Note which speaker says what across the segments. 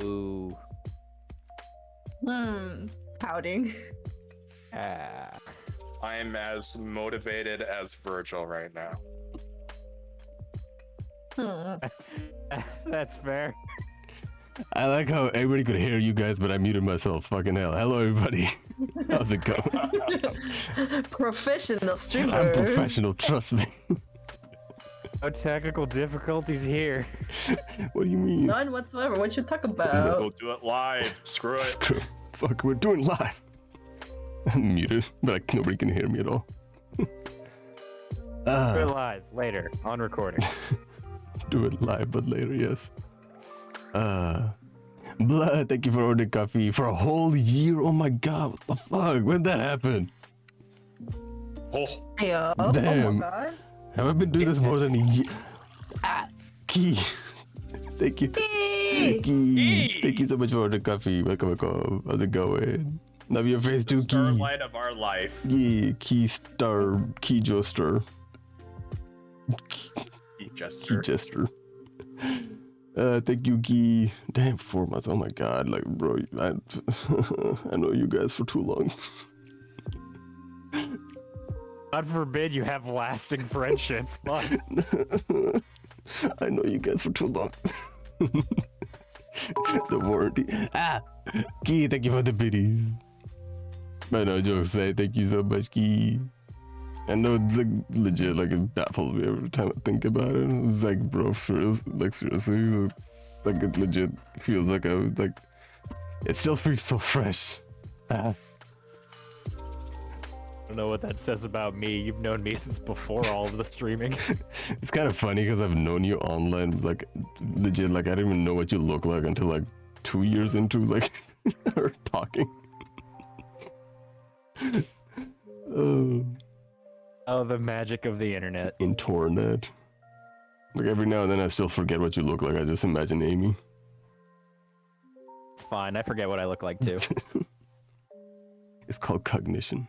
Speaker 1: Ooh.
Speaker 2: Pouting.
Speaker 3: I am as motivated as Virgil right now.
Speaker 1: That's fair.
Speaker 4: I like how everybody could hear you guys, but I muted myself. Fucking hell. Hello, everybody. How's it going?
Speaker 2: Professional streamer.
Speaker 4: I'm professional, trust me.
Speaker 1: No technical difficulties here.
Speaker 4: What do you mean?
Speaker 2: None whatsoever. What you talk about?
Speaker 3: We'll do it live. Screw it.
Speaker 4: Fuck, we're doing live. I'm muted, but like, nobody can hear me at all.
Speaker 1: We're live later on recording.
Speaker 4: Do it live, but later, yes. Blood, thank you for ordering coffee for a whole year. Oh my god, what the fuck? When did that happen?
Speaker 3: Oh,
Speaker 2: Yo.
Speaker 4: Damn.
Speaker 2: Oh my god.
Speaker 4: Have I been doing this more than a year? Key. Thank you. Key. Thank you so much for ordering coffee. Welcome. How's it going? Love your face too,
Speaker 3: the
Speaker 4: Key.
Speaker 3: starlight of our life.
Speaker 4: Yeah, Key Joester.
Speaker 3: Key Jester.
Speaker 4: Key Jester. Thank you, Key. Damn, 4 months. Oh my god, like, bro, I know you guys for too long.
Speaker 1: God forbid you have lasting friendships, but
Speaker 4: I know you guys for too long. The warranty. Key, thank you for the biddies. I know, jokes say thank you so much, Key. I know, like, legit, like, it baffles me every time I think about it. It's like, bro, for real, like, seriously, it's like, it legit feels like it still feels so fresh.
Speaker 1: I don't know what that says about me. You've known me since before all of the streaming.
Speaker 4: It's kind of funny because I've known you online, like, legit, like, I didn't even know what you look like until, like, 2 years into, like, her talking.
Speaker 1: Oh, the magic of the internet.
Speaker 4: Internet. Like, every now and then I still forget what you look like. I just imagine Amy.
Speaker 1: It's fine. I forget what I look like too.
Speaker 4: It's called cognition.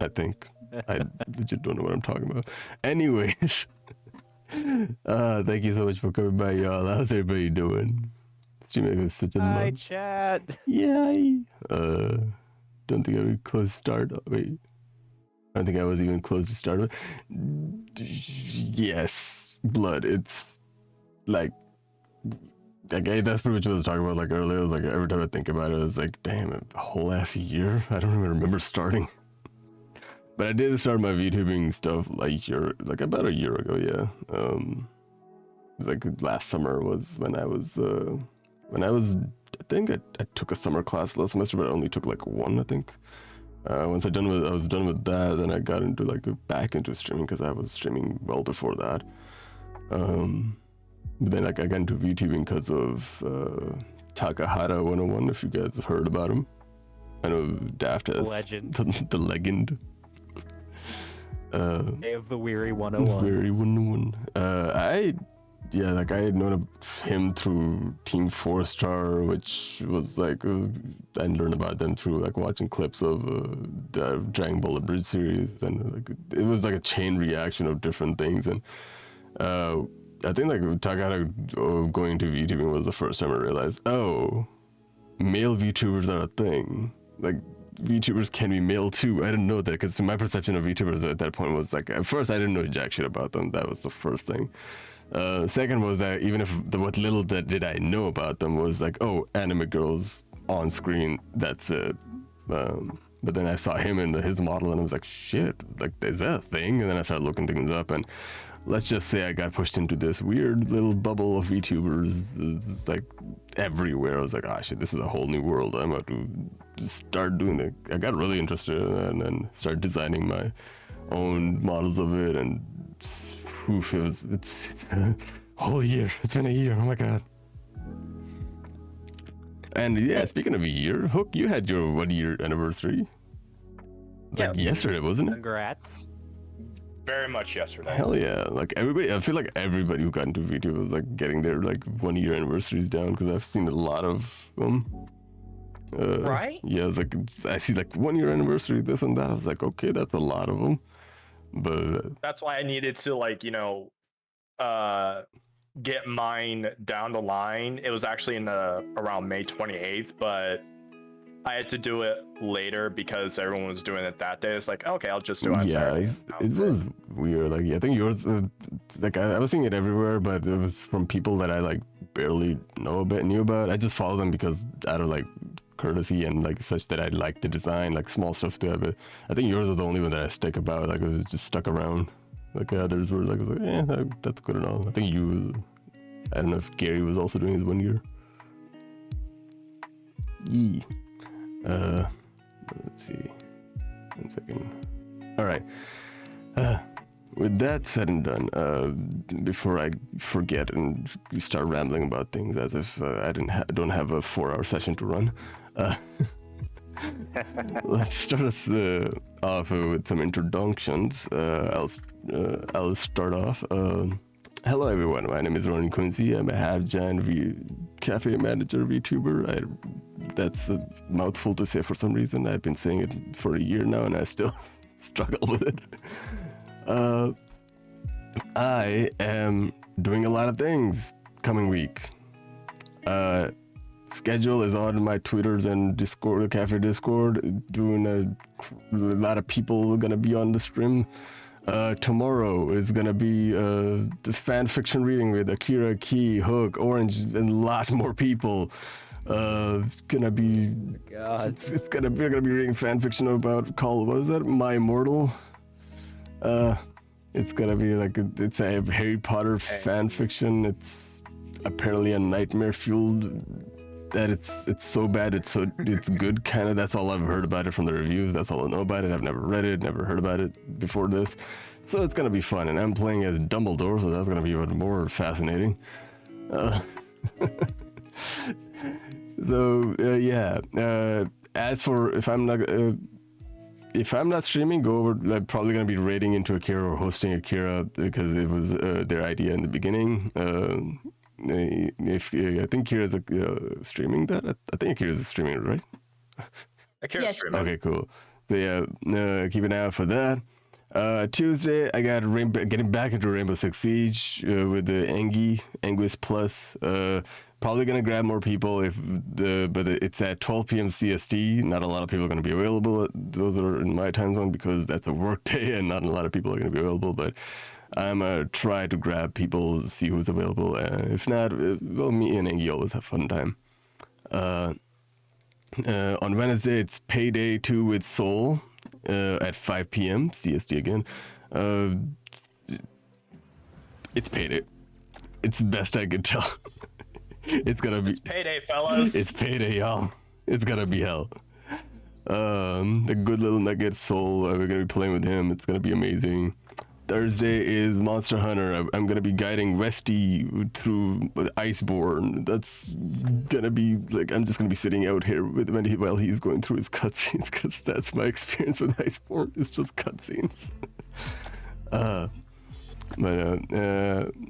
Speaker 4: I think. I legit don't know what I'm talking about. Anyways. Thank you so much for coming by, y'all. How's everybody doing? Streaming is such a
Speaker 1: Hi,
Speaker 4: love.
Speaker 1: chat.
Speaker 4: Yay. Don't think I would close start. Wait. I don't think I was even close to start with. Yes, blood. It's like that's pretty much what I was talking about like earlier. Like every time I think about it, it's like, damn, a whole ass year. I don't even remember starting. But I did start my VTubing stuff like about a year ago. Yeah. It was like last summer was when I was. I think I took a summer class last semester, but I only took like one. I think. Once I was done with that, then I got into back into streaming because I was streaming well before that. But then I got into VTubing because of Takahata 101, if you guys have heard about him. I know Daft has
Speaker 1: Legend.
Speaker 4: The legend.
Speaker 1: Day of the Weary 101.
Speaker 4: Weary 101. I had known him through Team 4-Star, which was I learned about them through watching clips of the Dragon Ball Abridged series, and it was like a chain reaction of different things. And I think Takahata going to VTubing was the first time I realized, oh, male VTubers are a thing. Like VTubers can be male too. I didn't know that because my perception of VTubers at that point was at first I didn't know jack shit about them. That was the first thing. Second was that even if what little that did I know about them was oh, anime girls on screen, that's it. But then I saw him in his model and I was like, shit, is that a thing? And then I started looking things up, and let's just say I got pushed into this weird little bubble of VTubers. It's everywhere. I was like, ah, shit, this is a whole new world. I'm about to start doing it. I got really interested in it and then started designing my own models of it, and it's a whole year. It's been a year. Oh my god. And yeah, speaking of a year, Hook, you had your 1 year anniversary.
Speaker 3: Yes.
Speaker 4: Yesterday, wasn't it?
Speaker 1: Congrats.
Speaker 3: Very much yesterday.
Speaker 4: Hell yeah. Everybody, I feel like everybody who got into VTube was getting their 1 year anniversaries down, because I've seen a lot of them.
Speaker 3: Right?
Speaker 4: Yeah, it's I see 1 year anniversary, this and that. I was like, okay, that's a lot of them. But
Speaker 3: that's why I needed to get mine down the line. It was actually in around May 28th, but I had to do it later because everyone was doing it that day. It's like, okay, I'll just do it on Saturday.
Speaker 4: It was weird. Like, I think yours, like, I was seeing it everywhere, but it was from people that I like barely knew about. I just follow them because out of like courtesy and like such that I like the design, like small stuff to have. But I think yours was the only one that I stick about. Like, it was just stuck around. Like, others were like, that's good and all. I think you, I don't know if Gary was also doing his 1 year. Yee. Let's see. 1 second. All right. With that said and done, before I forget and start rambling about things as if I don't have a 4-hour session to run, let's start us off with some introductions. I'll start off. Hello everyone, my name is Ronnie Quincy. I'm a half-giant cafe manager VTuber. That's a mouthful to say for some reason. I've been saying it for a year now and I still struggle with it. I am doing a lot of things coming week. Schedule is on my Twitters and Discord, cafe Discord. Doing a lot of people gonna be on the stream. Tomorrow is gonna be the fan fiction reading with Akira, Key, Hook, Orange, and a lot more people. It's gonna be. God. It's gonna be. We're gonna be reading fan fiction about what is that? My Immortal. It's gonna be like it's a Harry Potter fan fiction. It's apparently a nightmare fueled. That it's so bad it's good kind of. That's all I've heard about it from the reviews. That's all I know about it. I've never read it, never heard about it before this, so it's gonna be fun. And I'm playing as Dumbledore, so that's gonna be even more fascinating. As for if I'm not streaming, go over. I'm probably gonna be raiding into Akira or hosting Akira because it was their idea in the beginning. If I think Akira's streaming that, I think Akira's streaming it, right?
Speaker 3: Akira's streaming.
Speaker 4: Okay, cool. So yeah, keep an eye out for that. Tuesday, I got getting back into Rainbow Six Siege with the Anguis Plus. Probably gonna grab more people but it's at 12 p.m. CST. Not a lot of people are gonna be available. Those are in my time zone because that's a work day and not a lot of people are gonna be available. But I'm gonna try to grab people, see who's available. If not, well, me and Angie always have fun time. On Wednesday, it's Payday 2 with Soul at 5 p.m. CST again. It's Payday. It's the best I could tell. It's
Speaker 3: Payday, fellas.
Speaker 4: It's Payday, y'all. It's gonna be hell. The good little nugget Soul. We're gonna be playing with him. It's gonna be amazing. Thursday is Monster Hunter. I'm gonna be guiding Westy through Iceborne. That's gonna be like I'm just gonna be sitting out here while he's going through his cutscenes because that's my experience with Iceborne. It's just cutscenes.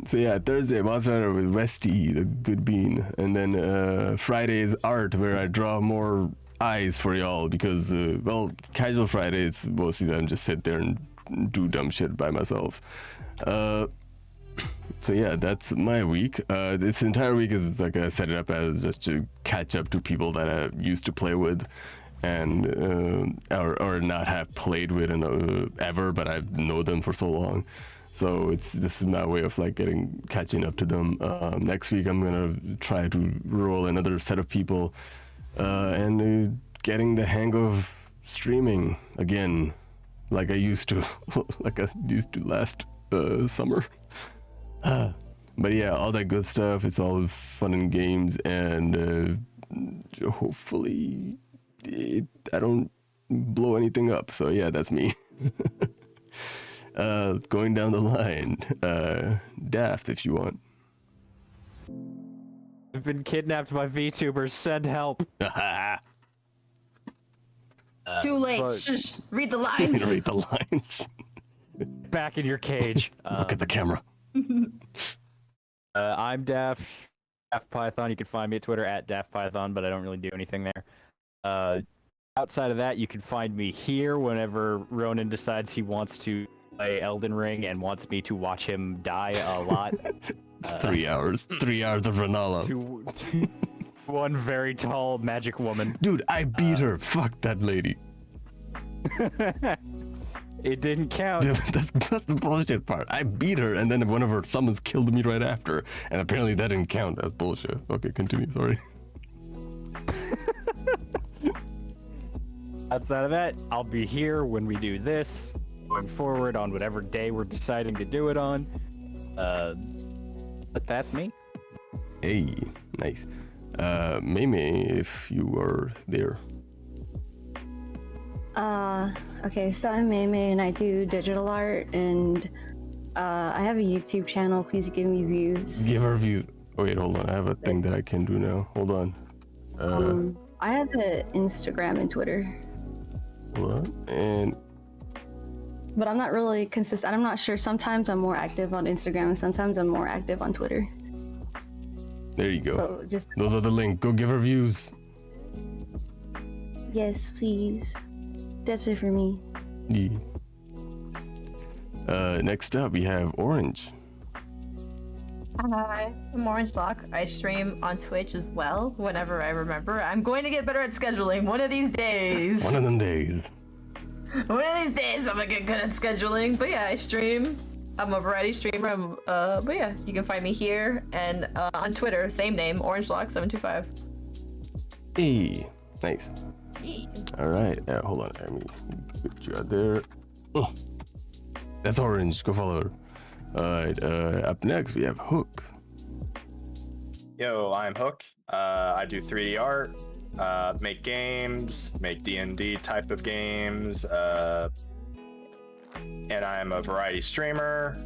Speaker 4: So yeah, Thursday Monster Hunter with Westy, the good bean, and then Friday is art where I draw more eyes for y'all because casual Fridays mostly I just sit there and do dumb shit by myself. So yeah, that's my week. This entire week is like I set it up as just to catch up to people that I used to play with and or not have played with ever, but I know them for so long. So this is my way of like catching up to them. Next week I'm gonna try to roll another set of people and getting the hang of streaming again. Like I used to, last summer. But yeah, all that good stuff. It's all fun and games, and hopefully, I don't blow anything up. So yeah, that's me. Going down the line, Daft, if you want.
Speaker 1: I've been kidnapped by VTubers. Send help.
Speaker 2: Too late. Shush. Read the lines.
Speaker 4: Read the lines.
Speaker 1: Back in your cage.
Speaker 4: Look at the camera.
Speaker 1: I'm Daftpython. You can find me at Twitter at Daftpython, but I don't really do anything there. Outside of that, you can find me here whenever Ronan decides he wants to play Elden Ring and wants me to watch him die a lot.
Speaker 4: 3 hours. 3 hours of Renala.
Speaker 1: To one very tall magic woman.
Speaker 4: Dude, I beat her. Fuck that lady.
Speaker 1: It didn't count.
Speaker 4: Dude, that's the bullshit part. I beat her, and then one of her summons killed me right after. And apparently that didn't count. That's bullshit. Okay, continue. Sorry.
Speaker 1: Outside of that, I'll be here when we do this, going forward on whatever day we're deciding to do it on. But that's me.
Speaker 4: Hey, nice. Meimay, if you are there.
Speaker 5: Okay, so I'm Meimay and I do digital art and I have a YouTube channel. Please give me views.
Speaker 4: Give her views. Oh, wait, hold on. I have a thing that I can do now. Hold on.
Speaker 5: I have an Instagram and Twitter.
Speaker 4: Hold on. And
Speaker 5: But I'm not really consistent. I'm not sure. Sometimes I'm more active on Instagram and sometimes I'm more active on Twitter.
Speaker 4: there you go.
Speaker 5: So just
Speaker 4: Those are the link. Go give her views.
Speaker 5: yes, please. That's it for me.
Speaker 4: Yeah. Next up, we have Orange.
Speaker 2: Hi, I'm Orange Lock. I stream on Twitch as well whenever I remember. I'm going to get better at scheduling one of these days.
Speaker 4: One of them days.
Speaker 2: One of these days I'm gonna get good at scheduling. But yeah, I stream. I'm a variety streamer. But yeah, you can find me here and on Twitter, same name, OrangeLock725.
Speaker 4: Hey, nice. All right, hold on. Let me put you out there. Oh, that's Orange. Go follow her. All right. Up next, we have Hook.
Speaker 3: Yo, I'm Hook. I do 3D art, make games, make D&D type of games, and I'm a variety streamer.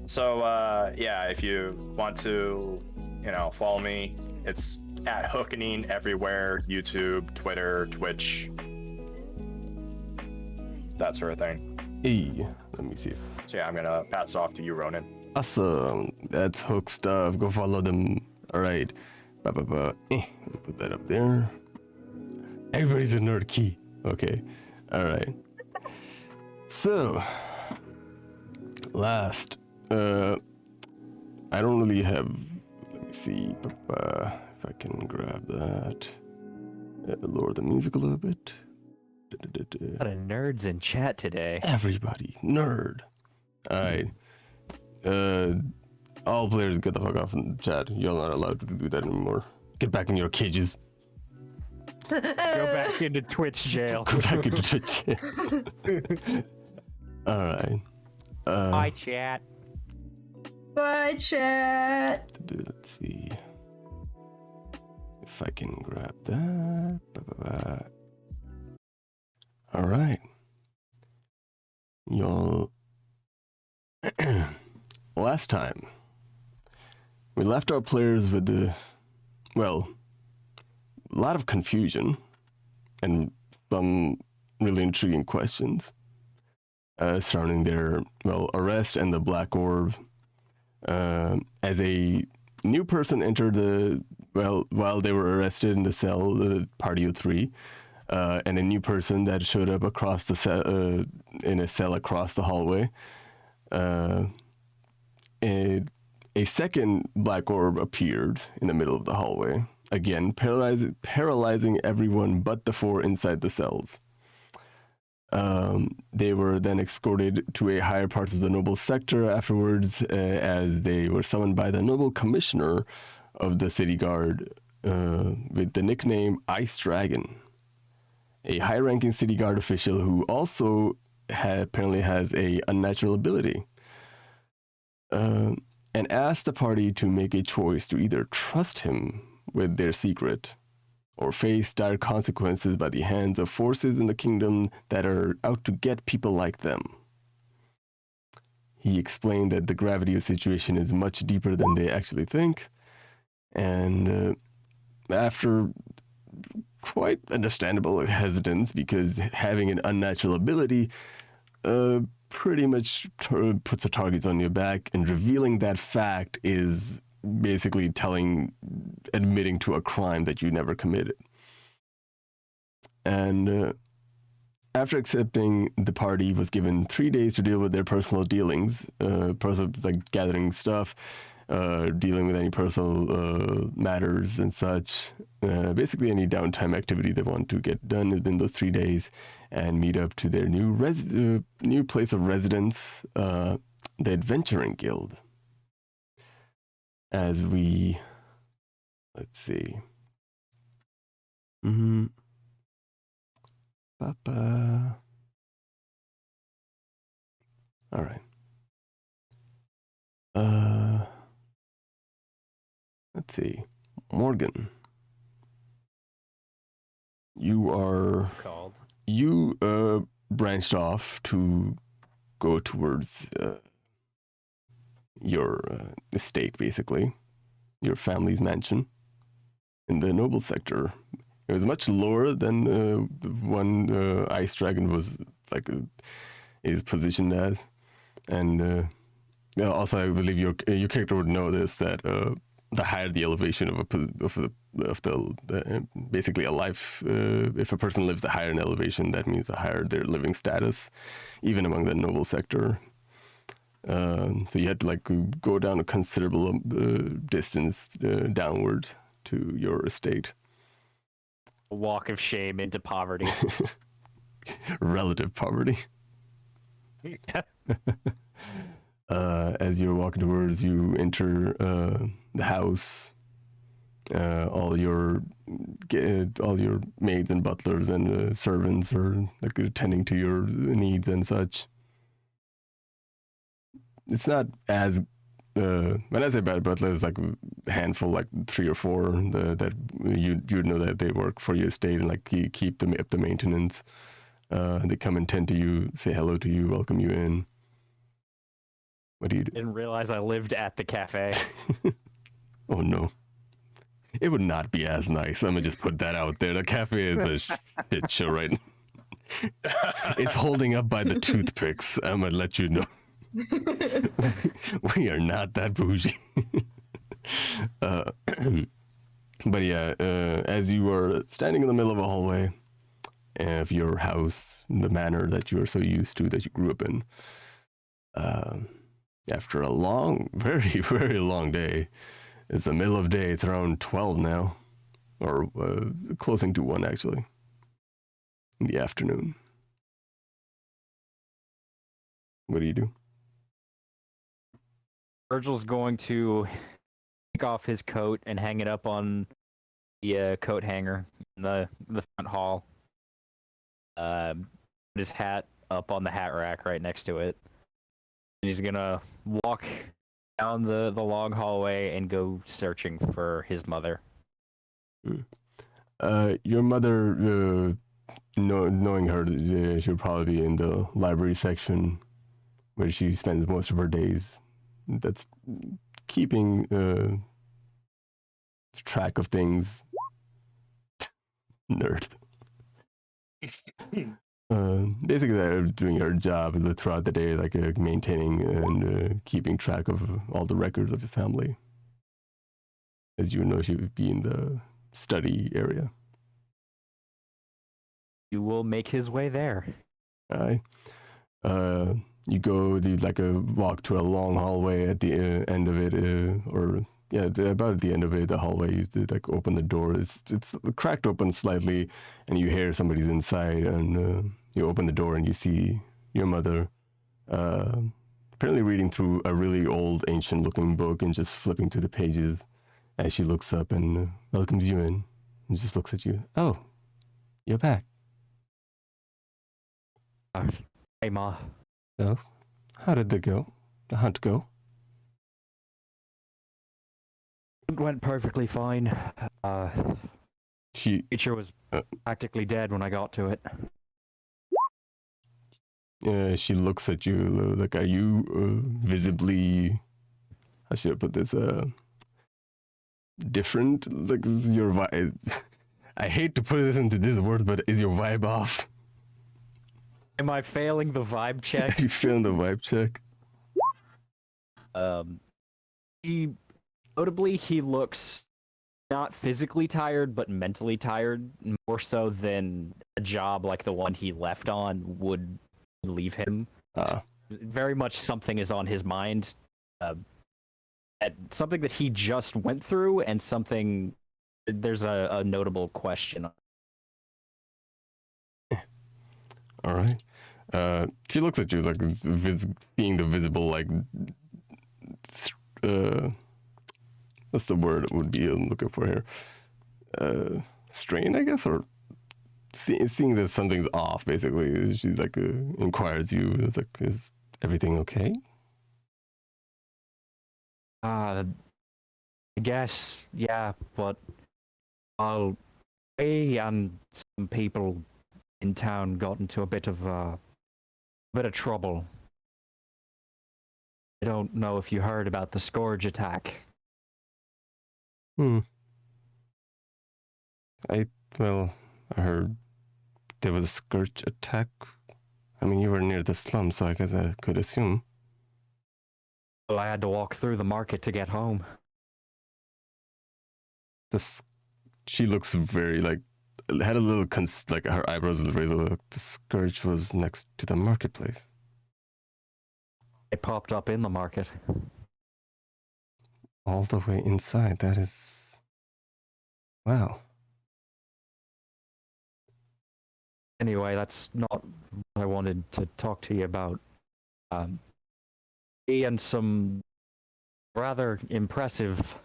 Speaker 3: So yeah, if you want to, follow me, it's at Hookening everywhere: YouTube, Twitter, Twitch, that sort of thing.
Speaker 4: Hey, let me see.
Speaker 3: So yeah, I'm gonna pass it off to you, Ronan.
Speaker 4: Awesome. That's Hook stuff. Go follow them. All right. Put that up there. Everybody's a nerd key. Okay. All right. So, last. I don't really have. Let me see. If I can grab that. Lower the music a little bit.
Speaker 1: A lot of nerds in chat today.
Speaker 4: Everybody, nerd. All right. All players get the fuck off in the chat. You're not allowed to do that anymore. Get back in your cages.
Speaker 1: Go back into Twitch jail.
Speaker 4: Go back into Twitch jail. All right.
Speaker 1: Hi, chat.
Speaker 2: Bye, chat.
Speaker 4: Let's see if I can grab that. All right. Y'all. Last time, we left our players with a lot of confusion and some really intriguing questions surrounding their, arrest and the Black Orb. As a new person entered while they were arrested in the cell, the party of 3, and a new person that showed up across the cell, in a cell across the hallway. A second Black Orb appeared in the middle of the hallway, again paralyzing everyone but the 4 inside the cells. They were then escorted to a higher part of the noble sector afterwards, as they were summoned by the noble commissioner of the city guard with the nickname Ice Dragon, a high-ranking city guard official who also apparently has a unnatural ability. And asked the party to make a choice to either trust him with their secret or face dire consequences by the hands of forces in the kingdom that are out to get people like them. He explained that the gravity of the situation is much deeper than they actually think, and after quite understandable hesitance, because having an unnatural ability pretty much puts a target on your back, and revealing that fact is basically admitting to a crime that you never committed. And After accepting, the party was given 3 days to deal with their personal dealings, like gathering stuff, dealing with any personal matters and such. Basically, any downtime activity they want to get done within those 3 days, and meet up to their new place of residence, the Adventuring Guild. As we, let's see. Papa. All right. Let's see. Morgan. You branched off to go towards your estate, basically, your family's mansion in the noble sector. It was much lower than the one Ice Dragon was is positioned as, and also I believe your character would know this, that the higher the elevation of the basically a life, if a person lives the higher in elevation, that means the higher their living status, even among the noble sector. So you had to go down a considerable distance downward to your estate.
Speaker 1: A walk of shame into poverty.
Speaker 4: Relative poverty. As you're walking towards, you enter the house. All your maids and butlers and servants are attending to your needs and such. It's not as when I say bad butlers, a handful, 3 or 4 that you know that they work for your estate and keep up the maintenance. They come and tend to you, say hello to you, welcome you in. What do you do?
Speaker 1: Didn't realize I lived at the cafe.
Speaker 4: Oh no. It would not be as nice. I'm gonna just put that out there. The cafe is a shit show right now. It's holding up by the toothpicks. I'm gonna let you know. We are not that bougie. But yeah, as you are standing in the middle of a hallway of your house, the manor that you are so used to, that you grew up in, after a long, very, very long day, it's the middle of day, it's around 12 now, or closing to 1 actually, in the afternoon. What do you do?
Speaker 1: Virgil's going to take off his coat and hang it up on the coat hanger in the front hall. Put his hat up on the hat rack right next to it. And he's gonna walk down the long hallway and go searching for his mother.
Speaker 4: Your mother, knowing her, she'll probably be in the library section where she spends most of her days. That's keeping track of things. Nerd. Basically, they're doing her job throughout the day, maintaining and keeping track of all the records of the family. As you know, she would be in the study area.
Speaker 1: You will make his way there.
Speaker 4: All right. You go, walk to a long hallway at the end of it, about at the end of it, the hallway. You open the door. It's cracked open slightly, and you hear somebody's inside. And you open the door, and you see your mother, apparently reading through a really old, ancient-looking book and just flipping through the pages. As she looks up and welcomes you in, and just looks at you. Oh, you're back.
Speaker 1: Hey, Ma.
Speaker 4: So, how did the hunt go?
Speaker 1: It went perfectly fine. Creature was practically dead when I got to it.
Speaker 4: She looks at you are you visibly, how should I put this, different? Is your vibe, I hate to put it into this word, but is your vibe off?
Speaker 1: Am I failing the vibe check?
Speaker 4: You failing the vibe check?
Speaker 1: He looks not physically tired, but mentally tired, more so than a job like the one he left on would leave him. Very much something is on his mind. Something that he just went through, and something there's a notable question.
Speaker 4: All right. She looks at you like seeing the visible like what's the word it would be I'm looking for here? Strain, I guess, or seeing that something's off. Basically, she like inquires you. It's like, is everything okay?
Speaker 1: I guess, yeah, but me and some people in town got into a bit of trouble. I don't know if you heard about the Scourge attack.
Speaker 4: I heard there was a Scourge attack. I mean, you were near the slum, so I guess I could assume.
Speaker 1: Well, I had to walk through the market to get home.
Speaker 4: She looks very like had a little like her eyebrows raised a little. The Scourge was next to the marketplace.
Speaker 1: It popped up in the market.
Speaker 4: All the way inside. That is, wow.
Speaker 1: Anyway, that's not what I wanted to talk to you about. Me and some rather impressive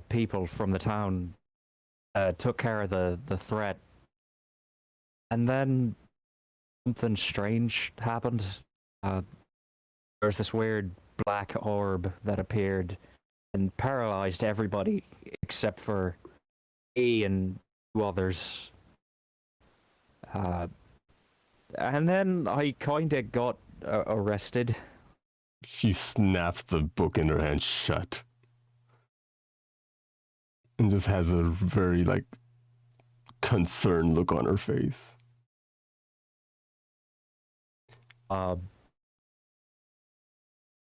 Speaker 1: people from the town took care of the threat. And then something strange happened. There was this weird black orb that appeared and paralyzed everybody except for me and two others. And then I kinda got arrested.
Speaker 4: She snaps the book in her hand shut. And just has a very, like, concerned look on her face.
Speaker 1: Kind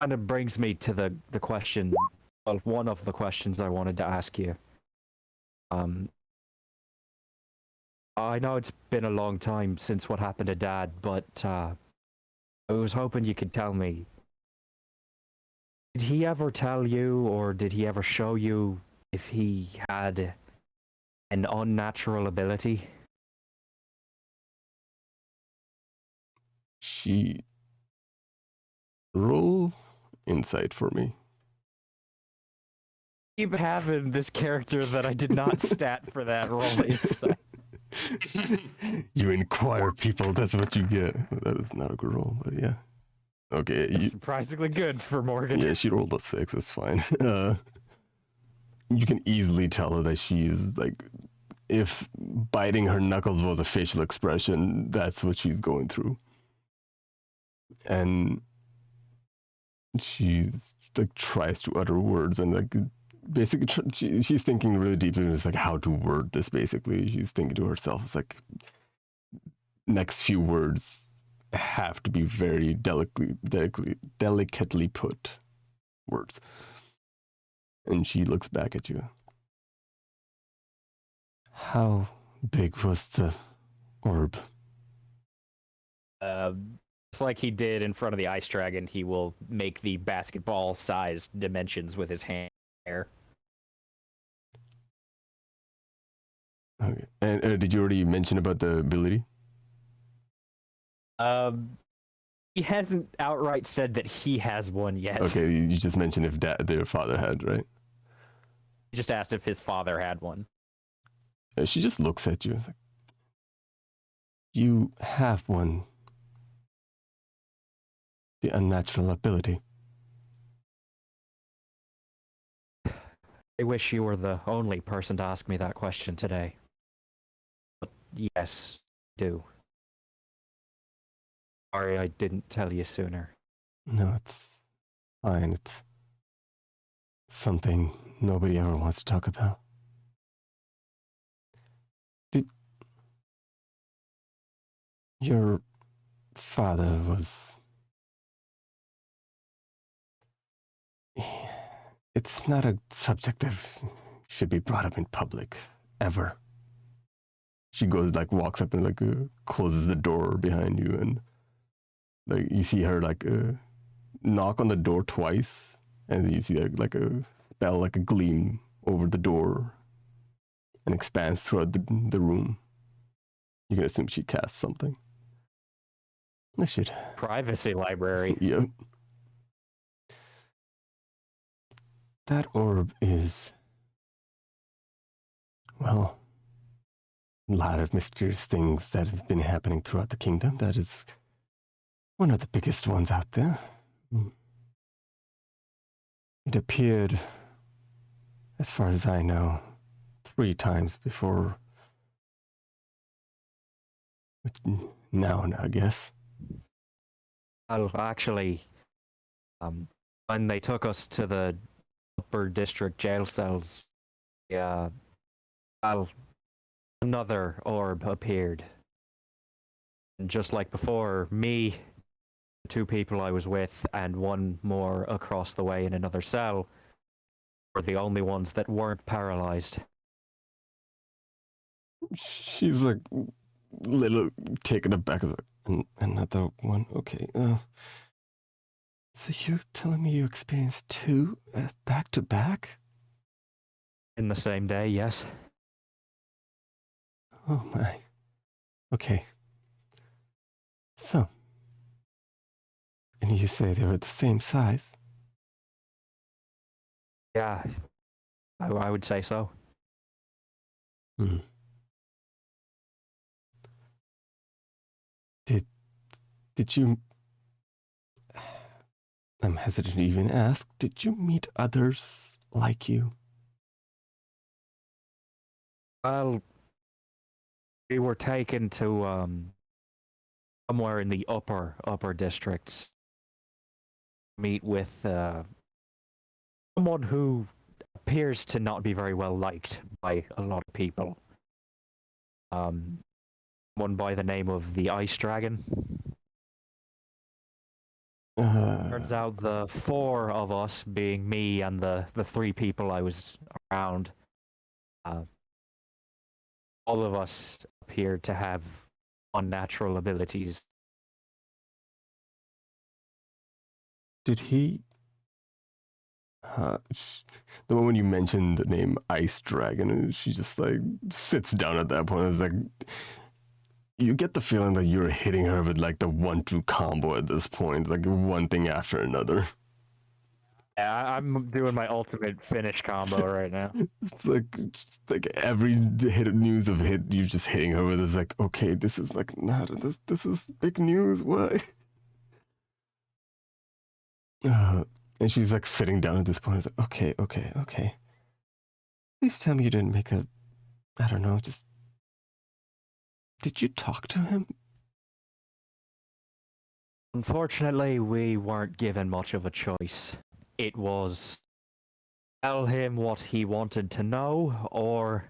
Speaker 1: of brings me to the question, well, one of the questions I wanted to ask you. I know it's been a long time since what happened to Dad, but I was hoping you could tell me. Did he ever tell you, or did he ever show you if he had an unnatural ability?
Speaker 4: Roll insight for me.
Speaker 1: Keep having this character that I did not stat for that roll insight.
Speaker 4: You inquire people, that's what you get. That is not a good roll, but yeah. Okay.
Speaker 1: That's surprisingly good for Morgan.
Speaker 4: Yeah, she rolled a 6, it's fine. You can easily tell her that she's like, if biting her knuckles was a facial expression, that's what she's going through. And she's like tries to utter words and like basically she's thinking really deeply. It's like how to word this. Basically, she's thinking to herself. It's like next few words have to be very delicately put words. And she looks back at you. How big was the orb?
Speaker 1: Just like he did in front of the ice dragon, he will make the basketball-sized dimensions with his hair.
Speaker 4: Okay. And did you already mention about the ability?
Speaker 1: He hasn't outright said that he has one yet.
Speaker 4: Okay, you just mentioned if their father had, right?
Speaker 1: He just asked if his father had one.
Speaker 4: She just looks at you. Like, you have one. The unnatural ability.
Speaker 1: I wish you were the only person to ask me that question today. But yes, I do. Sorry I didn't tell you sooner.
Speaker 4: No, it's fine. It's something nobody ever wants to talk about. Did your father was... It's not a subject of should be brought up in public, ever. She goes, like, walks up and, like, closes the door behind you, and, like, you see her, like, knock on the door twice, and you see, like a spell, like a gleam over the door, and expands throughout the room. You can assume she casts something. I should.
Speaker 1: Privacy library.
Speaker 4: Yep. That orb is, well, a lot of mysterious things that have been happening throughout the kingdom. That is one of the biggest ones out there. It appeared, as far as I know, 3 times before. Now, I guess.
Speaker 1: Well, actually, when they took us to the upper district jail cells, yeah, well, another orb appeared. And just like before, me, the 2 people I was with, and 1 more across the way in another cell were the only ones that weren't paralyzed.
Speaker 4: She's like little taken aback. Another one. Okay. So you're telling me you experienced 2 back to back?
Speaker 1: In the same day, yes.
Speaker 4: Oh my. Okay. So. And you say they were the same size?
Speaker 1: Yeah, I would say so.
Speaker 4: Hmm. Did you... I'm hesitant to even ask. Did you meet others like you?
Speaker 1: Well, we were taken to somewhere in the upper districts. Meet with someone who appears to not be very well liked by a lot of people. One by the name of the Ice Dragon. Turns out the 4 of us, being me and the 3 people I was around, all of us appeared to have unnatural abilities.
Speaker 4: Did he... the moment you mentioned the name Ice Dragon, she just, like, sits down at that point. It's like... You get the feeling that you're hitting her with, like, the 1-2 combo at this point. Like, one thing after another.
Speaker 1: Yeah, I'm doing my ultimate finish combo right now.
Speaker 4: It's like every news of hit, you're just hitting her with. It's like, okay, this is like not this is big news. Why? And she's like sitting down at this point. It's like, okay. Please tell me you didn't make a, I don't know, just. Did you talk to him?
Speaker 1: Unfortunately, we weren't given much of a choice. It was tell him what he wanted to know, or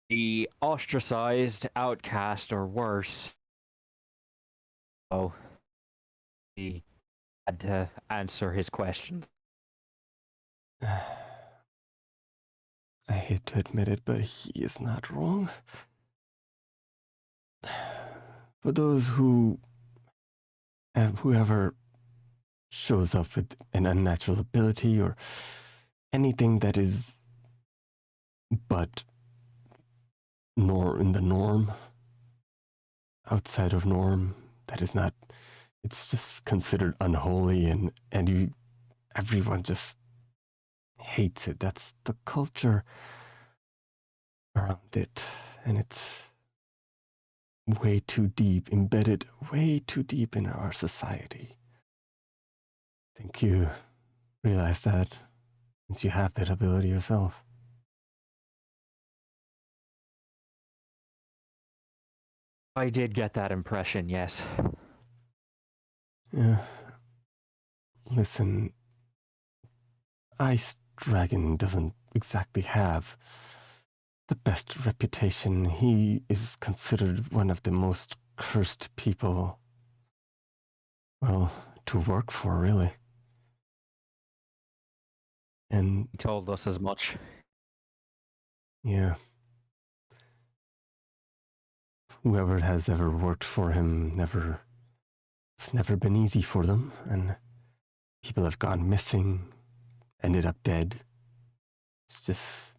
Speaker 1: be ostracized, outcast, or worse. So he had to answer his questions.
Speaker 4: I hate to admit it, but he is not wrong. For those whoever shows up with an unnatural ability or anything that is but in the norm, outside of norm, that is not, it's just considered unholy, and everyone just hates it. That's the culture around it, and it's way too deep, embedded way too deep in our society. I think you realize that since you have that ability yourself.
Speaker 1: I did get that impression, yes.
Speaker 4: Yeah. Listen, Ice Dragon doesn't exactly have the best reputation. He is considered one of the most cursed people, well, to work for, really. And
Speaker 1: He told us as much.
Speaker 4: Yeah. Whoever has ever worked for him it's never been easy for them, and people have gone missing, ended up dead. It's just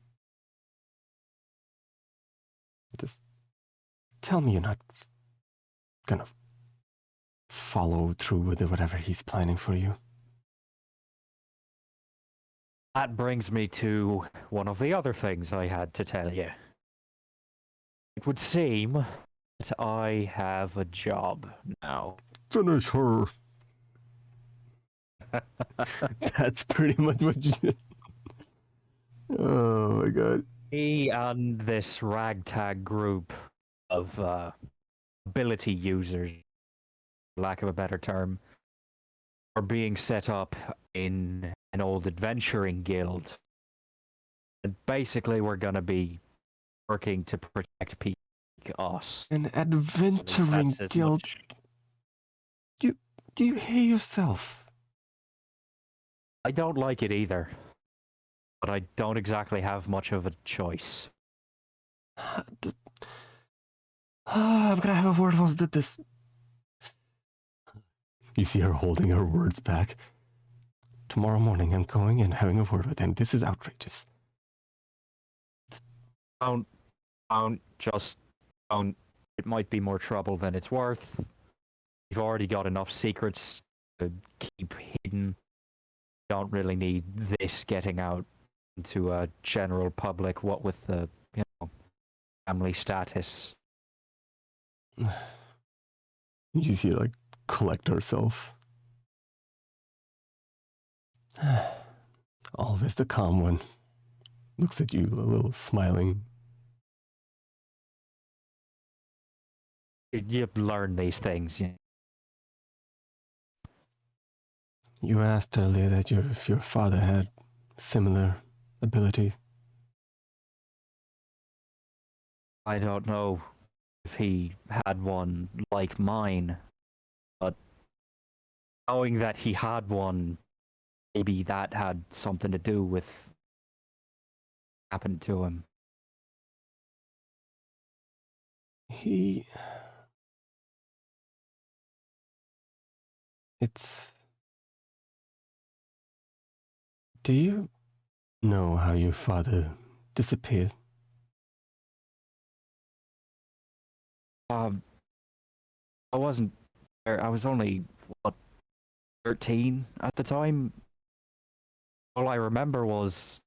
Speaker 4: tell me you're not gonna follow through with whatever he's planning for you.
Speaker 1: That brings me to one of the other things I had to tell you. It would seem that I have a job now.
Speaker 4: Finish her. That's pretty much what you... Oh my god.
Speaker 1: Me and this ragtag group of ability users, for lack of a better term, are being set up in an old adventuring guild. And basically, we're going to be working to protect people like us.
Speaker 4: An adventuring
Speaker 1: That's as
Speaker 4: guild?
Speaker 1: much-
Speaker 4: Do you hear yourself?
Speaker 1: I don't like it either, but I don't exactly have much of a choice.
Speaker 4: I'm gonna have a word with this. You see her holding her words back. Tomorrow morning I'm going and having a word with him. This is outrageous.
Speaker 1: Don't. It might be more trouble than it's worth. You've already got enough secrets to keep hidden. Don't really need this getting out into a general public, what with the, family status.
Speaker 4: You see her, like, collect herself. Always the calm one. Looks at you, a little smiling.
Speaker 1: You learn these things.
Speaker 4: You asked earlier that if your father had similar abilities.
Speaker 1: I don't know if he had one like mine, but knowing that he had one, maybe that had something to do with what happened to him.
Speaker 4: Do you know how your father disappeared?
Speaker 1: I wasn't there. I was only, 13 at the time. All I remember was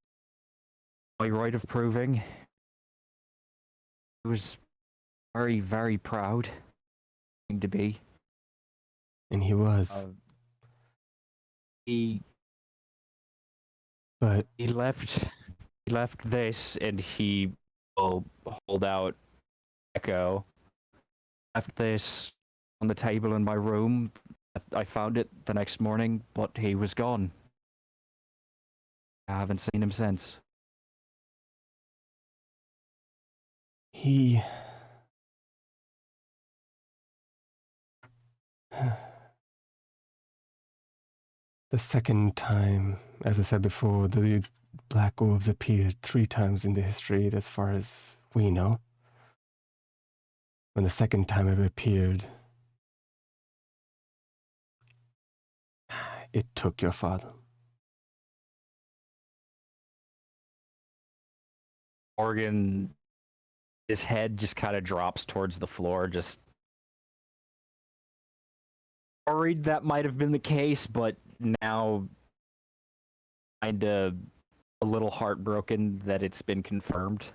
Speaker 1: my rite of proving. He was very, very proud thing to be.
Speaker 4: And he was. But
Speaker 1: He left this and he will hold out Echo. Left this on the table in my room. I found it the next morning, but he was gone. I haven't seen him since.
Speaker 4: the second time, as I said before, the black orbs appeared 3 times in the history, as far as we know. When the second time it appeared, it took your father.
Speaker 1: Morgan, his head just kind of drops towards the floor, just worried that might have been the case, but now kind of a little heartbroken that it's been confirmed.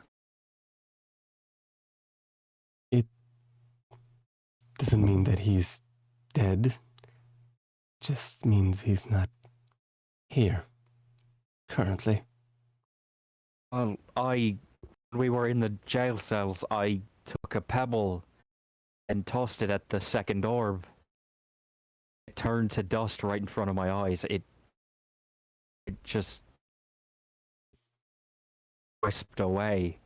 Speaker 4: It doesn't mean that he's dead. Just means he's not here currently.
Speaker 1: Well, when we were in the jail cells, I took a pebble and tossed it at the second orb. It turned to dust right in front of my eyes. It just wisped away.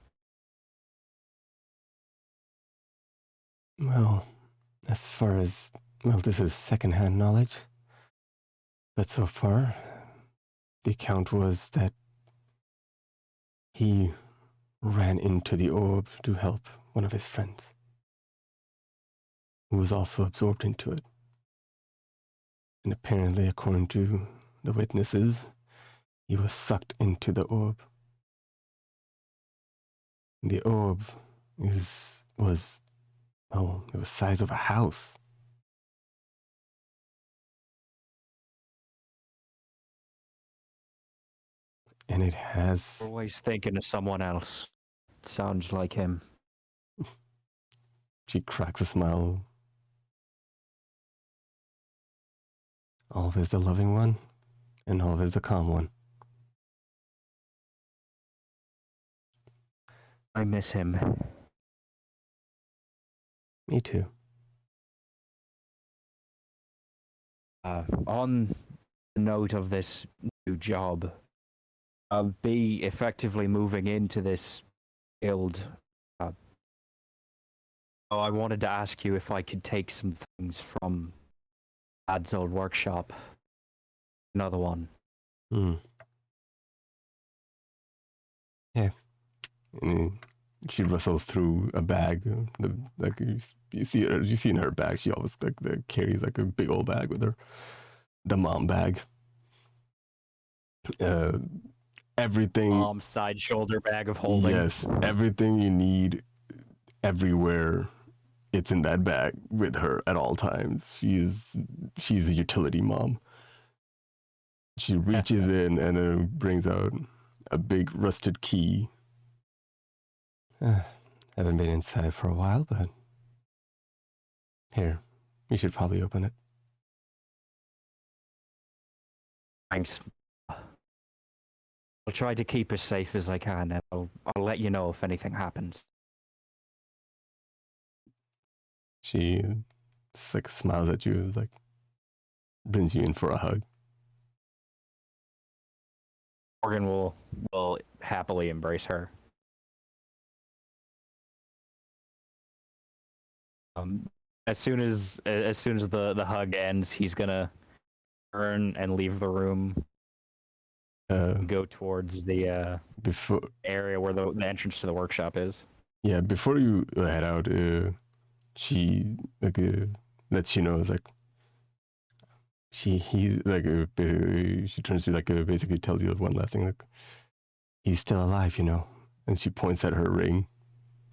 Speaker 4: Well, as far as, this is secondhand knowledge. But so far, the account was that he ran into the orb to help one of his friends, who was also absorbed into it. And apparently, according to the witnesses, he was sucked into the orb. The orb was it was size of a house. And it has...
Speaker 1: Always thinking of someone else. Sounds like him.
Speaker 4: She cracks a smile. Always the loving one, and always the calm one.
Speaker 1: I miss him.
Speaker 4: Me too.
Speaker 1: On the note of this new job, I'll be effectively moving into this guild. I wanted to ask you if I could take some things from Dad's old workshop. Another one.
Speaker 4: Yeah. And she rustles through a bag. Like you see in her bag, she always carries like a big old bag with her. The mom bag. Everything.
Speaker 1: Mom's side shoulder bag of holding.
Speaker 4: Yes, everything you need, everywhere. It's in that bag with her at all times. She's a utility mom. She reaches in and brings out a big rusted key. Haven't been inside for a while, but here, you should probably open it.
Speaker 1: Thanks. I'll try to keep as safe as I can, and I'll let you know if anything happens.
Speaker 4: She just, like, smiles at you, like brings you in for a hug.
Speaker 1: Morgan will happily embrace her. As soon as the hug ends, he's gonna turn and leave the room. Go towards the area where the entrance to the workshop is.
Speaker 4: Yeah, before you head out, she lets you know, like, she turns to you, basically tells you one last thing, like, he's still alive, you know. And she points at her ring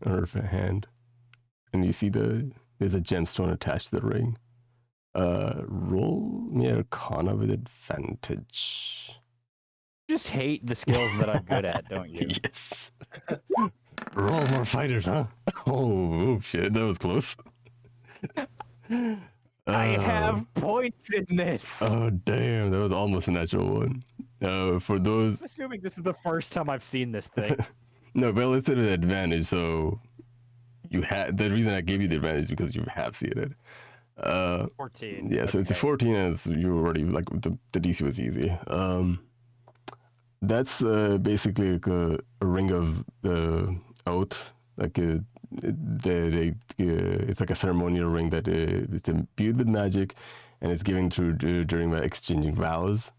Speaker 4: on her hand, and you see there's a gemstone attached to the ring. Roll me Arcana with advantage.
Speaker 1: You just hate the skills that I'm good at, don't you?
Speaker 4: Yes. Roll more fighters, huh? Oh shit, that was close.
Speaker 1: I have points in this.
Speaker 4: Oh damn, that was almost a natural one. For those,
Speaker 1: I'm assuming this is the first time I've seen this thing.
Speaker 4: no, well, it's an advantage, so you had the reason I gave you the advantage is because you have seen it.
Speaker 1: 14.
Speaker 4: Yeah, so it's a 14, as you already like the DC was easy. That's basically like a ring of oath, like it's like a ceremonial ring that it's imbued with magic, and it's given through during the exchanging vows.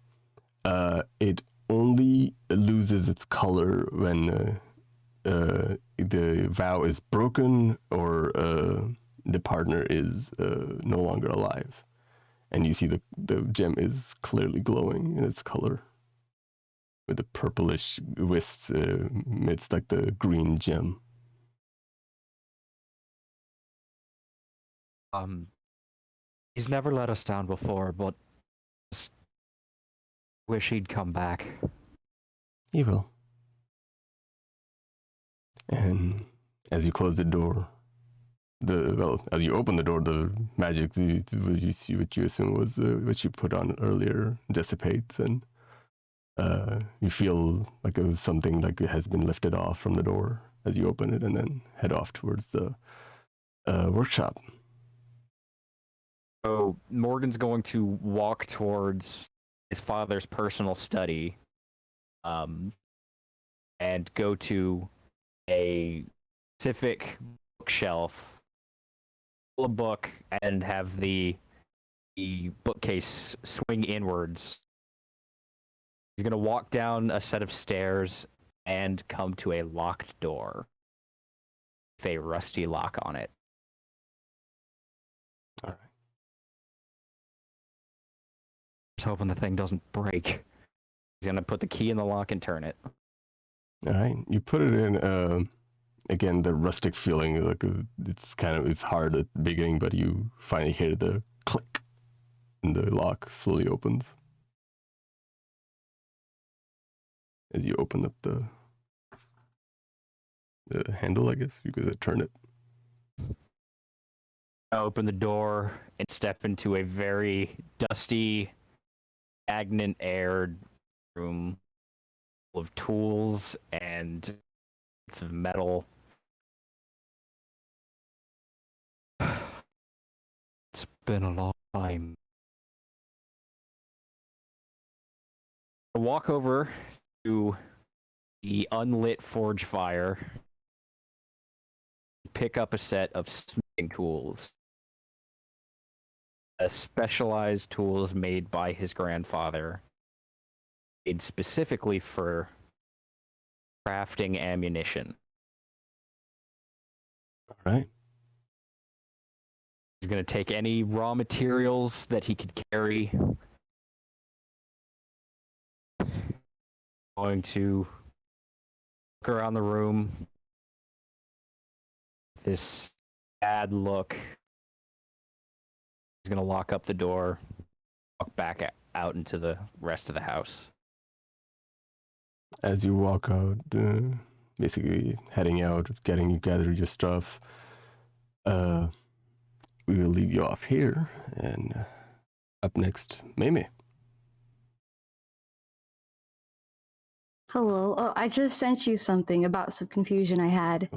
Speaker 4: It only loses its color when the vow is broken or the partner is no longer alive, and you see the gem is clearly glowing in its color with the purplish wisps amidst like the green gem.
Speaker 1: He's never let us down before, but just wish he'd come back.
Speaker 4: He will. And as you close the door, as you open the door, the magic what you assume was what you put on earlier dissipates, and you feel like it was something like it has been lifted off from the door as you open it, and then head off towards the workshop.
Speaker 1: So Morgan's going to walk towards his father's personal study, and go to a specific bookshelf, pull a book, and have the bookcase swing inwards. He's going to walk down a set of stairs and come to a locked door with a rusty lock on it.
Speaker 4: All right.
Speaker 1: Just hoping the thing doesn't break. He's gonna put the key in the lock and turn it.
Speaker 4: All right. You put it in. Again, the rustic feeling, like it's hard at the beginning, but you finally hear the click, and the lock slowly opens as you open up the handle. I guess you could turn it.
Speaker 1: I open the door and step into a very dusty, stagnant aired room full of tools and bits of metal. It's been a long time. I walk over to the unlit forge fire, pick up a set of smithing tools. Specialized tools made by his grandfather, made specifically for crafting ammunition.
Speaker 4: All right.
Speaker 1: He's going to take any raw materials that he could carry. Going to look around the room. This sad look. He's going to lock up the door, walk back out into the rest of the house.
Speaker 4: As you walk out, basically heading out, gather your stuff, we will leave you off here, and up next, Meimay.
Speaker 5: Hello. Oh, I just sent you something about some confusion I had.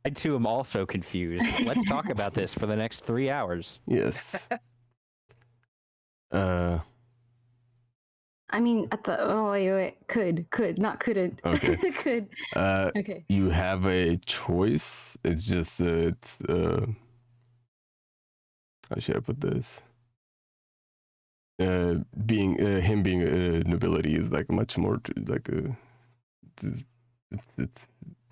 Speaker 1: I too am also confused. Let's talk about this for the next 3 hours.
Speaker 4: Yes.
Speaker 5: I mean, at the wait, could not couldn't.
Speaker 4: Okay.
Speaker 5: Could. Okay.
Speaker 4: You have a choice. It's just how should I put this? Him being a nobility is like much more like it's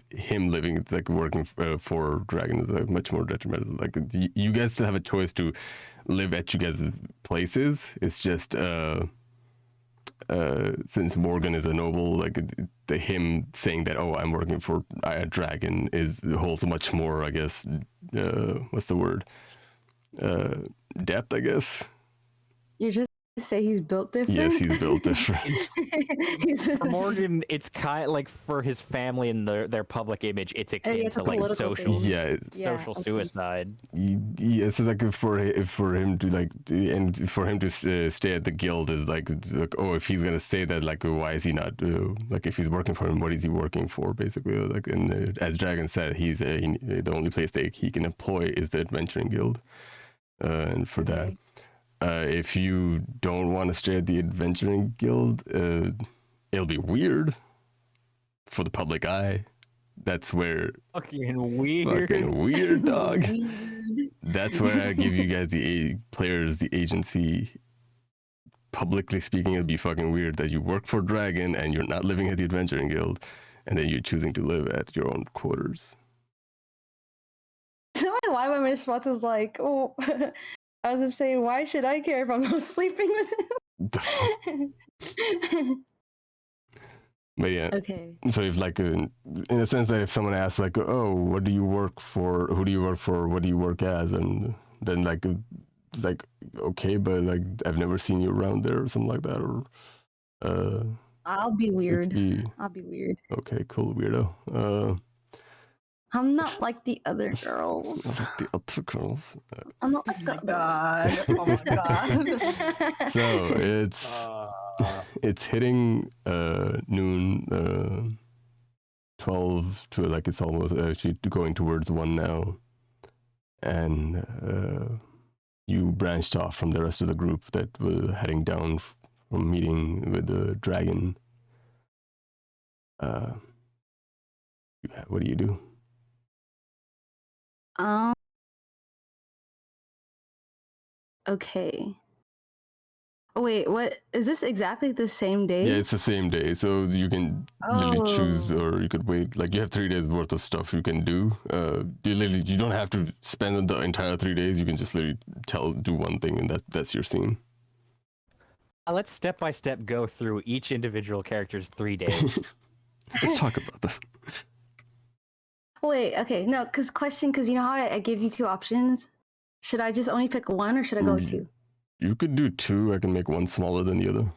Speaker 4: him living, it's like working for Dragon is like much more detrimental. Like you guys still have a choice to live at you guys' places. It's just since Morgan is a noble, like him saying that, oh, I'm working for Dragon holds much more, I guess. What's the word? Depth, I guess.
Speaker 5: You just say he's built different.
Speaker 4: Yes, he's built different.
Speaker 1: For Morgan, it's kind of like for his family and their public image, it's akin
Speaker 5: it's a
Speaker 1: to like
Speaker 5: political
Speaker 1: social,
Speaker 5: thing.
Speaker 1: social
Speaker 5: okay.
Speaker 1: suicide.
Speaker 4: Yes, it's like for him to like, and for him to stay at the guild is like, oh, if he's gonna say that, like, why is he not like, if he's working for him, what is he working for, basically? Like, and as Dragon said, he's the only place that he can employ is the adventuring guild, and for that. If you don't want to stay at the adventuring guild, it'll be weird for the public eye. That's where
Speaker 1: Fucking weird,
Speaker 4: dog. That's where I give you guys the players the agency. Publicly speaking, it'll be fucking weird that you work for Dragon and you're not living at the adventuring guild, and then you're choosing to live at your own quarters.
Speaker 5: So why my response is like, oh. I was just saying, why should I care if I'm not sleeping with him?
Speaker 4: But yeah.
Speaker 5: Okay.
Speaker 4: So if like in a sense that if someone asks like, oh, what do you work for? Who do you work for? What do you work as? And then like it's like, okay, but like I've never seen you around there or something like that, or
Speaker 5: I'll be weird. I'll be weird.
Speaker 4: Okay, cool, weirdo.
Speaker 5: I'm not like the other girls.
Speaker 4: The other girls.
Speaker 5: I'm not
Speaker 2: Oh my god. Oh my god.
Speaker 4: So it's hitting noon, 12 to like it's almost actually going towards 1 now, and you branched off from the rest of the group that were heading down from meeting with the dragon. What do you do?
Speaker 5: Okay. Oh, wait, what is this exactly the same day?
Speaker 4: Yeah, it's the same day, so you can literally choose,
Speaker 5: Oh.
Speaker 4: or you could wait. Like you have 3 days worth of stuff you can do. You don't have to spend the entire 3 days. You can just literally do one thing, and that's your scene.
Speaker 1: Let's step by step go through each individual character's 3 days.
Speaker 4: Let's talk about that.
Speaker 5: Wait, okay, no, because you know how I give you two options? Should I just only pick one or should I go with two?
Speaker 4: You could do two. I can make one smaller than the other.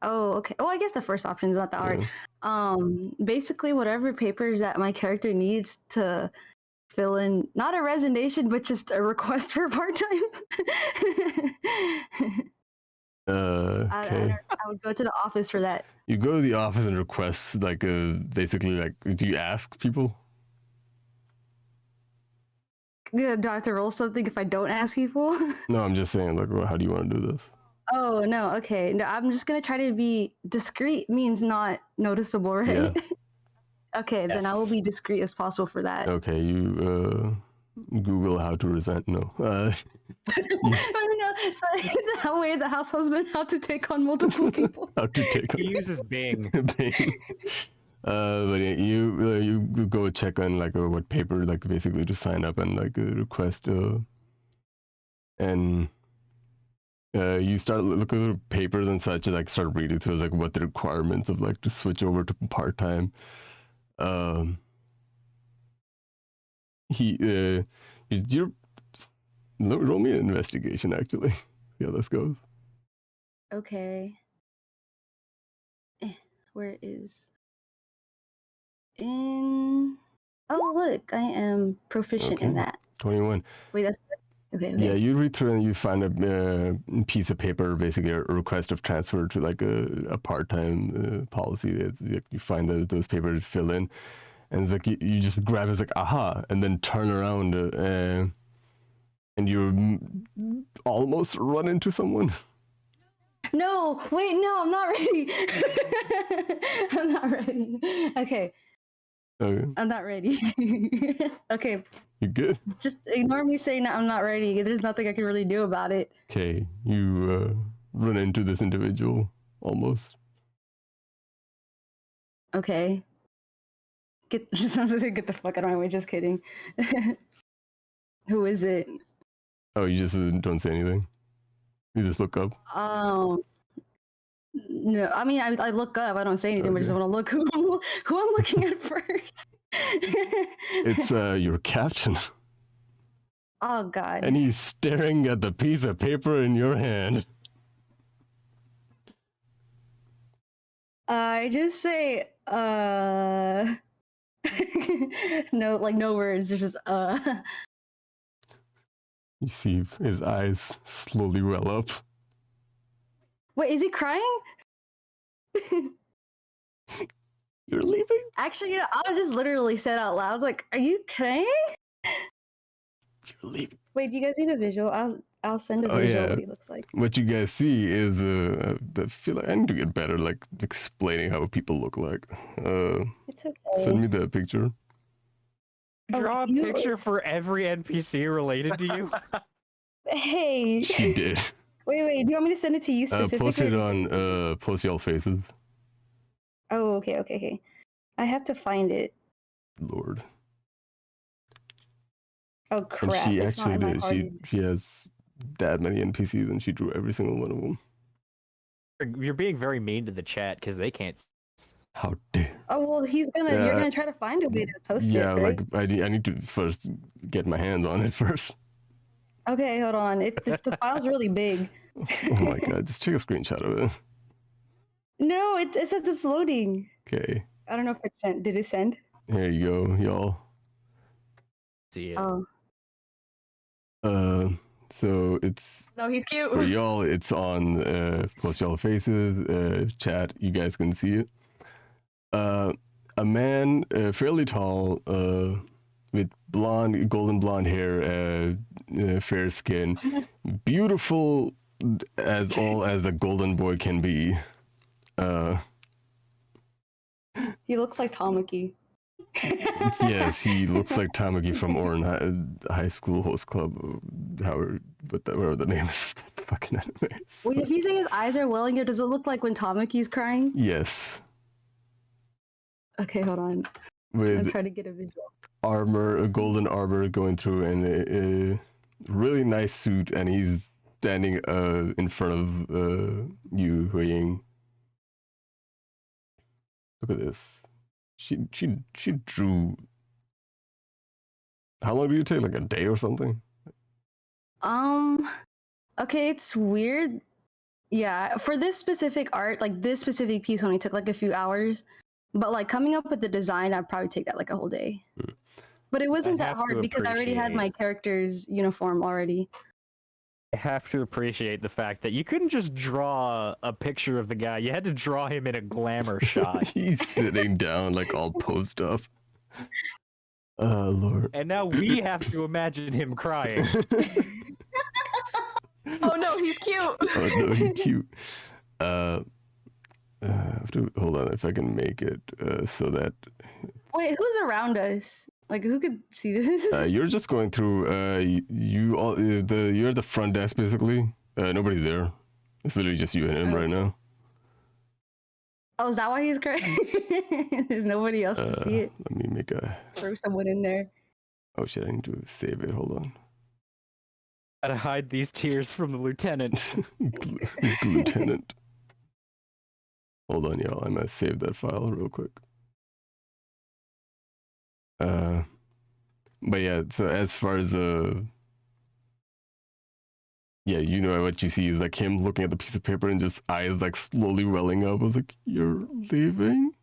Speaker 5: Oh, okay. Oh, I guess the first option is not that hard. Basically, whatever papers that my character needs to fill in, not a resignation, but just a request for part-time.
Speaker 4: Okay.
Speaker 5: I would go to the office for that.
Speaker 4: You go to the office and request, like, basically, like, do you ask people?
Speaker 5: Yeah, do I have to roll something if I don't ask people?
Speaker 4: No, I'm just saying, like, well, how do you want to do this?
Speaker 5: Oh, no, okay. No, I'm just gonna try to be discreet means not noticeable, right?
Speaker 4: Yeah.
Speaker 5: Okay, then I will be discreet as possible for that.
Speaker 4: Okay, you Google how to resent. No.
Speaker 5: No, so that way the house husband how to take on multiple people.
Speaker 4: How to take
Speaker 1: He uses Bing.
Speaker 4: Bing. But yeah, you go check on like what paper, like basically to sign up and like request and you start looking at papers and such, and like start reading through like what the requirements of like to switch over to part-time. You're roll me an investigation actually. See how this goes.
Speaker 5: Okay. Where is in? Oh, look, I am proficient in that.
Speaker 4: 21.
Speaker 5: Wait, that's okay.
Speaker 4: Yeah, you read through and you find a piece of paper, basically a request of transfer to like a part-time policy. You find those papers, fill in, and it's like you just grab it, it's like aha, and then turn around and you almost run into someone.
Speaker 5: No, wait, no, I'm not ready. I'm not ready. Okay. I'm not ready. Okay.
Speaker 4: You good?
Speaker 5: Just ignore me saying that I'm not ready. There's nothing I can really do about it.
Speaker 4: Okay, you run into this individual almost.
Speaker 5: Okay. Get the fuck out of my way. Just kidding. Who is it?
Speaker 4: Oh, you just don't say anything. You just look up.
Speaker 5: No, I mean I look up. I don't say anything. Okay. But I just want to look who I'm looking at first.
Speaker 4: It's your captain.
Speaker 5: Oh God.
Speaker 4: And he's staring at the piece of paper in your hand.
Speaker 5: I just say no, like no words. There's just
Speaker 4: You see his eyes slowly well up.
Speaker 5: Wait, is he crying?
Speaker 4: You're leaving?
Speaker 5: Actually, I just literally said out loud, I was like, "Are you crying?"
Speaker 4: You're leaving.
Speaker 5: Wait, do you guys need a visual? I'll send a visual what he looks like.
Speaker 4: What you guys see is I feel like I need to get better, like explaining how people look like.
Speaker 5: It's okay.
Speaker 4: Send me the picture.
Speaker 1: Draw a picture for every NPC related to you.
Speaker 5: Hey.
Speaker 4: She did.
Speaker 5: Wait. Do you want me to send it to you specifically?
Speaker 4: Post it on Post Y'all Faces.
Speaker 5: Oh, okay. I have to find it.
Speaker 4: Lord.
Speaker 5: Oh crap!
Speaker 4: And she actually did. She has that many NPCs, and she drew every single one of them.
Speaker 1: You're being very mean to the chat because they can't.
Speaker 4: How dare!
Speaker 5: Oh well, you're gonna try to find a way to post it.
Speaker 4: Yeah,
Speaker 5: right?
Speaker 4: like I need to first get my hands on it first.
Speaker 5: Okay, hold on. The file's really big.
Speaker 4: Oh my God! Just take a screenshot of it.
Speaker 5: No, it says it's loading.
Speaker 4: Okay.
Speaker 5: I don't know if it sent. Did it send?
Speaker 4: Here you go, y'all.
Speaker 1: See it.
Speaker 5: Oh.
Speaker 4: So it's
Speaker 2: No, he's cute.
Speaker 4: for y'all. It's on Post Y'all Faces chat. You guys can see it. A man, fairly tall, with golden blonde hair, fair skin, beautiful as all as a golden boy can be.
Speaker 5: He looks like Tamaki.
Speaker 4: Yes, he looks like Tamaki from Oran High School Host Club, whatever the name is. fucking anime.
Speaker 5: Wait, if you say his eyes are welling up, does it look like when Tamaki's crying?
Speaker 4: Yes.
Speaker 5: Okay, hold on. I'm
Speaker 4: With
Speaker 5: trying to get a visual.
Speaker 4: armor, a golden armor going through, and a really nice suit, and he's standing in front of you, HuiYing. Look at this. She drew. How long did it take? Like a day or something?
Speaker 5: Okay, it's weird. Yeah, for this specific art, like this specific piece only took like a few hours. But like coming up with the design, I'd probably take that like a whole day. But it wasn't that hard because I already had my character's uniform already.
Speaker 1: I have to appreciate the fact that you couldn't just draw a picture of the guy. You had to draw him in a glamour shot.
Speaker 4: He's sitting down, like all posed up. Oh, Lord.
Speaker 1: And now we have to imagine him crying.
Speaker 2: Oh no, he's cute.
Speaker 4: Oh, no, he's cute. I have to, hold on, if I can make it so that...
Speaker 5: Wait, who's around us? Like, who could see this?
Speaker 4: You're just going through, you're at the front desk, basically. Nobody's there. It's literally just you and him right now.
Speaker 5: Oh, is that why he's crying? There's nobody else to see it.
Speaker 4: Let me make a...
Speaker 5: Throw someone in there.
Speaker 4: Oh shit, I need to save it, hold on.
Speaker 1: Gotta hide these tears from the lieutenant.
Speaker 4: Lieutenant. Hold on, y'all. I'm gonna save that file real quick. But yeah, so as far as yeah, you know what you see is like him looking at the piece of paper and just eyes like slowly welling up. I was like, "You're leaving?"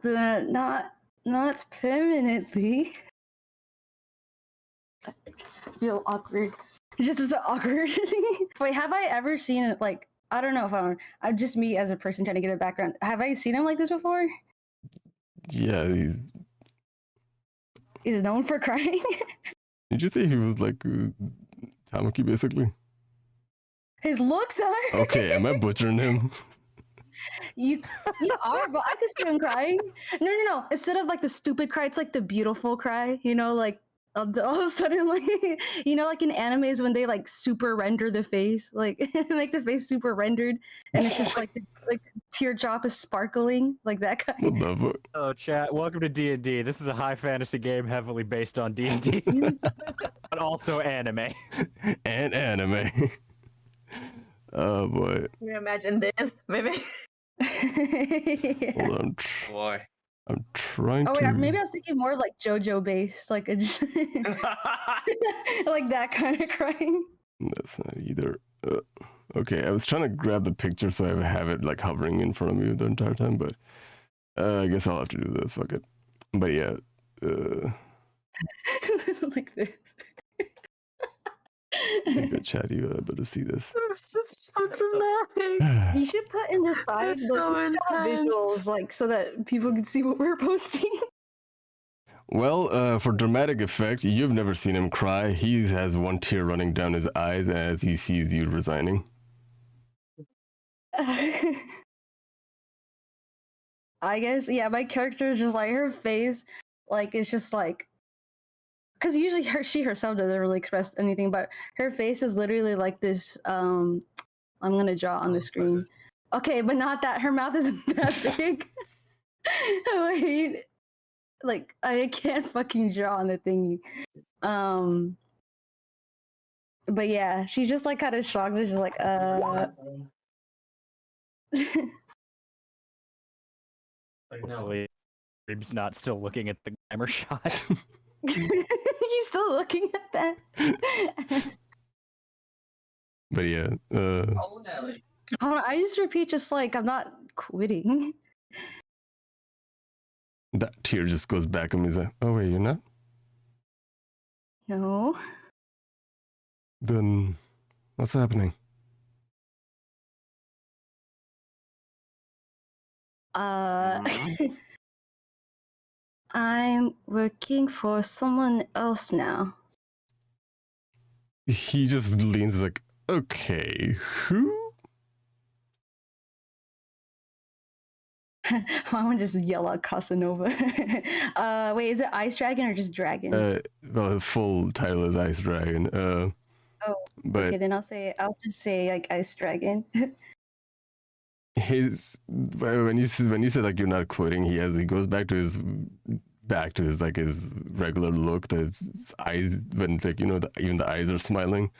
Speaker 5: Not permanently. I feel awkward. Just as awkward. Wait, have I ever seen it like? I don't know if I'm just me as a person trying to get a background. Have I seen him like this before?
Speaker 4: Yeah,
Speaker 5: He's known for crying.
Speaker 4: Did you say he was like Tamaki, basically?
Speaker 5: His looks are.
Speaker 4: Okay, am I butchering him?
Speaker 5: You are, but I could see him crying. No. Instead of like the stupid cry, it's like the beautiful cry. You know, like all of a sudden, like you know, like in animes when they like super render the face, like make the face super rendered, and it's just like the teardrop is sparkling, like that kind.
Speaker 4: What the fuck?
Speaker 1: Oh, chat! Welcome to D&D. This is a high fantasy game heavily based on D&D, but also anime.
Speaker 4: And anime. Oh boy.
Speaker 2: Can you imagine this, maybe?
Speaker 4: Hold on.
Speaker 3: Boy.
Speaker 4: I'm trying
Speaker 5: Oh
Speaker 4: to.
Speaker 5: wait, maybe I was thinking more like JoJo based, like a like that kind of crying.
Speaker 4: That's not either. Okay, I was trying to grab the picture so I have it like hovering in front of me the entire time, but I guess I'll have to do this. Fuck it. But yeah.
Speaker 5: Like this.
Speaker 4: Good chat, you better see this.
Speaker 2: This is so dramatic.
Speaker 5: You should put in the side
Speaker 2: It's so
Speaker 5: visuals, like so that people can see what we're posting.
Speaker 4: Well, for dramatic effect, you've never seen him cry. He has one tear running down his eyes as he sees you resigning.
Speaker 5: I guess, yeah, my character is just like her face, like it's just like, because usually she herself doesn't really express anything, but her face is literally like this. I'm gonna draw on the screen. Okay, but not that. Her mouth isn't that big. Wait, like I can't fucking draw on the thingy. But yeah, she's just like kind of shocked. She's just like,
Speaker 1: Hopefully, Reeb's not still looking at the glamour shot.
Speaker 5: He's still looking at that.
Speaker 4: But yeah,
Speaker 5: Hold on, I just repeat, just like I'm not quitting.
Speaker 4: that tear just goes back and he's like, oh wait, you're not?
Speaker 5: No.
Speaker 4: Then what's happening?
Speaker 5: I'm working for someone else now.
Speaker 4: He just leans like, okay, who?
Speaker 5: I want to just yell out Casanova. Wait, is it Ice Dragon or just Dragon?
Speaker 4: Well, the full title is Ice Dragon.
Speaker 5: Oh,
Speaker 4: But
Speaker 5: okay, then I'll just say like ice dragon.
Speaker 4: when you said like you're not quitting, he goes back to his like his regular look. The eyes, when like even the eyes are smiling.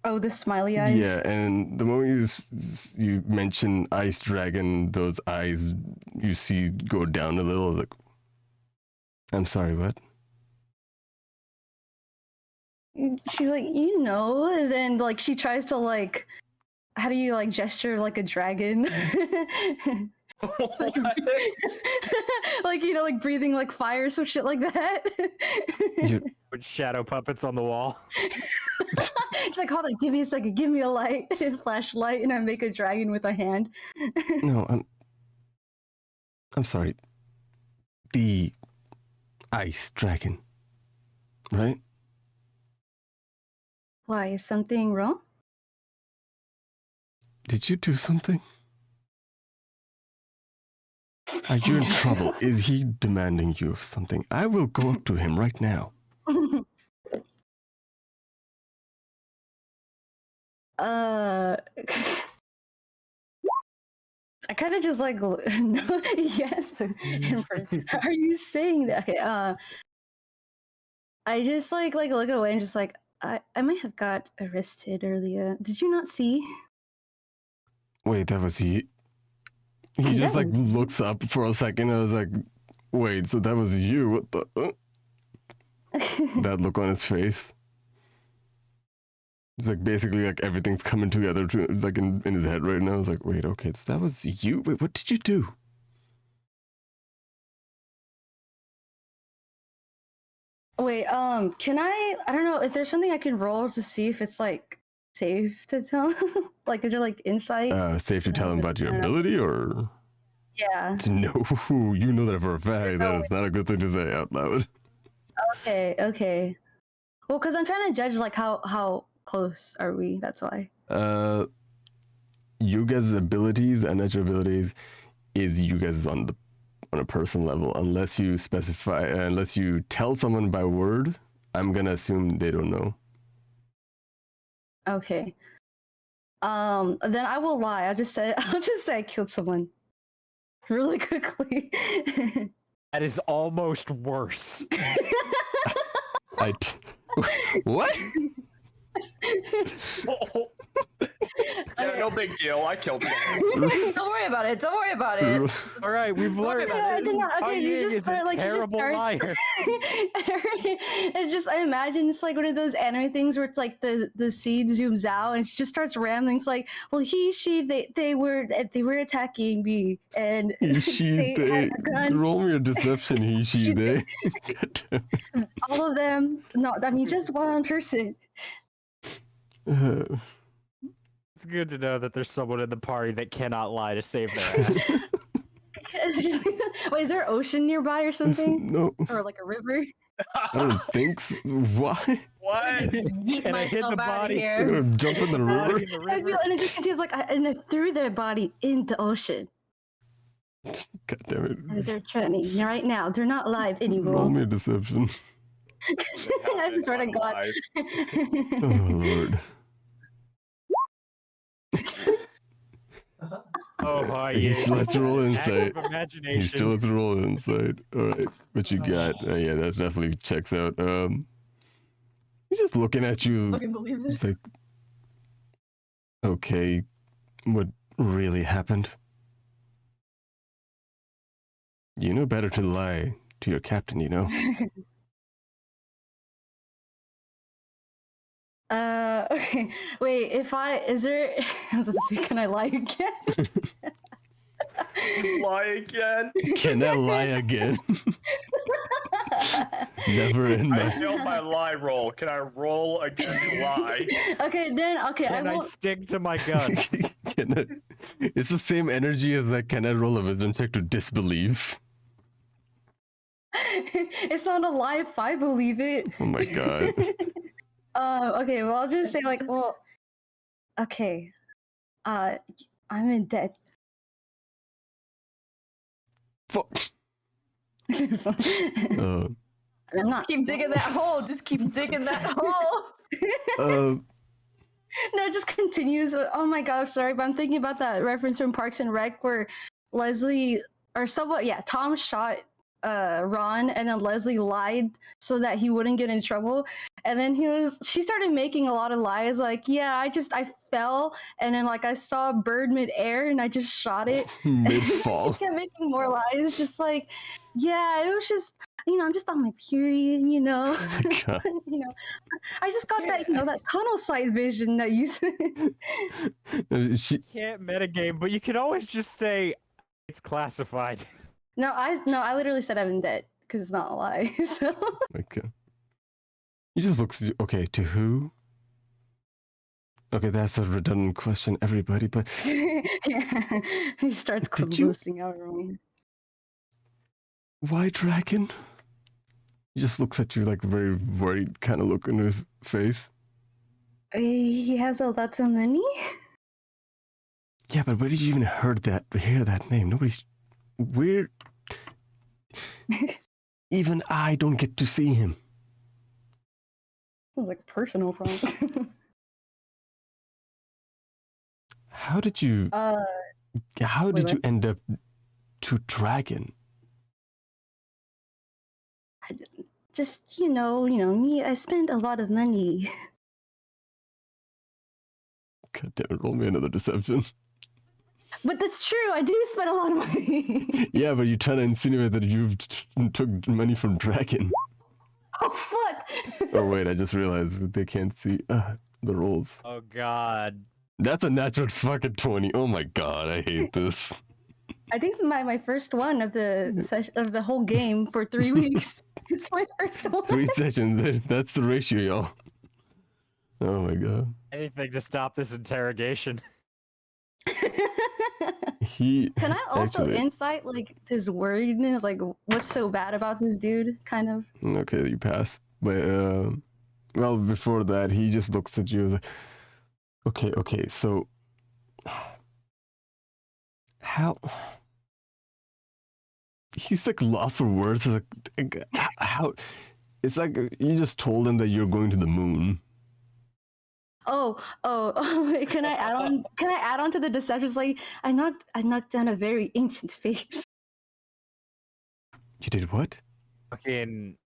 Speaker 5: Oh, the smiley eyes.
Speaker 4: Yeah, and the moment you mention ice dragon, those eyes you see go down a little. Like, I'm sorry, what?
Speaker 5: She's like, and then like she tries to like, how do you like gesture like a dragon? like, like like breathing like fire or some shit like that.
Speaker 1: With shadow puppets on the wall.
Speaker 5: It's like, hold on, give me a second, give me a light, flashlight, and I make a dragon with a hand.
Speaker 4: No, I'm sorry. The ice dragon, right?
Speaker 5: Why, is something wrong?
Speaker 4: Did you do something? Are you in trouble? Is he demanding you of something? I will go up to him right now.
Speaker 5: I kind of just like no, yes. Are you saying that? Okay. I just like look away and just like I might have got arrested earlier. Did you not see?
Speaker 4: Wait, that was he. He just like looks up for a second. I was like, wait, so that was you? What the? That look on his face. It's like basically like everything's coming together like in his head right now. I was like, wait, okay, so that was you? Wait, what did you do?
Speaker 5: Wait, can I don't know if there's something I can roll to see if it's like safe to tell? Like, is there like insight?
Speaker 4: Safe to tell him about your ability or?
Speaker 5: Yeah.
Speaker 4: No, you know that for a fact. That is not a good thing to say out loud.
Speaker 5: Okay. Well, because I'm trying to judge like how close are we? That's why.
Speaker 4: You guys' abilities and natural abilities is you guys on a personal level. Unless you specify, unless you tell someone by word, I'm gonna assume they don't know.
Speaker 5: Okay. Then I will lie. I'll just say I killed someone really quickly.
Speaker 1: That is almost worse.
Speaker 4: What?
Speaker 3: Yeah, no big deal. I killed someone.
Speaker 2: Don't worry about it.
Speaker 1: All right, we've learned.
Speaker 5: Okay, you just
Speaker 1: is a
Speaker 5: like
Speaker 1: terrible liar.
Speaker 5: And just I imagine it's like one of those anime things where it's like the seed zooms out and she just starts rambling. It's like, well, they were attacking me and
Speaker 4: they roll me a deception. They.
Speaker 5: All of them. No, I mean just one person.
Speaker 1: It's good to know that there's someone in the party that cannot lie to save their ass.
Speaker 5: Wait, is there an ocean nearby or something?
Speaker 4: No.
Speaker 5: Or like a river?
Speaker 4: I don't think so. Why?
Speaker 3: What?
Speaker 1: Can I hit the body?
Speaker 4: I'm gonna jump in the river.
Speaker 5: And it just continues like, and I threw their body in the ocean.
Speaker 4: God damn it.
Speaker 5: They're trending right now. They're not live anymore.
Speaker 4: Roll me a deception.
Speaker 5: I swear to God.
Speaker 4: Oh, Lord.
Speaker 1: Oh, hi.
Speaker 4: He still has to roll insight.
Speaker 1: Imagination.
Speaker 4: He still has to roll insight. Alright, what you got? Yeah, that definitely checks out. He's just looking at you.
Speaker 2: Fucking believes it.
Speaker 4: He's like, okay, what really happened? You know better to lie to your captain, you know?
Speaker 5: Okay. Wait, is there I was gonna say, can I lie again?
Speaker 3: Lie again?
Speaker 4: Can I lie again? Never in
Speaker 3: I
Speaker 4: my...
Speaker 3: failed my lie roll. Can I roll again to lie?
Speaker 5: Okay,
Speaker 1: Can I stick to my guns?
Speaker 4: It's the same energy as like, can I roll a wisdom check to disbelieve?
Speaker 5: It's not a lie if I believe it.
Speaker 4: Oh my God.
Speaker 5: Okay, well, I'll just say like, well, okay, I'm in debt.
Speaker 4: Fuck.
Speaker 5: I'm not.
Speaker 2: Keep digging that hole. Just keep digging that hole.
Speaker 5: No, it just continues. Oh my gosh, sorry, but I'm thinking about that reference from Parks and Rec where Leslie or someone, yeah, Tom shot Ron, and then Leslie lied so that he wouldn't get in trouble. And then she started making a lot of lies, like, yeah, I fell, and then like I saw a bird midair, and I just shot it.
Speaker 4: Mid fall.
Speaker 5: She kept making more lies, just like, yeah, it was just, I'm just on my period, you know. I just got that, that tunnel sight vision that you said.
Speaker 4: She
Speaker 1: Can't metagame, but you can always just say it's classified.
Speaker 5: No, I literally said I'm dead because it's not a lie. So.
Speaker 4: Okay. He just looks at you. Okay, to who? Okay, that's a redundant question, everybody, but...
Speaker 5: Yeah. He starts listing out everyone.
Speaker 4: Why dragon? He just looks at you like a very worried kind of look in his face.
Speaker 5: He has all that money?
Speaker 4: Yeah, but where did you even hear that name? Nobody's... Weird. Even I don't get to see him.
Speaker 5: Sounds like a personal problem.
Speaker 4: How did you... How did you end up to dragon?
Speaker 5: Just, me, I spent a lot of money.
Speaker 4: God damn it, roll me another deception.
Speaker 5: But that's true, I do spend a lot of money.
Speaker 4: Yeah, but you're trying to insinuate that you took money from dragon.
Speaker 5: Oh, fuck!
Speaker 4: Oh, wait, I just realized that they can't see the rolls.
Speaker 1: Oh, God.
Speaker 4: That's a natural fucking 20. Oh, my God, I hate this.
Speaker 5: I think my first one of the whole game for 3 weeks. It's my first one.
Speaker 4: 3 sessions, that's the ratio, y'all. Oh, my God.
Speaker 1: Anything to stop this interrogation.
Speaker 5: Can I also insight like his worriedness, like what's so bad about this dude, kind of?
Speaker 4: Okay, you pass. But well, before that, he just looks at you like, okay, so how? He's like lost for words. Like how? It's like you just told him that you're going to the moon.
Speaker 5: Oh, can I add on? Can I add on to the deceptions? Like, I knocked down a very ancient face.
Speaker 4: You did what?
Speaker 1: Fucking.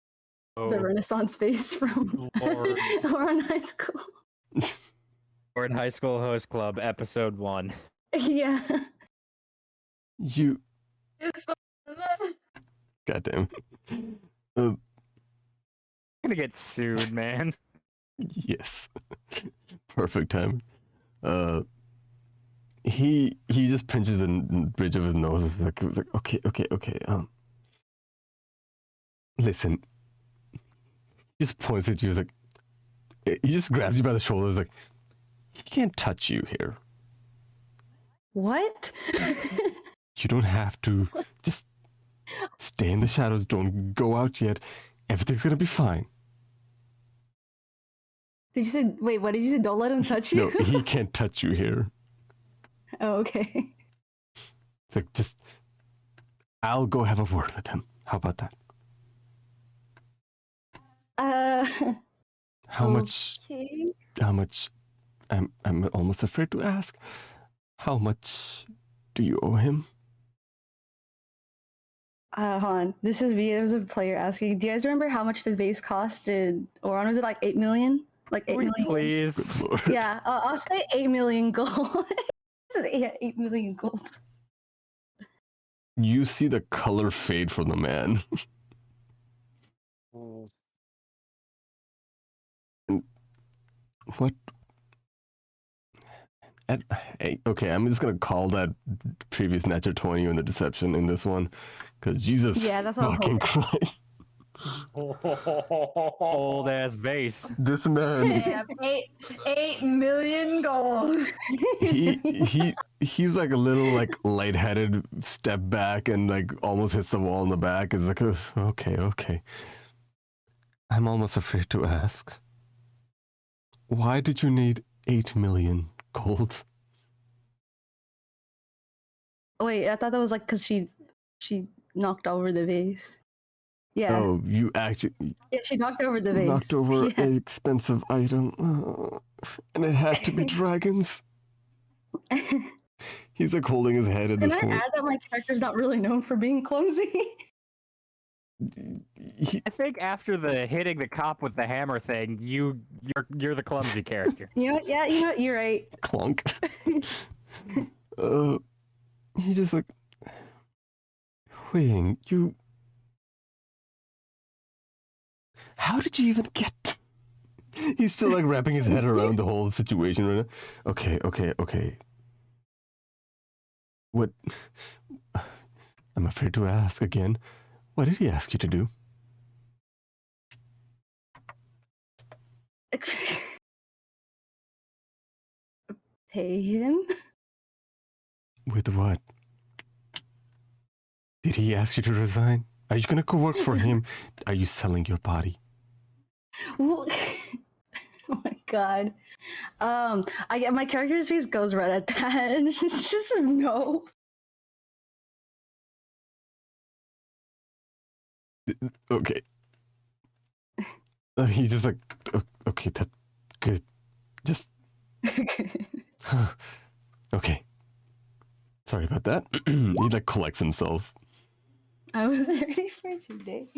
Speaker 5: The Renaissance face from Lauren High School.
Speaker 1: Lauren High School Host Club, episode 1.
Speaker 5: Yeah.
Speaker 4: You.
Speaker 2: It's
Speaker 4: Goddamn.
Speaker 1: I'm gonna get sued, man.
Speaker 4: Yes. Perfect time. He just pinches the bridge of his nose. It was like okay. Listen. He just points at you. Like he just grabs you by the shoulders. Like he can't touch you here.
Speaker 5: What?
Speaker 4: You don't have to. Just stay in the shadows. Don't go out yet. Everything's gonna be fine.
Speaker 5: Did you say? Wait, what did you say? Don't let him touch you.
Speaker 4: No, he can't touch you here.
Speaker 5: Oh, okay.
Speaker 4: It's like just. I'll go have a word with him. How about that? How much? How much? I'm almost afraid to ask. How much do you owe him?
Speaker 5: Hold on. This is me. There was a player asking. Do you guys remember how much the vase costed? Or was it like 8 million? Like 8 million?
Speaker 1: Please.
Speaker 4: Good Lord.
Speaker 5: Yeah, I'll say 8 million gold. This is 8 million gold.
Speaker 4: You see the color fade from the man. What? Okay, I'm just gonna call that previous natural 20 in the deception in this one, because Jesus
Speaker 5: that's what
Speaker 4: fucking Christ.
Speaker 1: Old ass vase.
Speaker 4: This man,
Speaker 2: Damn, 8 million gold.
Speaker 4: he's like a little like lightheaded, step back and like almost hits the wall in the back. Is like, okay. I'm almost afraid to ask. Why did you need 8 million gold?
Speaker 5: Wait, I thought that was like because she knocked over the vase. Yeah.
Speaker 4: Oh, you actually
Speaker 5: Yeah, she knocked over the vase.
Speaker 4: knocked over
Speaker 5: Yeah.
Speaker 4: an expensive item, and it had to be dragons. He's like holding his head at
Speaker 5: Can
Speaker 4: this
Speaker 5: I
Speaker 4: point.
Speaker 5: add that my character's not really known for being clumsy?
Speaker 1: I think after the hitting the cop with the hammer thing, you're the clumsy character.
Speaker 5: You know what? Yeah, you know what? You're right.
Speaker 4: Clunk. He just like, HuiYing, you. How did you even get? He's still like wrapping his head around the whole situation right now. Okay. What? I'm afraid to ask again. What did he ask you to do?
Speaker 5: Pay him?
Speaker 4: With what? Did he ask you to resign? Are you gonna go work for him? Are you selling your body?
Speaker 5: Oh my god. My character's face goes red at that, and it just says no.
Speaker 4: Okay. He's just like, okay, that's good. Just. Okay. Sorry about that. He like collects himself.
Speaker 5: I was ready for today.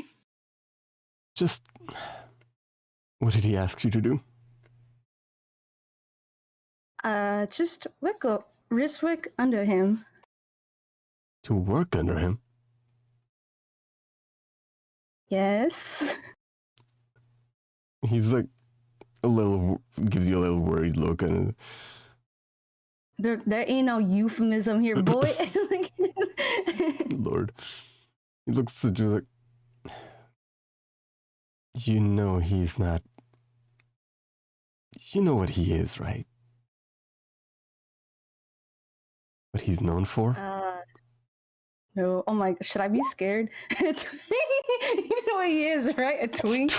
Speaker 4: Just. What did he ask you to do?
Speaker 5: Just wristwork under him.
Speaker 4: To work under him?
Speaker 5: Yes.
Speaker 4: He's like gives you a little worried look, and
Speaker 5: There ain't no euphemism here, boy.
Speaker 4: Lord, he looks just like, you know, he's not. You know what he is, right? What he's known for?
Speaker 5: No. Oh my, should I be scared? You know what he is, right? A twink.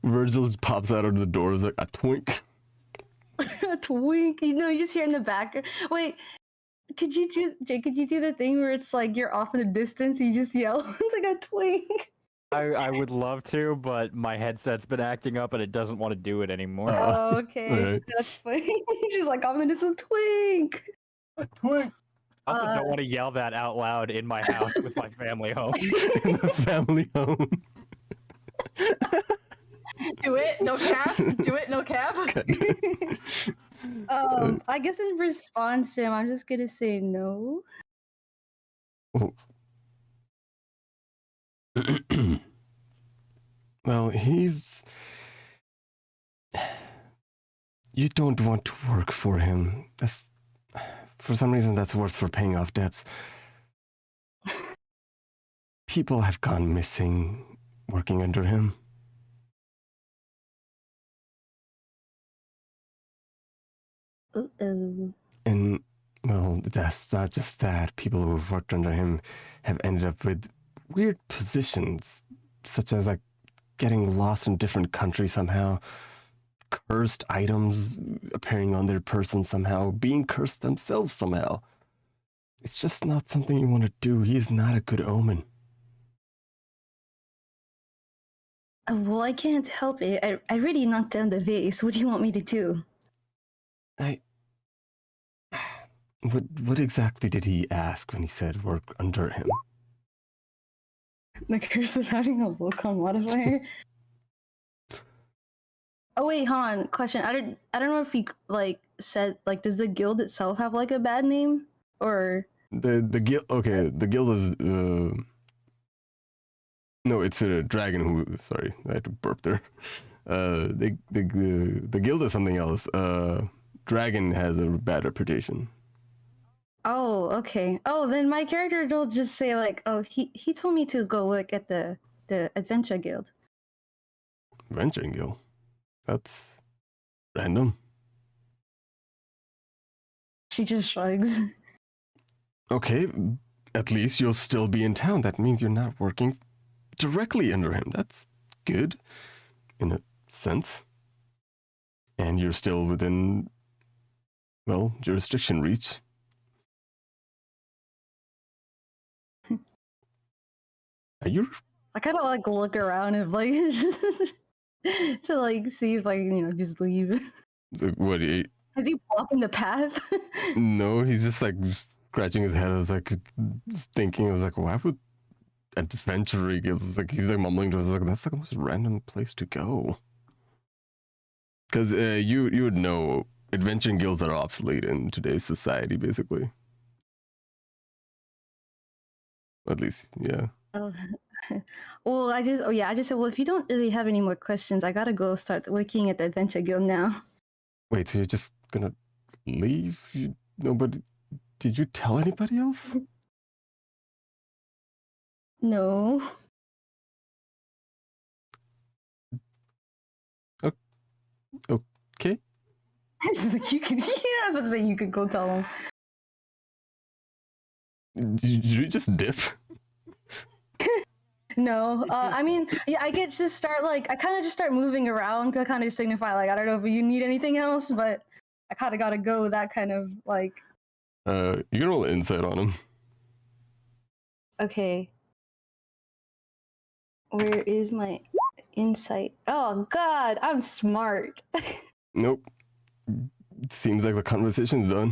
Speaker 4: Virgil just pops out of the door like a twink.
Speaker 5: A twink. You know, you just hear in the background. Wait, could you do the thing where it's like you're off in the distance and you just yell? It's like a twink.
Speaker 1: I would love to, but my headset's been acting up and it doesn't want to do it anymore.
Speaker 5: Oh, okay.
Speaker 4: Right.
Speaker 5: That's funny. She's like, I'm in this twink.
Speaker 4: A twink.
Speaker 1: I also don't want to yell that out loud in my house with my family home.
Speaker 4: In the family home.
Speaker 2: Do it, no cap. Do it, no cap.
Speaker 5: I guess in response to him, I'm just gonna say no.
Speaker 4: Oh. Well, you don't want to work for him. For some reason, that's worse for paying off debts. People have gone missing working under him.
Speaker 5: Uh-oh.
Speaker 4: And, well, that's not just that. People who've worked under him have ended up with weird positions, such as, like, getting lost in different countries somehow, cursed items appearing on their person somehow, being cursed themselves somehow. It's just not something you want to do. He is not a good omen.
Speaker 5: Well, I can't help it. I already knocked down the vase. What do you want me to do?
Speaker 4: What exactly did he ask when he said work under him?
Speaker 5: The curse of having a Volcom modifier. Oh wait, hold on. Question. I don't know if he said does the guild itself have like a bad name or
Speaker 4: the guild? Okay, the guild is no, it's a dragon who. Sorry, I had to burp there. The guild is something else. Dragon has a bad reputation.
Speaker 5: Oh, okay. Oh, then my character will just say he told me to go look at the adventure guild.
Speaker 4: Adventure guild? That's random.
Speaker 5: She just shrugs.
Speaker 4: Okay, at least you'll still be in town. That means you're not working directly under him. That's good, in a sense. And you're still within, well, jurisdiction reach. Are you?
Speaker 5: I kind of like look around and like to like see if I can, just leave.
Speaker 4: What?
Speaker 5: Is he blocking the path?
Speaker 4: No, he's just like scratching his head. I was like just thinking. I was like, why would adventuring? It's like he's like mumbling to us like that's like the most random place to go. Because you would know adventuring guilds are obsolete in today's society, basically. At least, yeah.
Speaker 5: Oh. Well, I just said, well, if you don't really have any more questions, I gotta go start looking at the Adventure Guild now.
Speaker 4: Wait, so you're just gonna leave? Nobody? Did you tell anybody else?
Speaker 5: No.
Speaker 4: Okay.
Speaker 5: She's like, you could. Yeah, I was about to say you could go tell them.
Speaker 4: Did you just dip?
Speaker 5: No, I mean, yeah, I get just start like I kind of just start moving around to kind of signify like I don't know if you need anything else, but I kind of gotta go. That kind of like.
Speaker 4: You can roll insight on him.
Speaker 5: Okay. Where is my insight? Oh God, I'm smart.
Speaker 4: Nope. Seems like the conversation's done.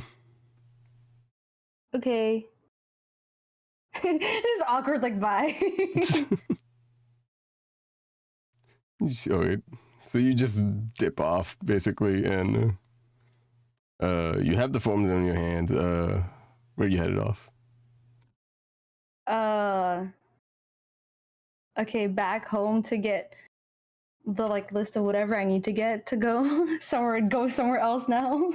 Speaker 5: Okay. This is awkward. Like bye.
Speaker 4: Okay. So you just dip off basically, and you have the forms in your hand. Where you headed off?
Speaker 5: Okay, back home to get the like list of whatever I need to get to go somewhere else now.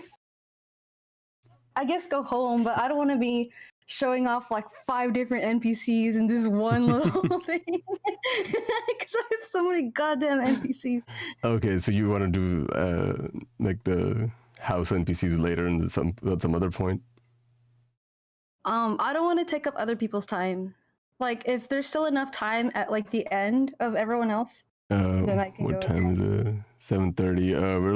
Speaker 5: I guess go home, but I don't want to be showing off like 5 different NPCs in this one little thing because I have so many goddamn NPCs.
Speaker 4: Okay, so you want to do like the house NPCs later in at some other point?
Speaker 5: I don't want to take up other people's time. Like if there's still enough time at like the end of everyone else, then I can go.
Speaker 4: What time is it? 7:30. We're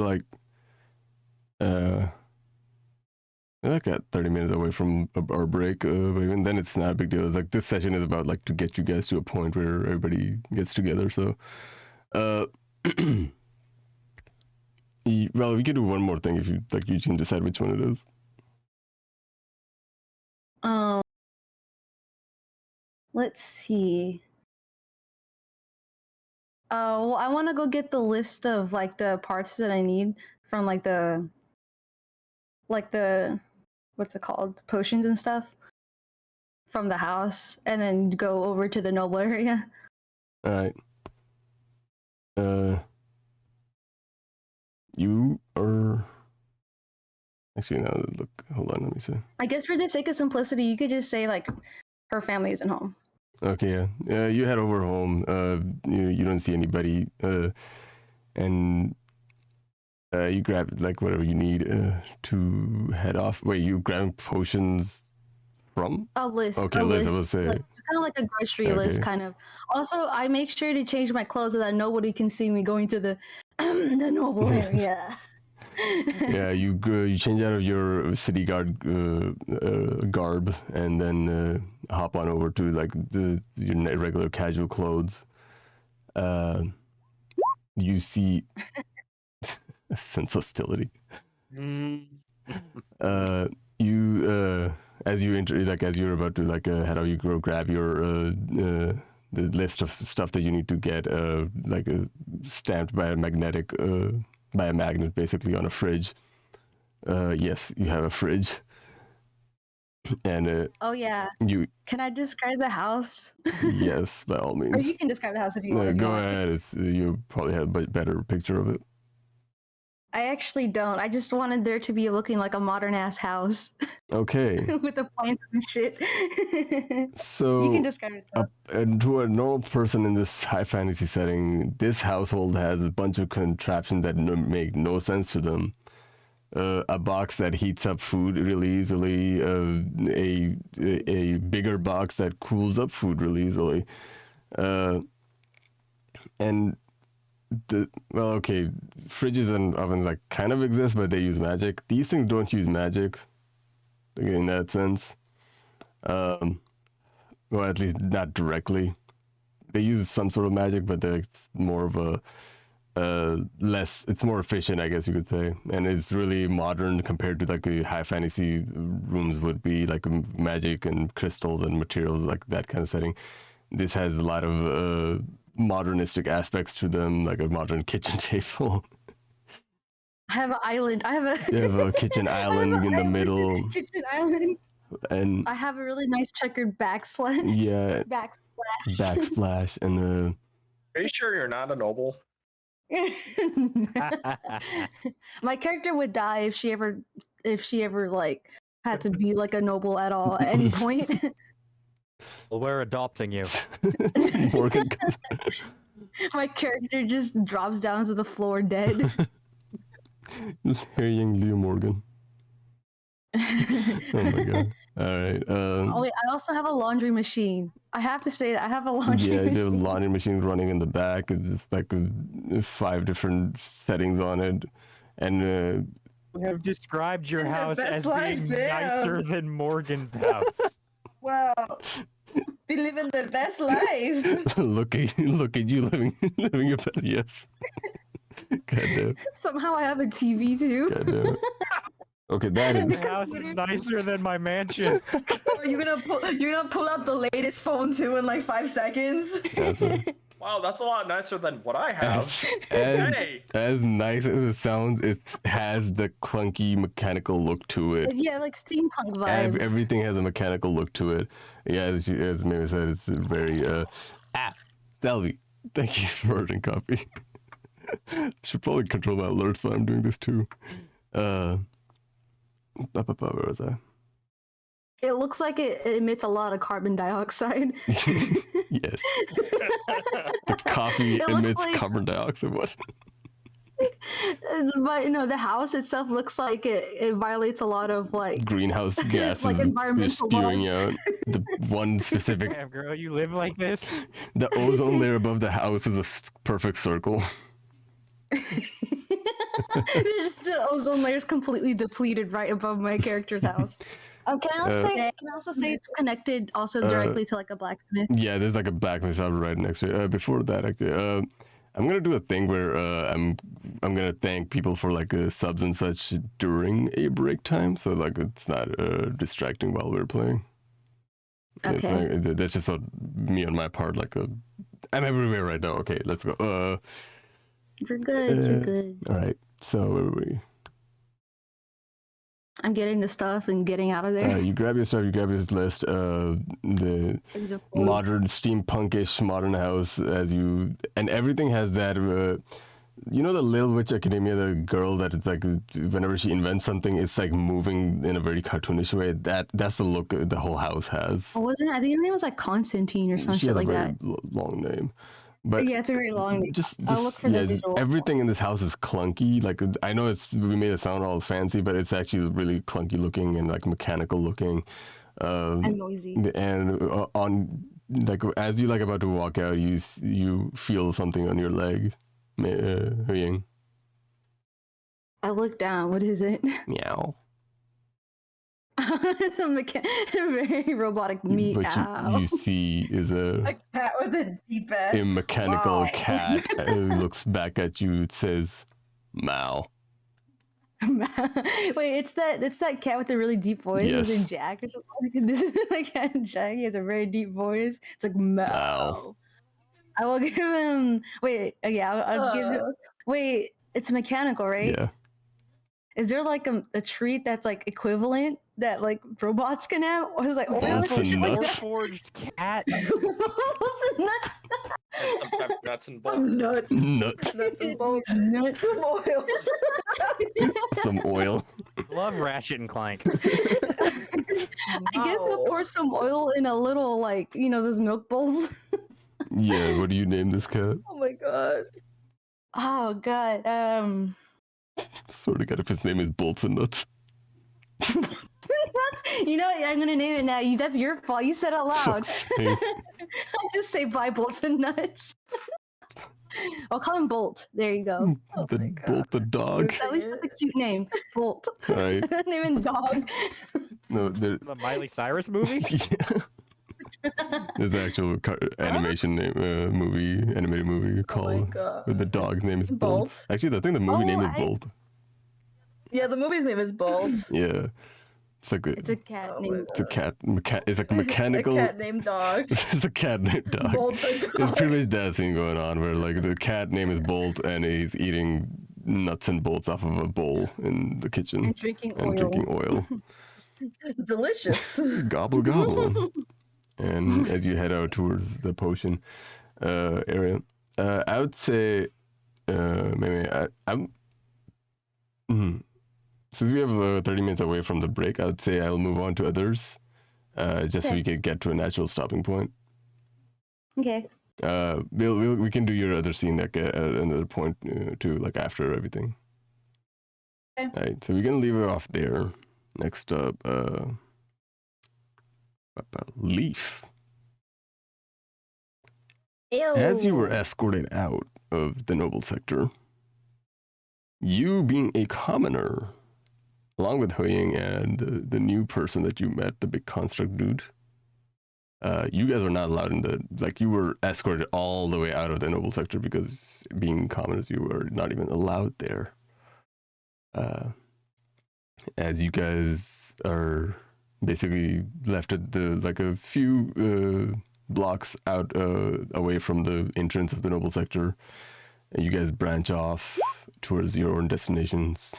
Speaker 4: like at 30 minutes away from our break, but even then it's not a big deal. It's like this session is about like to get you guys to a point where everybody gets together. So well, we can do one more thing if you like. You can decide which one it is.
Speaker 5: Let's see. Well, I want to go get the list of like the parts that I need from like the what's it called, potions and stuff from the house, and then go over to the noble area.
Speaker 4: All right. You are actually now. Look, hold on. Let me see.
Speaker 5: I guess for the sake of simplicity, you could just say like her family isn't home.
Speaker 4: Okay, yeah. You head over home. You don't see anybody. And you grab like whatever you need to head off. Wait, you grab potions from?
Speaker 5: A list.
Speaker 4: Okay,
Speaker 5: a
Speaker 4: list.
Speaker 5: list.
Speaker 4: I will say.
Speaker 5: Like, it's kind of like a grocery list, kind of. Also, I make sure to change my clothes so that nobody can see me going to the the noble area.
Speaker 4: Yeah, you change out of your city guard garb and then hop on over to like your regular casual clothes. You see a sense hostility. You as you enter, like as you're about to like head out, you go grab your the list of stuff that you need to get like stamped by a magnetic by a magnet basically on a fridge. Yes, you have a fridge. And
Speaker 5: oh yeah. Can I describe the house?
Speaker 4: Yes, by all means.
Speaker 5: Or you can describe the house if you want.
Speaker 4: Go ahead. You probably have a better picture of it.
Speaker 5: I actually don't. I just wanted there to be looking like a modern ass house.
Speaker 4: Okay.
Speaker 5: With the plants and shit.
Speaker 4: So
Speaker 5: you can describe it.
Speaker 4: To a normal person in this high fantasy setting, this household has a bunch of contraptions that make no sense to them. A box that heats up food really easily, a bigger box that cools up food really easily, and fridges and ovens like kind of exist, but they use magic. These things don't use magic, in that sense. Well, at least not directly. they use some sort of magic, but it's more of a it's more efficient, I guess you could say, and it's really modern compared to like the high fantasy rooms would be, like magic and crystals and materials, like that kind of setting. This has a lot of modernistic aspects to them, like a modern kitchen table.
Speaker 5: I have an island.
Speaker 4: You have a kitchen island in the middle.
Speaker 5: Kitchen island.
Speaker 4: And
Speaker 5: I have a really nice checkered backslash.
Speaker 4: yeah,
Speaker 5: Backsplash.
Speaker 4: backsplash, and
Speaker 3: Are you sure you're not a noble?
Speaker 5: My character would die if she ever like had to be like a noble at all at any point.
Speaker 1: Well, we're adopting you.
Speaker 4: Morgan.
Speaker 5: My character just drops down to the floor dead.
Speaker 4: HuiYing Leo Morgan. Oh my god. Alright.
Speaker 5: Oh wait, I also have a laundry machine. I have to say that I have a laundry
Speaker 4: Yeah,
Speaker 5: machine.
Speaker 4: the laundry machine running in the back. It's just like 5 different settings on it. And
Speaker 1: We have described your
Speaker 2: The
Speaker 1: house
Speaker 2: best
Speaker 1: as
Speaker 2: life,
Speaker 1: being
Speaker 2: damn.
Speaker 1: nicer than Morgan's house.
Speaker 2: Wow. Be living the best life.
Speaker 4: look at you living your best. Yes. Goddamn.
Speaker 5: Somehow I have a TV too.
Speaker 4: Goddamn. Okay, that
Speaker 1: Your
Speaker 4: is.
Speaker 1: house is nicer than my mansion.
Speaker 2: You're gonna pull out the latest phone too in like 5 seconds.
Speaker 4: That's it.
Speaker 3: Wow, that's a lot nicer than what I have. Hey.
Speaker 4: As nice as it sounds, it has the clunky mechanical look to it.
Speaker 5: Yeah, like steampunk vibe.
Speaker 4: Everything has a mechanical look to it. Yeah, as Meimay said, it's very Selby, thank you for ordering coffee. Should probably control my alerts while I'm doing this too. Where was I?
Speaker 5: It looks like it emits a lot of carbon dioxide.
Speaker 4: Yes. The coffee
Speaker 5: It looks
Speaker 4: emits
Speaker 5: like-
Speaker 4: carbon dioxide. What?
Speaker 5: But the house itself looks like it violates a lot of like
Speaker 4: Greenhouse gases
Speaker 5: like
Speaker 4: is
Speaker 5: environmental
Speaker 4: spewing
Speaker 5: laws.
Speaker 4: out. The one specific,
Speaker 1: Damn, girl, you live like this?
Speaker 4: the ozone layer above the house is a perfect circle.
Speaker 5: There's the ozone layer is completely depleted right above my character's house. Can I also say it's connected also directly to like a blacksmith?
Speaker 4: Yeah, there's like a blacksmith shop right next to it. Before that, actually, I'm gonna do a thing where I'm gonna thank people for like subs and such during a break time, so like it's not distracting while we're playing.
Speaker 5: Okay.
Speaker 4: That's just me on my part. Like I'm everywhere right now. Okay, let's go.
Speaker 5: You're good. You're good.
Speaker 4: All right. So where were we?
Speaker 5: I'm getting the stuff and getting out of there.
Speaker 4: You grab your stuff. You grab your list. The modern steampunkish modern house and everything has that. The Little Witch Academia, the girl that it's like whenever she invents something, it's like moving in a very cartoonish way. That's the look the whole house has.
Speaker 5: Oh, wasn't it? I think her name was like Constantine or some
Speaker 4: She
Speaker 5: shit
Speaker 4: has
Speaker 5: like
Speaker 4: a very
Speaker 5: that.
Speaker 4: long name. But
Speaker 5: Yeah, it's a very long name.
Speaker 4: just
Speaker 5: I'll look for the visual.
Speaker 4: everything in this house is clunky. Like I know we made it sound all fancy, but it's actually really clunky looking and like mechanical looking.
Speaker 5: And noisy.
Speaker 4: And on like as you like about to walk out, you feel something on your leg. HuiYing.
Speaker 5: I look down. What is it?
Speaker 4: Meow.
Speaker 5: It's a very robotic meat.
Speaker 4: But you see is
Speaker 2: A cat with a deep ass.
Speaker 4: a mechanical
Speaker 2: Wow.
Speaker 4: cat who looks back at you. It says, "Mao."
Speaker 5: Wait, it's that cat with the really deep voice.
Speaker 4: Yes.
Speaker 5: Is it Jack or something? This is my cat Jack. He has a very deep voice. It's like Mao. I will give him. Wait, yeah, I'll give him. Wait, it's mechanical, right?
Speaker 4: Yeah.
Speaker 5: Is there like a treat that's like equivalent that like robots can have? Or is like oil or
Speaker 4: Bolts
Speaker 5: some
Speaker 4: and
Speaker 5: shit like
Speaker 4: nuts.
Speaker 5: that?
Speaker 1: Forged cat.
Speaker 5: Bolts and nuts.
Speaker 3: Sometimes nuts and
Speaker 2: Some
Speaker 3: bolts.
Speaker 2: nuts.
Speaker 4: Nuts.
Speaker 2: Nuts and bolts.
Speaker 5: Nuts.
Speaker 2: Some oil.
Speaker 4: Some oil.
Speaker 1: Love Ratchet and Clank.
Speaker 5: I guess I'll pour some oil in a little like those milk bowls.
Speaker 4: Yeah. What do you name this cat?
Speaker 2: Oh my god.
Speaker 5: Oh god.
Speaker 4: Sort of got if his name is Bolts and Nuts.
Speaker 5: I'm gonna name it now. That's your fault. You said it out loud.
Speaker 4: Fuck's sake.
Speaker 5: I just say bye bolts and nuts. I'll call him Bolt. There you go.
Speaker 2: Oh
Speaker 4: The
Speaker 2: my God.
Speaker 4: Bolt the dog.
Speaker 5: At least that's a cute name. Bolt.
Speaker 4: Right.
Speaker 5: Name and dog.
Speaker 4: No,
Speaker 1: The Miley Cyrus movie?
Speaker 4: yeah. There's an actual animation animated movie called
Speaker 2: God.
Speaker 4: the dog's name is Bolt.
Speaker 2: Bolt.
Speaker 4: Actually, I think the movie name is Bolt.
Speaker 2: Yeah, the movie's name is Bolt.
Speaker 4: Yeah, it's like
Speaker 5: It's a cat
Speaker 2: Oh
Speaker 5: named.
Speaker 4: it's a cat. It's like mechanical.
Speaker 2: A cat named Dog.
Speaker 4: It's a cat named Dog.
Speaker 2: Bolt the
Speaker 4: It's
Speaker 2: dog.
Speaker 4: pretty much that scene going on where like the cat name is Bolt and he's eating nuts and bolts off of a bowl in the kitchen
Speaker 5: And drinking
Speaker 4: and
Speaker 5: oil.
Speaker 4: drinking oil.
Speaker 2: Delicious.
Speaker 4: Gobble gobble. And as you head out towards the potion area, I would say maybe I'm. Since we have 30 minutes away from the break, I would say I'll move on to others, just so we can get to a natural stopping point.
Speaker 5: Okay.
Speaker 4: We can do your other scene like at another point too, like after everything.
Speaker 5: Okay.
Speaker 4: All right, so we're gonna leave it off there. Next up, Leif.
Speaker 2: Ew.
Speaker 4: As you were escorted out of the noble sector, you being a commoner, along with HuiYing and the new person that you met, the big construct dude, you guys were not allowed in you were escorted all the way out of the noble sector because being commoners, you were not even allowed there. As you guys are basically left at a few blocks out away from the entrance of the noble sector, and you guys branch off towards your own destinations.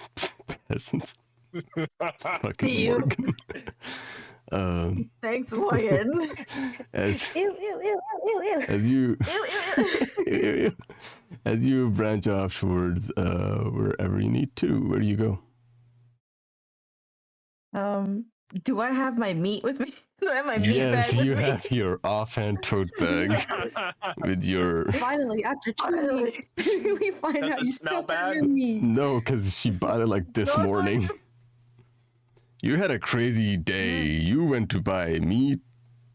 Speaker 4: Peasants. Fucking
Speaker 2: Ew.
Speaker 4: Morgan.
Speaker 2: Thanks, Morgan.
Speaker 4: As
Speaker 5: Ew, ew, ew, ew, ew.
Speaker 4: as you
Speaker 2: Ew.
Speaker 4: as you branch off towards wherever you need to, where do you go?
Speaker 2: Do I have my meat with me? Do I have my meat
Speaker 4: Yes,
Speaker 2: bag with
Speaker 4: you
Speaker 2: me?
Speaker 4: have your offhand tote bag with your.
Speaker 5: Finally, after 2
Speaker 2: Finally.
Speaker 5: weeks, we find
Speaker 3: That's
Speaker 5: out
Speaker 3: a
Speaker 5: you
Speaker 3: smell
Speaker 5: still have
Speaker 3: bag?
Speaker 5: your meat.
Speaker 4: No, because she bought it like this
Speaker 2: No,
Speaker 4: morning. You had a crazy day. You went to buy meat.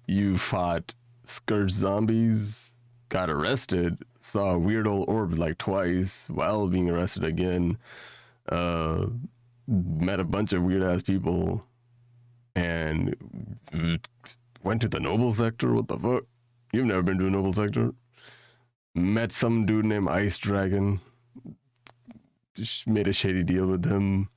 Speaker 4: You fought scourge zombies. Got arrested. Saw a weird old orb like twice while being arrested again. Met a bunch of weird ass people. And went to the noble sector. What the fuck? You've never been to a noble sector. Met some dude named Ice Dragon. Just made a shady deal with him.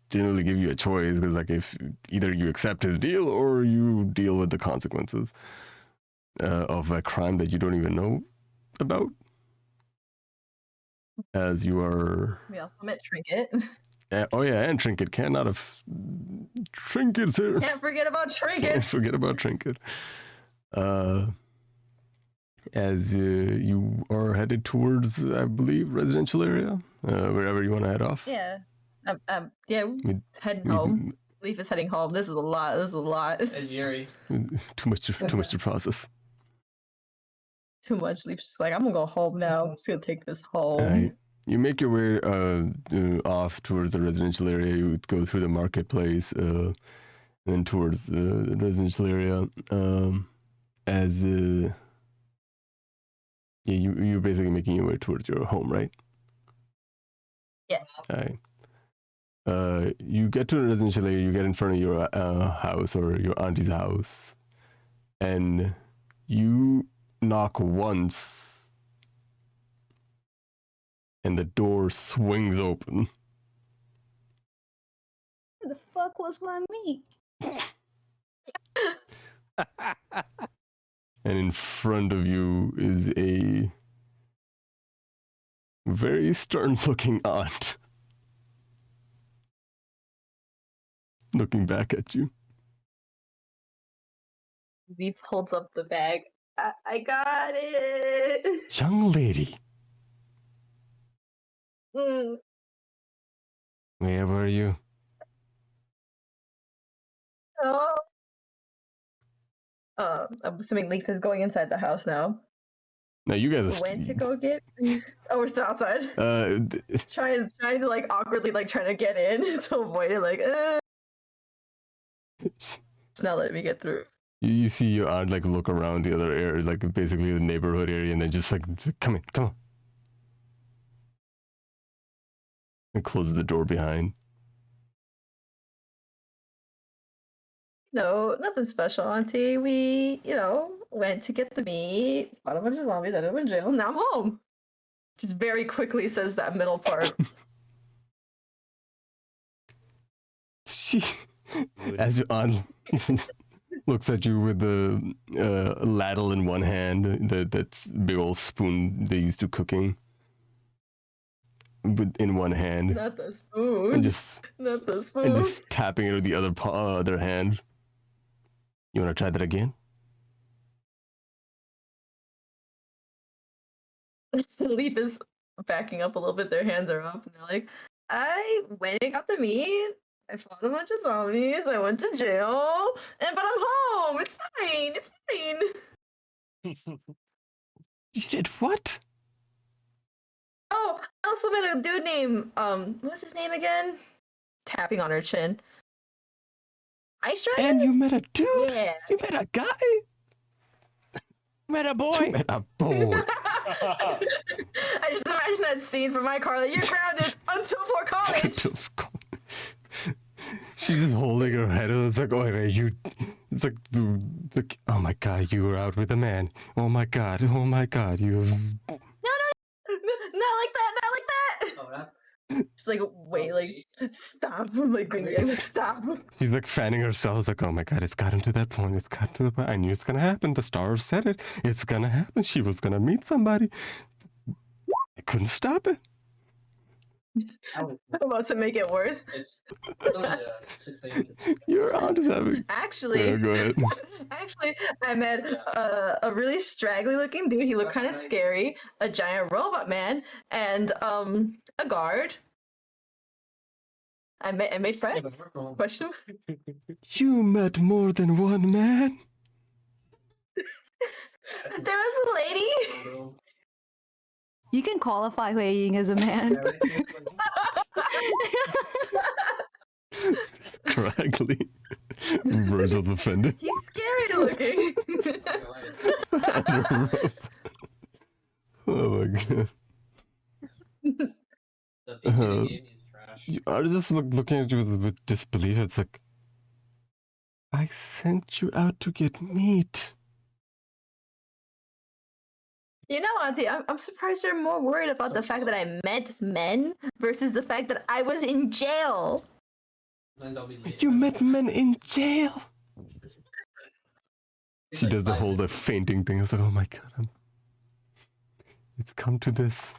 Speaker 4: Didn't really give you a choice because like if either you accept his deal or you deal with the consequences of a crime that you don't even know about. As you are.
Speaker 2: We also met Trinket.
Speaker 4: Oh yeah, and Trinket. Cannot have Trinket's here.
Speaker 2: Can't forget about
Speaker 4: Can't
Speaker 2: Trinkets.
Speaker 4: forget about Trinket. As you are headed towards, I believe, residential area, wherever you want to head off.
Speaker 2: Yeah. Yeah, heading
Speaker 4: We-
Speaker 2: home. Leif is heading home. This is a lot. This is a lot.
Speaker 6: Hey, Jerry.
Speaker 4: Too much to process.
Speaker 2: Too much. Leif's just like, I'm gonna go home now. I'm just gonna take this home.
Speaker 4: Alright. You make your way off towards the residential area. You would go through the marketplace, and then towards the residential area. You're basically making your way towards your home, right?
Speaker 2: Yes.
Speaker 4: Alright. You get to the residential area. You get in front of your house or your auntie's house, and you knock once. And the door swings open.
Speaker 5: Where the fuck was my meat?
Speaker 4: And in front of you is a very stern-looking aunt. Looking back at you.
Speaker 2: Leif holds up the bag. I got it.
Speaker 4: Young lady,
Speaker 2: Mm.
Speaker 4: where were you?
Speaker 2: Oh. I'm assuming Leif is going inside the house now.
Speaker 4: Now you guys are
Speaker 2: When to go get? Oh, we're still outside. Trying to like awkwardly like trying to get in to avoid it. Like, not letting me get through.
Speaker 4: you see your aunt like look around the other area, like basically the neighborhood area, and then just like, come in, come on. And closes the door behind.
Speaker 2: No, nothing special, Auntie. We, went to get the meat, fought a bunch of zombies, ended up in jail, now I'm home. Just very quickly says that middle part.
Speaker 4: She, as your aunt looks at you with the ladle in one hand, that's big old spoon they used to cooking, in one hand,
Speaker 2: Not the spoon.
Speaker 4: and just
Speaker 2: Not the spoon.
Speaker 4: and just tapping it with the other hand. You want to try that again?
Speaker 2: Leif is backing up a little bit. Their hands are up, and they're like, I went and got the meat. I fought a bunch of zombies. I went to jail, but I'm home. It's fine. It's fine.
Speaker 4: You did what?
Speaker 2: Oh, I also met a dude named what's his name again? Tapping on her chin. Ice Dragon?
Speaker 4: And you met a dude?
Speaker 2: Yeah.
Speaker 4: You met a guy?
Speaker 1: Met a
Speaker 4: You
Speaker 1: boy.
Speaker 4: met a boy.
Speaker 2: I just imagine that scene from my car that you're grounded until for college.
Speaker 4: She's just holding her head and it's like, oh wait, you, it's like, oh my god, you were out with a man. Oh my god, you.
Speaker 2: No, not like that, not like that.
Speaker 6: Oh, that.
Speaker 2: She's like, wait, like, stop. I'm like, stop.
Speaker 4: She's like fanning herself. It's like, oh my god, it's gotten to that point. It's gotten to the point. I knew it's gonna happen. The stars said it. It's gonna happen. She was gonna meet somebody. I couldn't stop it.
Speaker 2: I'm about to make it worse.
Speaker 6: It's only 6 a.m.
Speaker 4: Your aunt is having.
Speaker 2: Actually,
Speaker 4: Yeah, go ahead.
Speaker 2: actually, I met a really straggly looking dude. He looked kind of scary. A giant robot man and a guard. I made friends. Question.
Speaker 4: You met more than one man.
Speaker 2: There was a lady.
Speaker 5: You can qualify HuiYing as a man.
Speaker 4: Scraggly. Virgil's offended.
Speaker 2: He's scary looking.
Speaker 4: Oh my god.
Speaker 6: The PC game is trash.
Speaker 4: I was just looking at you with disbelief. It's like, I sent you out to get meat.
Speaker 2: You know, Auntie, I'm surprised you're more worried about the fact that I met men versus the fact that I was in jail.
Speaker 6: Then I'll be late.
Speaker 4: You met men in jail. She does the whole fainting thing. I was like, oh my god, it's come to this.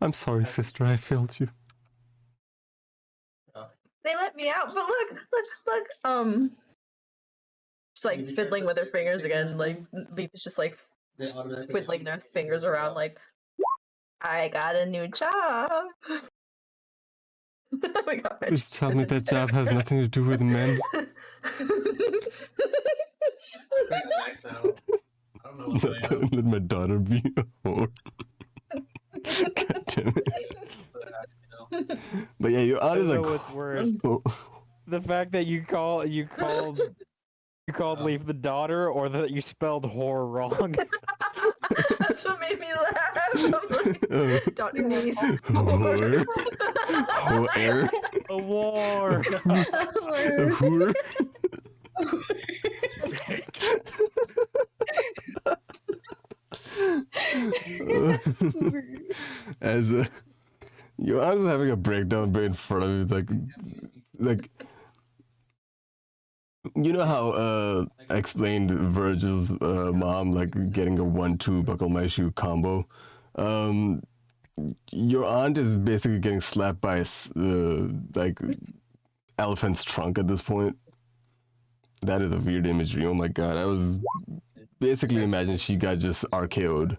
Speaker 4: I'm sorry, sister, I failed you.
Speaker 2: They let me out, but look. Just like fiddling with her fingers again. Like Leif is just like
Speaker 6: They automatically
Speaker 2: fiddling their fingers around. Like, I got a new job. Oh my god!
Speaker 4: Just tell me that job has nothing to do with men.
Speaker 6: max out. I don't know what I am.
Speaker 4: Let my daughter be a whore. God damn it. But yeah, your aunt is
Speaker 1: I
Speaker 4: like,
Speaker 1: don't know what's worse.
Speaker 4: oh,
Speaker 1: The fact that you called Leif the daughter, or that you spelled whore wrong.
Speaker 2: That's what made me laugh. I'm like, Dr. Niece.
Speaker 4: whore. Whore.
Speaker 1: A war.
Speaker 4: A whore. As your aunt is having a breakdown right in front of you, like you know how I explained Virgil's mom like getting a 1-2 buckle my shoe combo. Your aunt is basically getting slapped by a like elephant's trunk at this point. That is a weird imagery. Oh my god, I was basically imagining she got just RKO'd.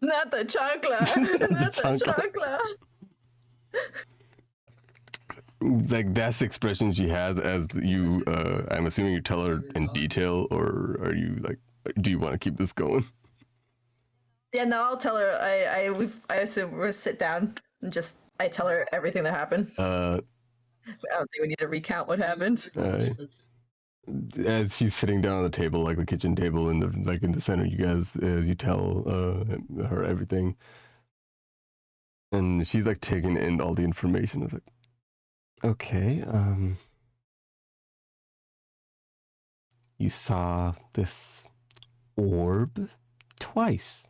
Speaker 2: Not the chancla. Not the chancla.
Speaker 4: Like that's the expression she has as you. I'm assuming you tell her in detail, or are you like, do you want to keep this going?
Speaker 2: Yeah, no, I'll tell her. I assume we'll sit down and just I tell her everything that happened. I don't think we need to recount what happened.
Speaker 4: As she's sitting down on the table, like the kitchen table, in the center, you guys, as you tell her everything, and she's like taking in all the information. It's like, Okay, you saw this orb twice.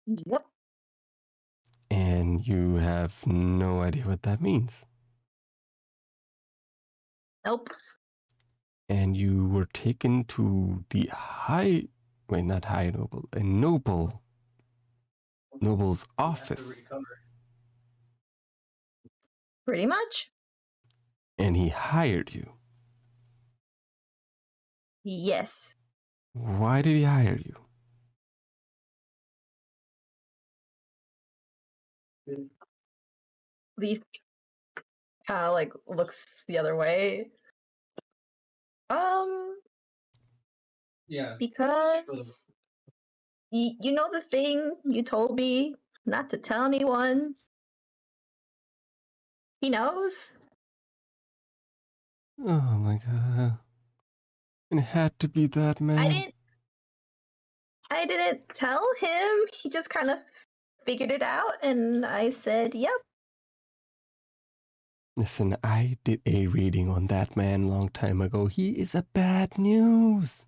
Speaker 2: Yep.
Speaker 4: And you have no idea what that means.
Speaker 2: Nope.
Speaker 4: And you were taken to the not high noble, a noble's office,
Speaker 2: Pretty much.
Speaker 4: and he hired you.
Speaker 2: Yes.
Speaker 4: Why did he hire you?
Speaker 2: Leaf kind of like looks the other way.
Speaker 6: Yeah.
Speaker 2: Because you know the thing you told me not to tell anyone. He knows.
Speaker 4: Oh my god. It had to be that man.
Speaker 2: I didn't tell him. He just kind of figured it out, and I said, "Yep."
Speaker 4: Listen, I did a reading on that man long time ago. He is a bad news.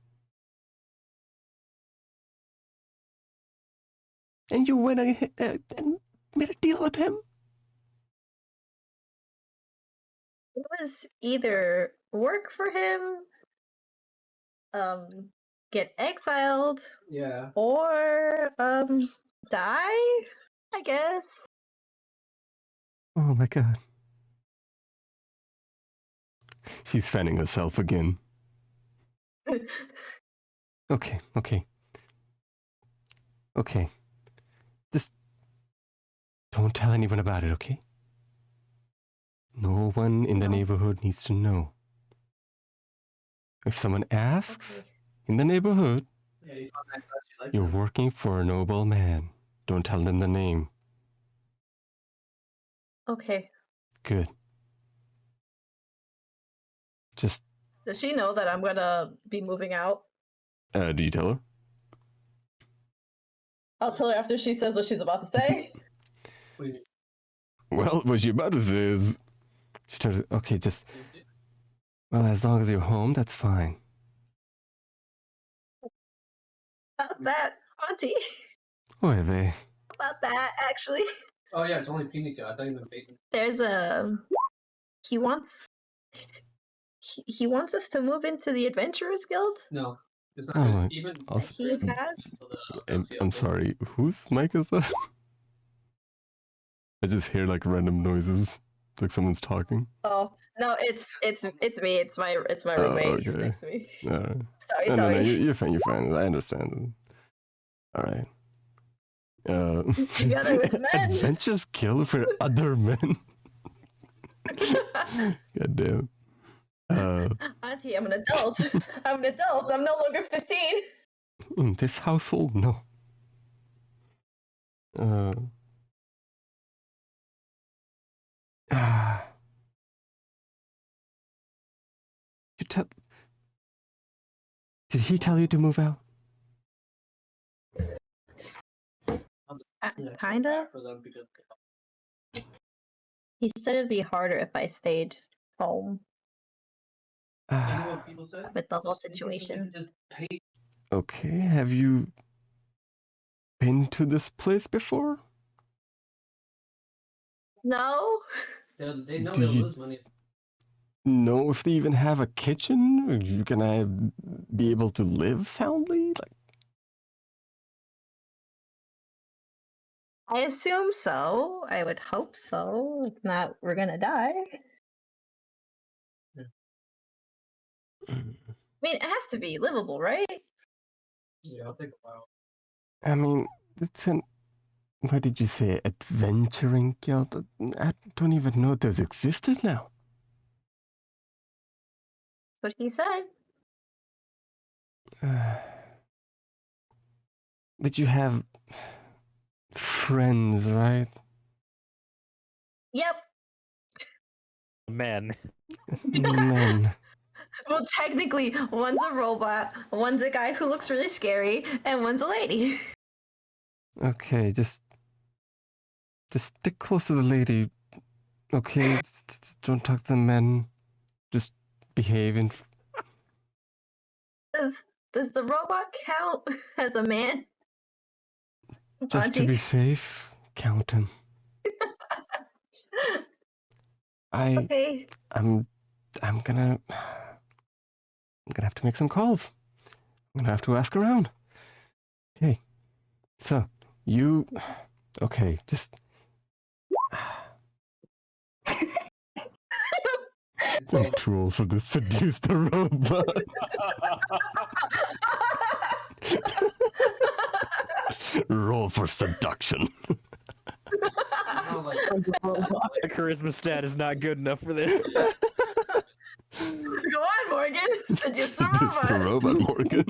Speaker 4: And you went ahead and made a deal with him?
Speaker 2: It was either work for him, get exiled,
Speaker 6: Yeah.
Speaker 2: or die, I guess.
Speaker 4: Oh my god. She's fanning herself again. Okay. Just don't tell anyone about it, okay? No one in the
Speaker 2: No.
Speaker 4: neighborhood needs to know. If someone asks
Speaker 2: Okay.
Speaker 4: in the neighborhood,
Speaker 6: Yeah, you found that class you liked
Speaker 4: you're
Speaker 6: it.
Speaker 4: working for a noble man. Don't tell them the name.
Speaker 2: Okay.
Speaker 4: Good. Just,
Speaker 2: Does she know that I'm gonna be moving out?
Speaker 4: do you tell her?
Speaker 2: I'll tell her after she says what she's about to say.
Speaker 6: What do you mean?
Speaker 4: Well, what she about to say is, she turns, okay, just, well, as long as you're home, that's fine.
Speaker 2: How's that, Auntie?
Speaker 4: Oy vey.
Speaker 2: About that, actually.
Speaker 6: Oh yeah, it's only Pinica. I thought you meant bacon.
Speaker 2: There's a he wants us to move into the Adventurers Guild.
Speaker 6: No, it's not.
Speaker 4: Oh,
Speaker 6: Even
Speaker 4: also-
Speaker 2: He has.
Speaker 4: I'm sorry, whose mic is that? I just hear like random noises, like someone's talking.
Speaker 2: Oh no, it's me. It's my
Speaker 4: Oh,
Speaker 2: roommate. He's
Speaker 4: okay.
Speaker 2: next to me.
Speaker 4: Alright.
Speaker 2: Sorry,
Speaker 4: No,
Speaker 2: sorry.
Speaker 4: you're fine. I understand. Alright.
Speaker 2: Together with men.
Speaker 4: Adventures kill for other men. God damn.
Speaker 2: Auntie, I'm an adult. I'm an adult. I'm no longer 15.
Speaker 4: In this household, no. Did he tell you to move out?
Speaker 2: Kinda.
Speaker 6: For them because
Speaker 2: He said it'd be harder if I stayed home
Speaker 6: you know what people say.
Speaker 2: with the whole
Speaker 6: People
Speaker 2: situation.
Speaker 6: just hate.
Speaker 4: Okay, have you been to this place before?
Speaker 2: No.
Speaker 6: They know
Speaker 4: Do
Speaker 6: they'll
Speaker 4: you-
Speaker 6: lose money.
Speaker 4: Know if they even have a kitchen? Can I be able to live soundly? Like,
Speaker 2: I assume so. I would hope so. If not, we're gonna die. I mean, it has to be livable, right?
Speaker 6: Yeah, I'll take a while.
Speaker 4: I mean, it's an. What did you say? Adventuring guild? I don't even know those existed now.
Speaker 2: What he said.
Speaker 4: But you have friends, right?
Speaker 2: Yep.
Speaker 1: Man.
Speaker 4: Men.
Speaker 2: Well, technically, one's a robot, one's a guy who looks really scary, and one's a lady.
Speaker 4: Okay, just Just stick close to the lady. Okay, just don't talk to the men. Just behave and
Speaker 2: Does the robot count as a man?
Speaker 4: just to
Speaker 2: Auntie?
Speaker 4: be safe, count him.
Speaker 2: Okay.
Speaker 4: I'm gonna have to make some calls. I'm gonna have to ask around. Okay. So you okay, just I'm too old for this. Seduce the robot. Roll for seduction.
Speaker 6: No, like,
Speaker 1: The charisma stat is not good enough for this.
Speaker 2: Go on, Morgan. Seduce the
Speaker 4: Seduce the
Speaker 2: robot.
Speaker 4: robot, Morgan.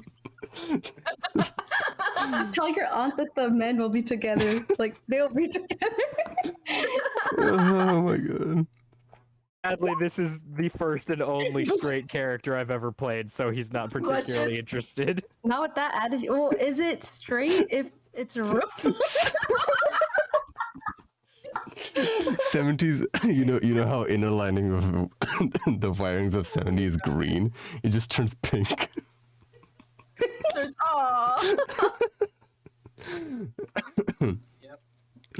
Speaker 5: Tell your aunt that the men will be together. Like they'll be together.
Speaker 4: Oh my god.
Speaker 1: Sadly, this is the first and only straight character I've ever played, so he's not particularly
Speaker 2: just-
Speaker 1: interested.
Speaker 5: Not with that attitude. Well, is it straight if it's a robot?
Speaker 4: 70s, you know how inner lining of the wirings of 70s is green? It just turns pink.
Speaker 2: Aw.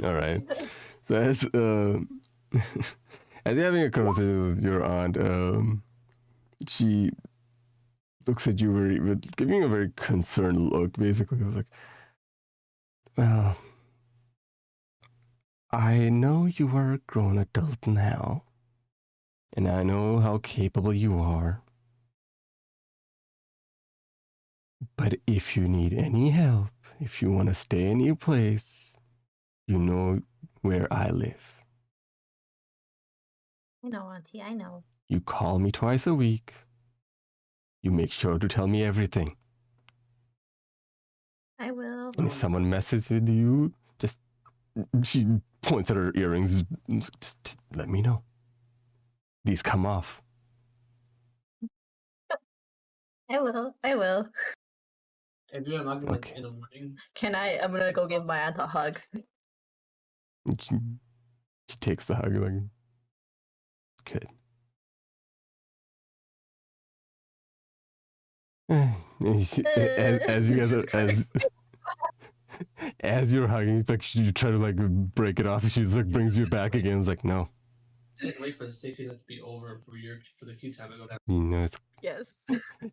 Speaker 4: All right. So as as you're having a conversation with your aunt, she looks at you with giving a very concerned look. Basically, I was like, "Well, I know you are a grown adult now, and I know how capable you are. But if you need any help, if you want to stay in your place, you know where I live.
Speaker 2: I know, Auntie. I know.
Speaker 4: You call me twice a week. You make sure to tell me everything.
Speaker 2: I will.
Speaker 4: And if someone messes with you, just," she points at her earrings, "just let me know. These come off."
Speaker 2: I will. I will.
Speaker 6: if you're not gonna
Speaker 4: Okay.
Speaker 6: in the morning,
Speaker 2: I'm gonna go give my aunt a hug.
Speaker 4: And she takes the hug like, "Good." And as you guys are as you're hugging, it's like you try to like break it off. She's like brings you back again. It's like, no,
Speaker 6: just wait for the 60 to be over for the queue time to go down.
Speaker 4: you know. It's
Speaker 2: Yes.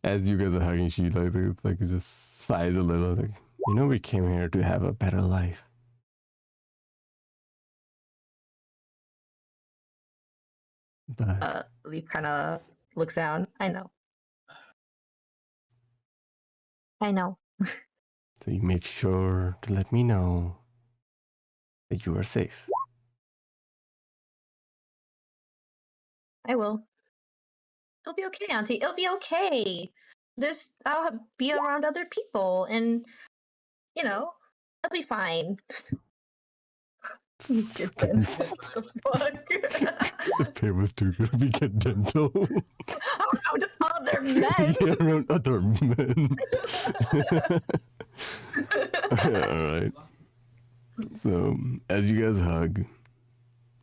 Speaker 4: as you guys are hugging, she like just sighs a little. Like, you know, we came here to have a better life. But
Speaker 2: Leif kind of looks down. I know. I know.
Speaker 4: so you make sure to let me know that you are safe.
Speaker 2: I will. It'll be okay, Auntie. It'll be okay. I'll be around other people, and I'll be fine. Get Ben's what the fuck?
Speaker 4: The pay was too good. We get dental.
Speaker 2: Around other men.
Speaker 4: Yeah, around other men. All right. So as you guys hug,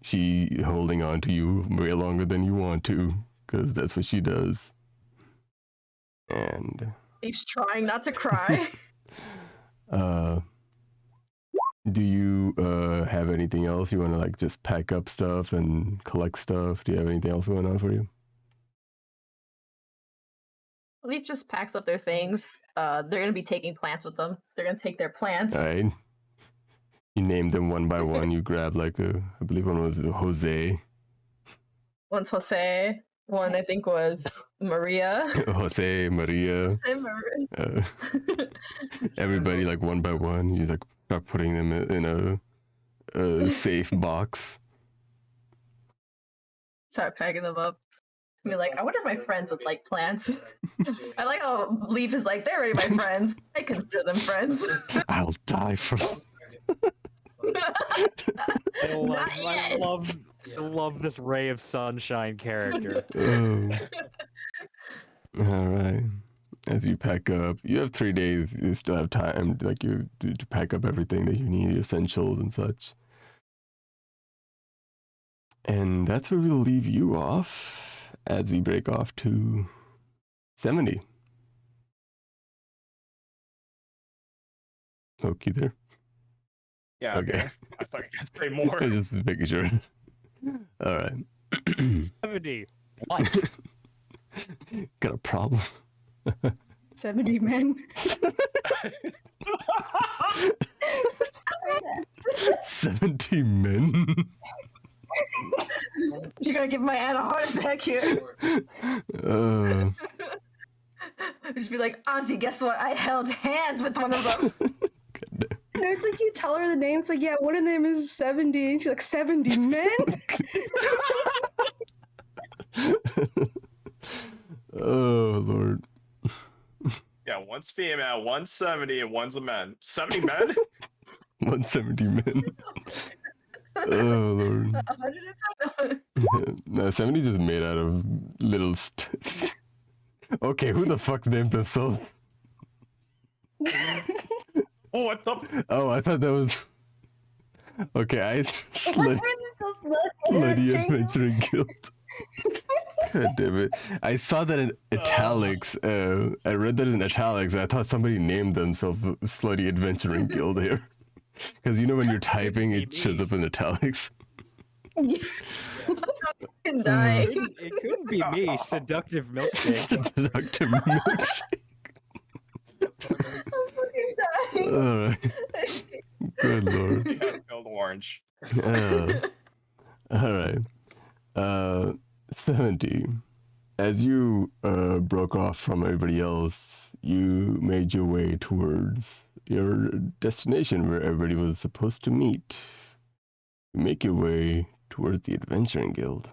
Speaker 4: she holding on to you way longer than you want to, because that's what she does. And
Speaker 2: He's trying not to cry.
Speaker 4: do you have anything else you want to like just pack up stuff and collect stuff? Do you have anything else going on for you?
Speaker 2: Leif just packs up their things. They're gonna be taking plants with them. They're gonna take their plants.
Speaker 4: All right. You name them one by one. You grab like I believe one was Jose.
Speaker 2: One's Jose. One I think was Maria.
Speaker 4: Jose, Maria.
Speaker 2: Jose Maria.
Speaker 4: Everybody like one by one. You like start putting them in a safe box.
Speaker 2: Start packing them up. I mean, like, I wonder if my friends would like plants. I like how Leif is like, they're already my friends. I consider them friends.
Speaker 4: I'll die for.
Speaker 1: I love this ray of sunshine character.
Speaker 4: Oh. All right. As you pack up, you have 3 days. You still have time, like you to pack up everything that you need, your essentials and such. And that's where we'll leave you off as we break off to 70. Okay, there.
Speaker 3: Yeah.
Speaker 4: Okay.
Speaker 3: I thought you could say more.
Speaker 4: Just making sure. All right.
Speaker 1: 70. What?
Speaker 4: Got a problem?
Speaker 5: 70 men.
Speaker 4: 70 men?
Speaker 2: You're gonna give my aunt a heart attack here. Just be like, Auntie, guess what? I held hands with one of them.
Speaker 5: And it's like you tell her the name. It's like, yeah, one of them is 70. And she's like, 70 men?
Speaker 4: Oh, Lord.
Speaker 3: Yeah, one's female, one's 70, and one's a man. 70 men?
Speaker 4: 170 men. Oh, Lord.
Speaker 2: 107.
Speaker 4: No, 70 just made out of little Okay, who the fuck named themselves?
Speaker 3: Oh, what's up?
Speaker 4: Oh, I thought that was... Okay, Slutty Adventuring Guild. God damn it. I saw that in italics. I read that in italics. I thought somebody named themselves Slutty Adventuring Guild here. Because you know when you're typing, it shows up in italics.
Speaker 2: I'm dying.
Speaker 1: It couldn't be me. Seductive milkshake.
Speaker 4: Seductive milkshake.
Speaker 2: I'm fucking dying.
Speaker 4: Alright. Good lord.
Speaker 3: You have spelled orange.
Speaker 4: Alright. 70. As you broke off from everybody else, you made your way towards your destination where everybody was supposed to meet. You make your way towards the Adventuring Guild.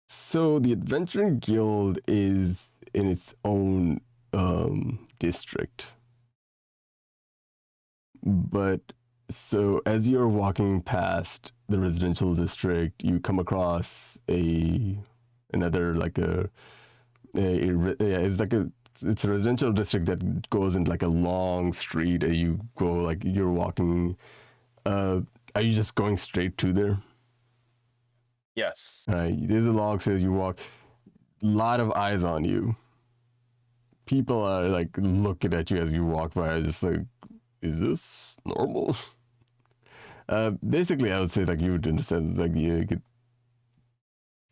Speaker 4: So the Adventuring Guild is in its own district. But so as you're walking past the residential district, you come across another like it's a residential district that goes in like a long street, and you go like you're walking. Are you just going straight to there?
Speaker 3: Yes.
Speaker 4: There's a log says you walk. Lot of eyes on you. People are like looking at you as you walk by. Just like, is this normal? Basically, I would say like you would understand like you could.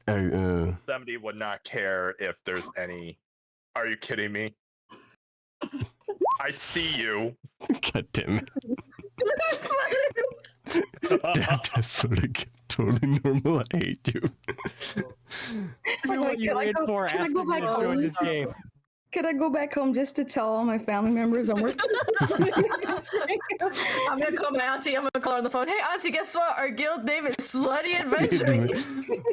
Speaker 3: 70 would not care if there's any. Are you kidding me? I see you.
Speaker 4: God damn it. That's sort of totally normal. I hate you.
Speaker 1: See what you're in for.
Speaker 5: Can I
Speaker 1: Asking
Speaker 5: go
Speaker 1: me
Speaker 5: back
Speaker 1: to join
Speaker 5: home?
Speaker 1: this game.
Speaker 5: Could I go back home just to tell all my family members I'm working?
Speaker 2: I'm gonna call my auntie. I'm gonna call her on the phone. Hey, auntie, guess what? Our guild name is Slutty Adventuring.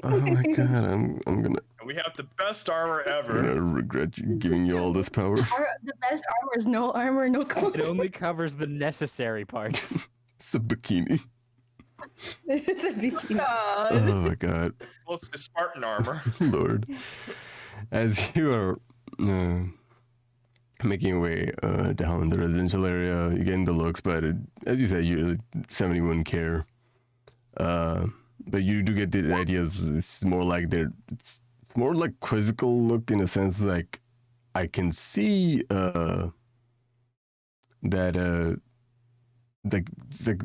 Speaker 4: Oh my god, I'm gonna.
Speaker 3: We have the best armor ever.
Speaker 4: I'm gonna regret giving you all this power.
Speaker 5: The best armor is no armor, no
Speaker 1: It
Speaker 5: clothes.
Speaker 1: only covers the necessary parts.
Speaker 4: It's a bikini.
Speaker 5: It's a bikini.
Speaker 2: God.
Speaker 4: Oh my god,
Speaker 3: Close to Spartan armor.
Speaker 4: Lord. As you are making your way down the residential area, you're getting the looks, but as you said, 70 wouldn't care. But you do get the idea it's more like it's more like quizzical look in a sense, like I can see that like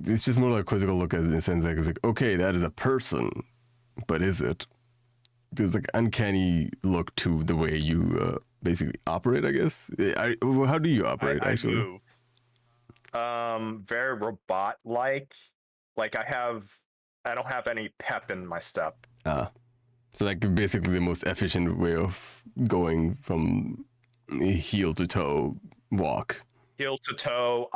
Speaker 4: it's just more like quizzical look as in a sense like it's like, okay, that is a person, but is it? There's like uncanny look to the way you basically operate, I guess. How do you operate actually?
Speaker 3: I move. Very robot like I don't have any pep in my step.
Speaker 4: So like basically the most efficient way of going from heel to toe walk.
Speaker 3: Heel to toe,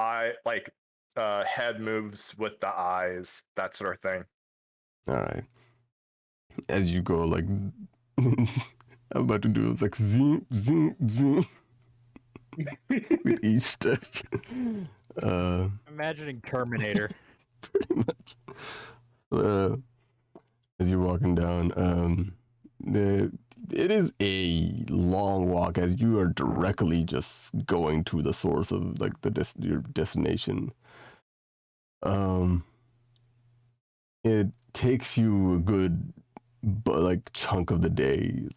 Speaker 3: head moves with the eyes, that sort of thing.
Speaker 4: All right. As you go, like I'm about to do it's like zoom, zoom, zoom with each step.
Speaker 1: Imagining Terminator.
Speaker 4: Pretty much. As you're walking down, it is a long walk as you are directly just going to the source of like your destination. it takes you a good like chunk of the day.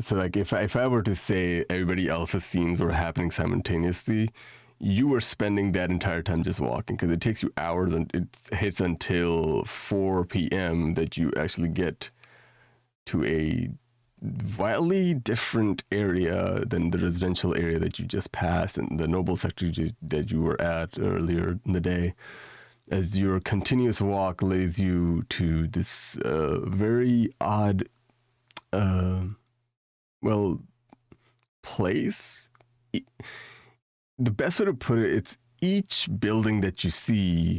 Speaker 4: So like if I were to say everybody else's scenes were happening simultaneously, you were spending that entire time just walking, because it takes you hours, and it hits until 4 p.m. that you actually get to a wildly different area than the residential area that you just passed and the noble sector that you were at earlier in the day, as your continuous walk leads you to this very odd place. The best way to put it, it's each building that you see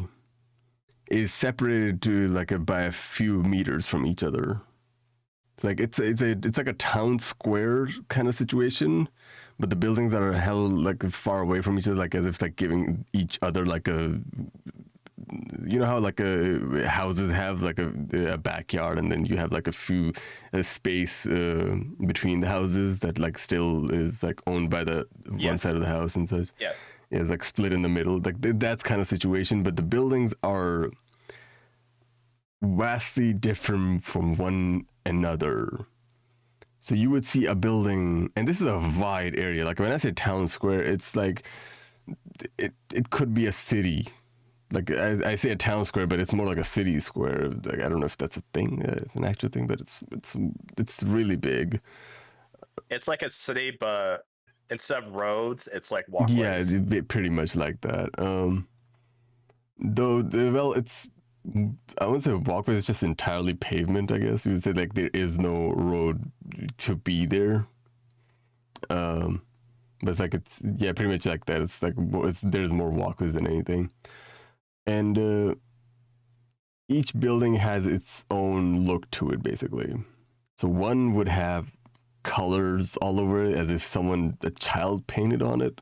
Speaker 4: is separated to by a few meters from each other. It's like it's like a town square kind of situation, but the buildings are held far away from each other, as if giving each other a, you know how houses have a backyard, and then you have a few space between the houses that still is owned by the one side of the house and such.
Speaker 3: Yes.
Speaker 4: It's split in the middle, that's kind of situation, but the buildings are vastly different from one another. So you would see a building, and this is a wide area. When I say town square, it's it could be a city. I say a town square, but it's more like a city square. I don't know if that's a thing. It's an actual thing, but it's really big.
Speaker 3: It's like a city, but instead of roads, it's walkways.
Speaker 4: Yeah, it's pretty much like that. It's, I wouldn't say walkway, it's just entirely pavement, I guess. You would say there is no road to be there. But it's pretty much like that. There's more walkways than anything. And each building has its own look to it, basically. So one would have colors all over it, as if a child painted on it.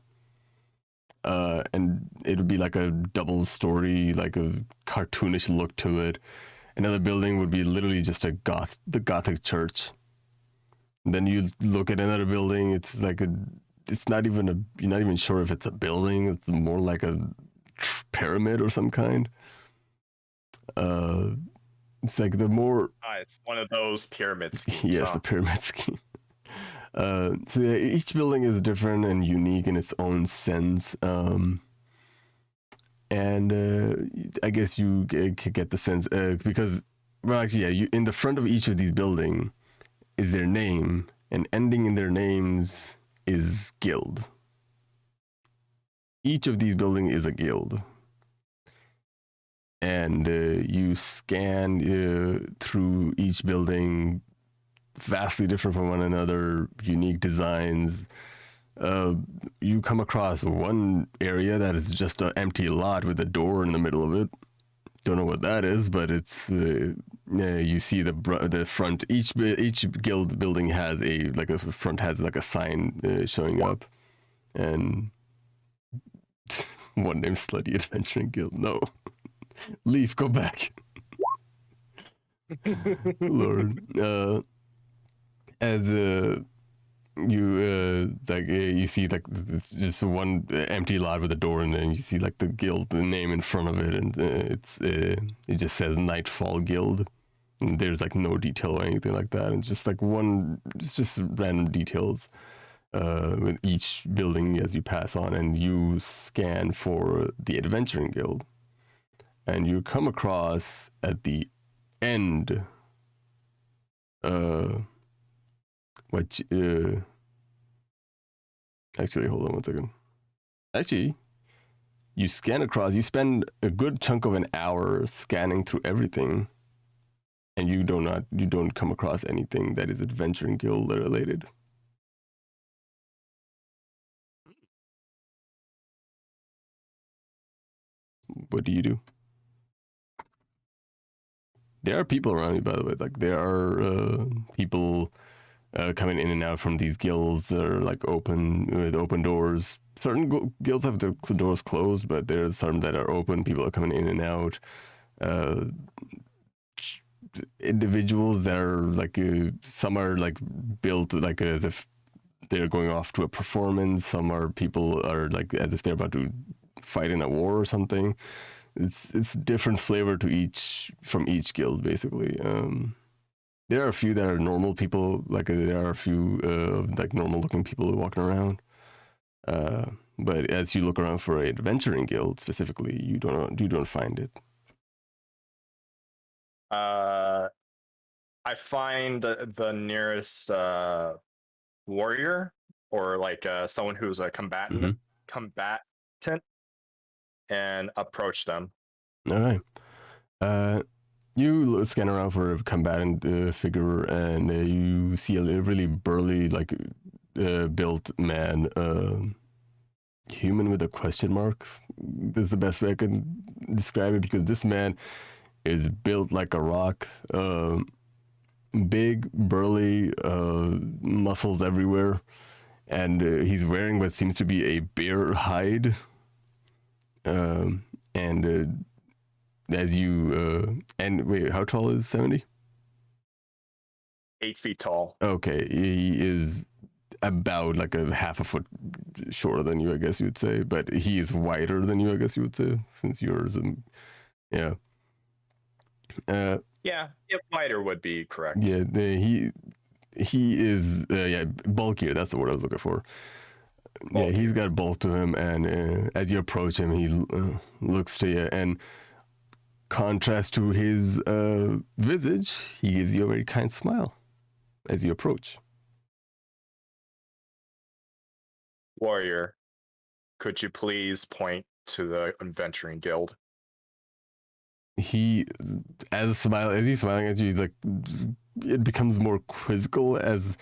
Speaker 4: And it would be a double story, a cartoonish look to it. Another building would be literally just the Gothic church. And then you look at another building, it's you're not even sure if it's a building, it's more like a pyramid or some kind. It's the more...
Speaker 3: it's one of those pyramid schemes.
Speaker 4: Yes, the pyramid scheme. So yeah, each building is different and unique in its own sense. And I guess you could get the sense, because, in the front of each of these buildings is their name, and ending in their names is guild. Each of these buildings is a guild. And you scan through each building, vastly different from one another, unique designs. You come across one area that is just an empty lot with a door in the middle of it. Don't know what that is, but it's you see the front. Each guild building has a front has a sign showing up, and one named Slutty Adventuring Guild. No, Leif, go back. Lord, as you see it's just one empty lot with a door, and then you see the guild name in front of it, and it just says Nightfall Guild, and there's no detail or anything like that. It's just it's just random details with each building as you pass on, and you scan for the Adventuring Guild, and you come across at the end actually, hold on one second. Actually, you scan across, you spend a good chunk of an hour scanning through everything, and you don't come across anything that is Adventuring Guild related. What do you do? There are people around you, by the way. There are people coming in and out from these guilds that are open, with open doors. Certain guilds have their doors closed, but there's some that are open. People are coming in and out. Individuals that are some are built as if they're going off to a performance. Some are people are as if they're about to fight in a war or something. it's different flavor to from each guild basically. There are a few that are normal people, like there are a few like normal looking people walking around. But as you look around for an adventuring guild specifically, you don't find it.
Speaker 3: I find the nearest warrior or like someone who's a combatant, and approach them.
Speaker 4: All right. You scan around for a combatant figure, and you see a really burly, like built man, human with a question mark. This is the best way I can describe it, because this man is built like a rock. Big, burly, muscles everywhere, and he's wearing what seems to be a bear hide. And as you and wait, how tall is 70?
Speaker 3: 8 feet tall.
Speaker 4: Okay, he is about like a half a foot shorter than you, I guess you would say, but he is wider than you, I guess you would say, since yours, yeah.
Speaker 3: Yeah, wider would be correct.
Speaker 4: Yeah, he is bulkier. That's the word I was looking for. Bulkier. Yeah, he's got bulk to him, and as you approach him, he looks to you, and contrast to his visage, he gives you a very kind smile as you approach.
Speaker 3: Warrior, could you please point to the adventuring guild?
Speaker 4: He, as he's smiling at you, he's like, it becomes more quizzical as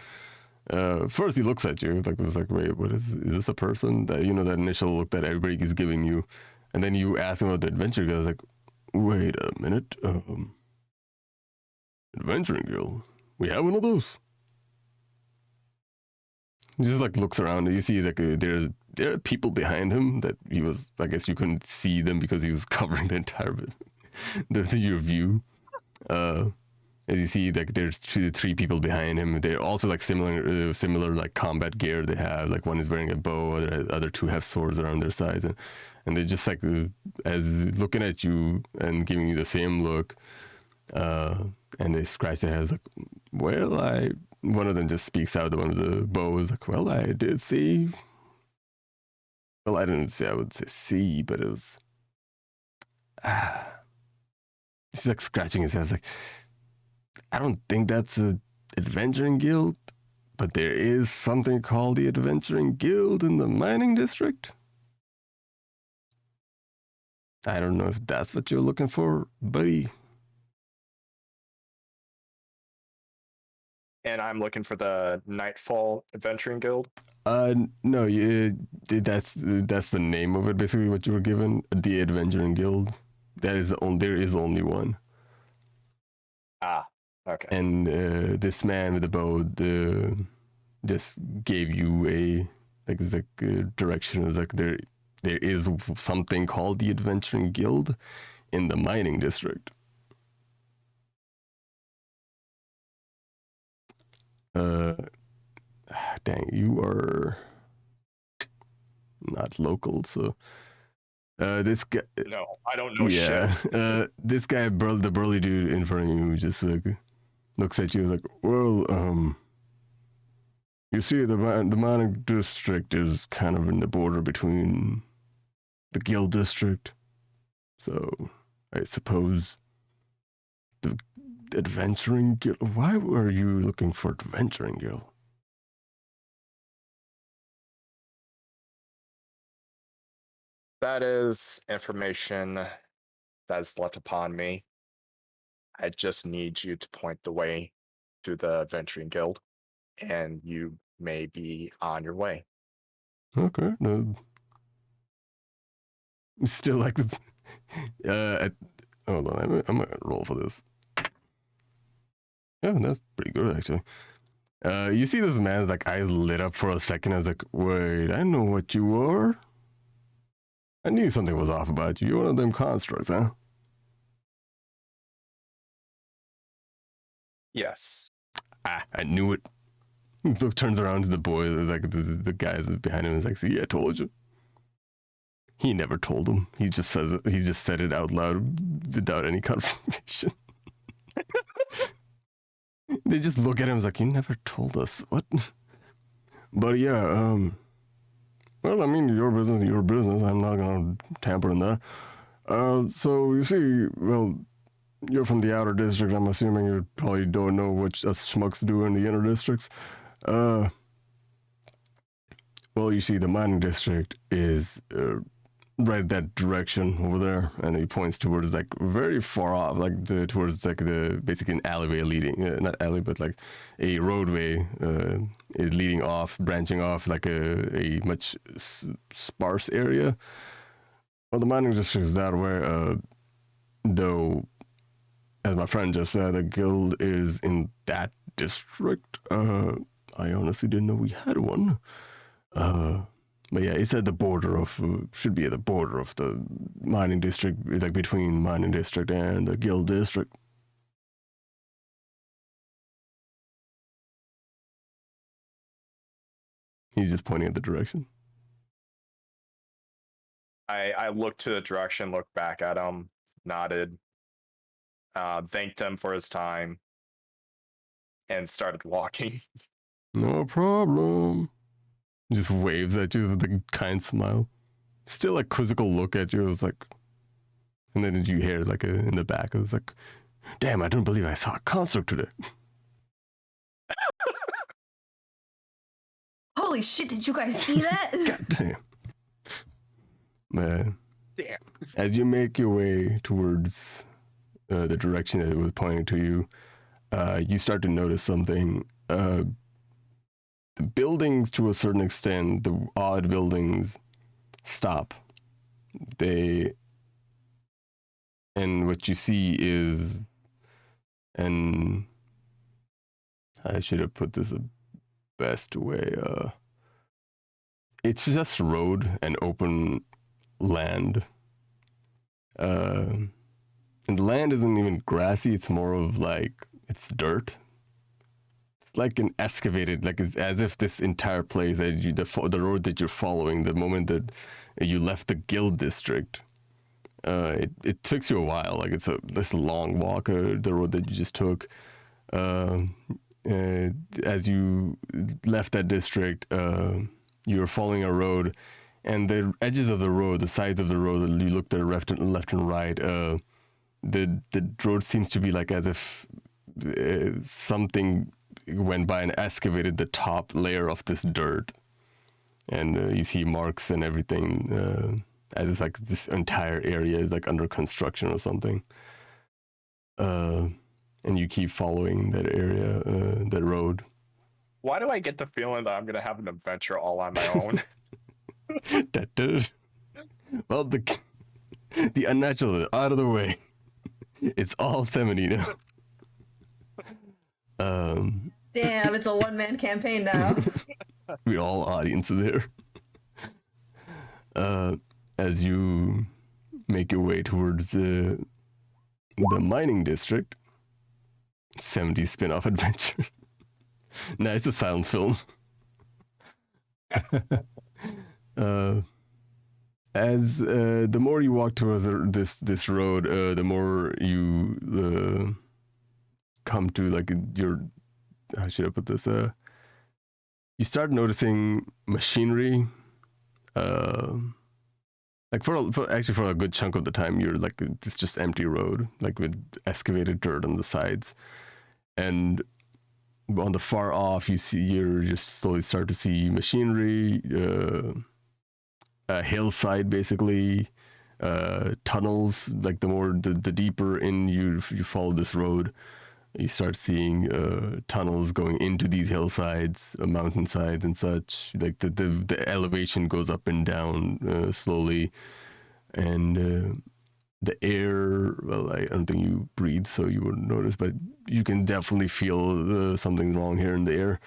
Speaker 4: first he looks at you like, it's like, wait, what is this a person? That, you know, that initial look that everybody is giving you, and then you ask him about the adventure guild. Like, wait a minute, adventuring guild, we have one of those. He just like looks around, and you see like there are people behind him that he was, I guess you couldn't see them because he was covering the entire bit. Your view. As you see, like there's 2 to 3 people behind him. They're also like similar like combat gear they have. Like one is wearing a bow, other 2 have swords around their sides, and they're just like as looking at you and giving you the same look. And they scratch their heads like, well, one of them just speaks out. One of the bows like, well, I did see. Well, I didn't say I would say see, but it was. He's like scratching his head, like, I don't think that's an adventuring guild, but there is something called the Adventuring Guild in the mining district. I don't know if that's what you're looking for, buddy.
Speaker 3: And I'm looking for the Nightfall Adventuring Guild.
Speaker 4: No, that's the name of it. Basically, what you were given, the Adventuring Guild. There is only one.
Speaker 3: Ah, okay.
Speaker 4: And this man with the bow just gave you a direction. It was like there is something called the Adventuring Guild in the mining district. Dang, you are not local, so this guy.
Speaker 3: No, I don't know shit.
Speaker 4: This guy, the burly dude in front of you, just like looks at you like, well, you see, the mining district is kind of in the border between the guild district, so I suppose the adventuring guild. Why were you looking for adventuring guild?
Speaker 3: That is information that's left upon me. I just need you to point the way to the Adventuring Guild, and you may be on your way.
Speaker 4: Okay. No. Still like, hold on, I'm gonna roll for this. Yeah, that's pretty good actually. You see this man's like eyes lit up for a second. I was like, wait, I know what you are. I knew something was off about you. You're one of them constructs, huh?
Speaker 3: Yes.
Speaker 4: I knew it. Look, turns around to the boy, like the guys behind him, is like, see, I told you. He never told him. He just says it. He just said it out loud without any confirmation. They just look at him like, you never told us. What? But yeah, well, I mean, your business, your business. I'm not gonna tamper in that. So you see, well, you're from the outer district. I'm assuming you probably don't know what us schmucks do in the inner districts. Well, you see, the mining district is right that direction over there, and he points towards like very far off, like towards like the basically an alleyway leading, not alley, but like a roadway leading off, branching off like a much sparse area. Well, the mining district is that way, though. As my friend just said, the guild is in that district. I honestly didn't know we had one. But yeah, it's at the border of, should be at the border of the mining district, like between mining district and the guild district. He's just pointing at the direction.
Speaker 3: I looked to the direction, looked back at him, nodded, thanked him for his time, and started walking.
Speaker 4: No problem. Just waves at you with a kind smile. Still a quizzical look at you. It was like, and then you hear like in the back, it was like, damn, I don't believe I saw a construct today.
Speaker 2: Holy shit, did you guys see that?
Speaker 4: God damn. Man.
Speaker 3: Damn.
Speaker 4: As you make your way towards the direction that it was pointing to you, you start to notice something. The buildings, to a certain extent, the odd buildings, stop. And what you see is, and I should have put this the best way. It's just road and open land. And the land isn't even grassy. It's more of like, it's dirt. It's like an excavated, like it's as if this entire place, that the road that you're following, the moment that you left the guild district, it takes you a while. Like it's this long walk, the road that you just took. As you left that district, you were following a road, and the edges of the road, the sides of the road, you look to the left and right. The road seems to be like as if something went by and excavated the top layer of this dirt, and you see marks and everything, as it's like this entire area is like under construction or something. And you keep following that area, that road.
Speaker 3: Why do I get the feeling that I'm gonna have an adventure all on my own?
Speaker 4: Well, the unnatural is out of the way. It's all 70 now.
Speaker 2: Damn, it's a one-man campaign now.
Speaker 4: We're all audiences there. As you make your way towards the mining district, 70 spin-off adventure. Nice, a silent film. As the more you walk towards this road, the more you come to like your, how should I put this? You start noticing machinery. Like for a good chunk of the time, you're like, it's just empty road, like with excavated dirt on the sides, and on the far off, you're just slowly start to see machinery, a hillside basically, tunnels. Like the deeper in you follow this road, you start seeing tunnels going into these hillsides, mountainsides and such. Like the elevation goes up and down slowly, and the air, well, I don't think you breathe, so you wouldn't notice, but you can definitely feel something wrong here in the air.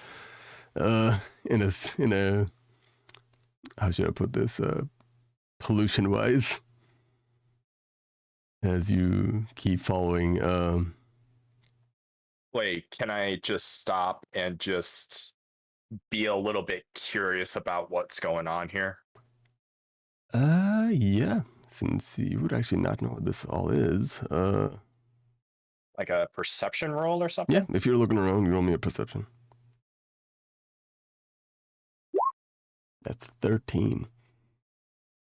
Speaker 4: In a how should I put this? Pollution-wise, as you keep following.
Speaker 3: Wait, can I just stop and just be a little bit curious about what's going on here?
Speaker 4: Yeah. Since you would actually not know what this all is,
Speaker 3: Like a perception roll or something?
Speaker 4: yeah. If you're looking around, you roll me a perception. That's 13.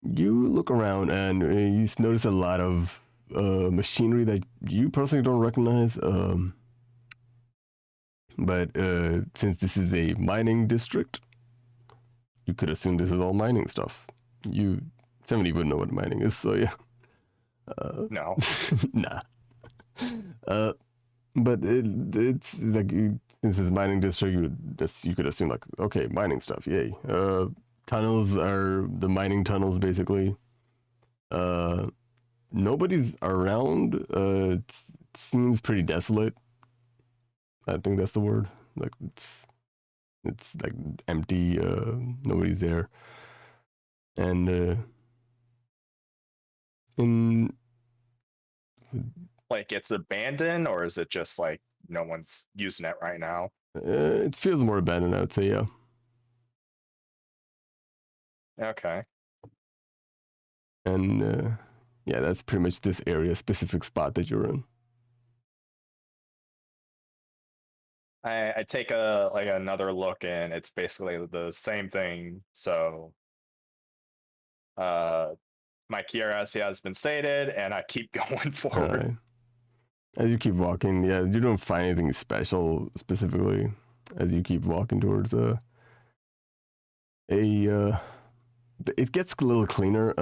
Speaker 4: You look around and you notice a lot of machinery that you personally don't recognize. But since this is a mining district, you could assume this is all mining stuff. Somebody would know what mining is, so yeah.
Speaker 3: No.
Speaker 4: Nah. But it's like since it's a mining district, you could assume like, okay, mining stuff, yay. Tunnels are the mining tunnels basically. Nobody's around. It seems pretty desolate. I think that's the word. Like it's like empty. Nobody's there. And in
Speaker 3: Like it's abandoned, or is it just like no one's using it right now?
Speaker 4: it feels more abandoned, I would say. Yeah.
Speaker 3: Okay.
Speaker 4: And yeah, that's pretty much this area, specific spot that you're in.
Speaker 3: I take another look, and it's basically the same thing. So my curiosity has been sated, and I keep going forward.
Speaker 4: As you keep walking, yeah, you don't find anything special specifically as you keep walking towards it gets a little cleaner.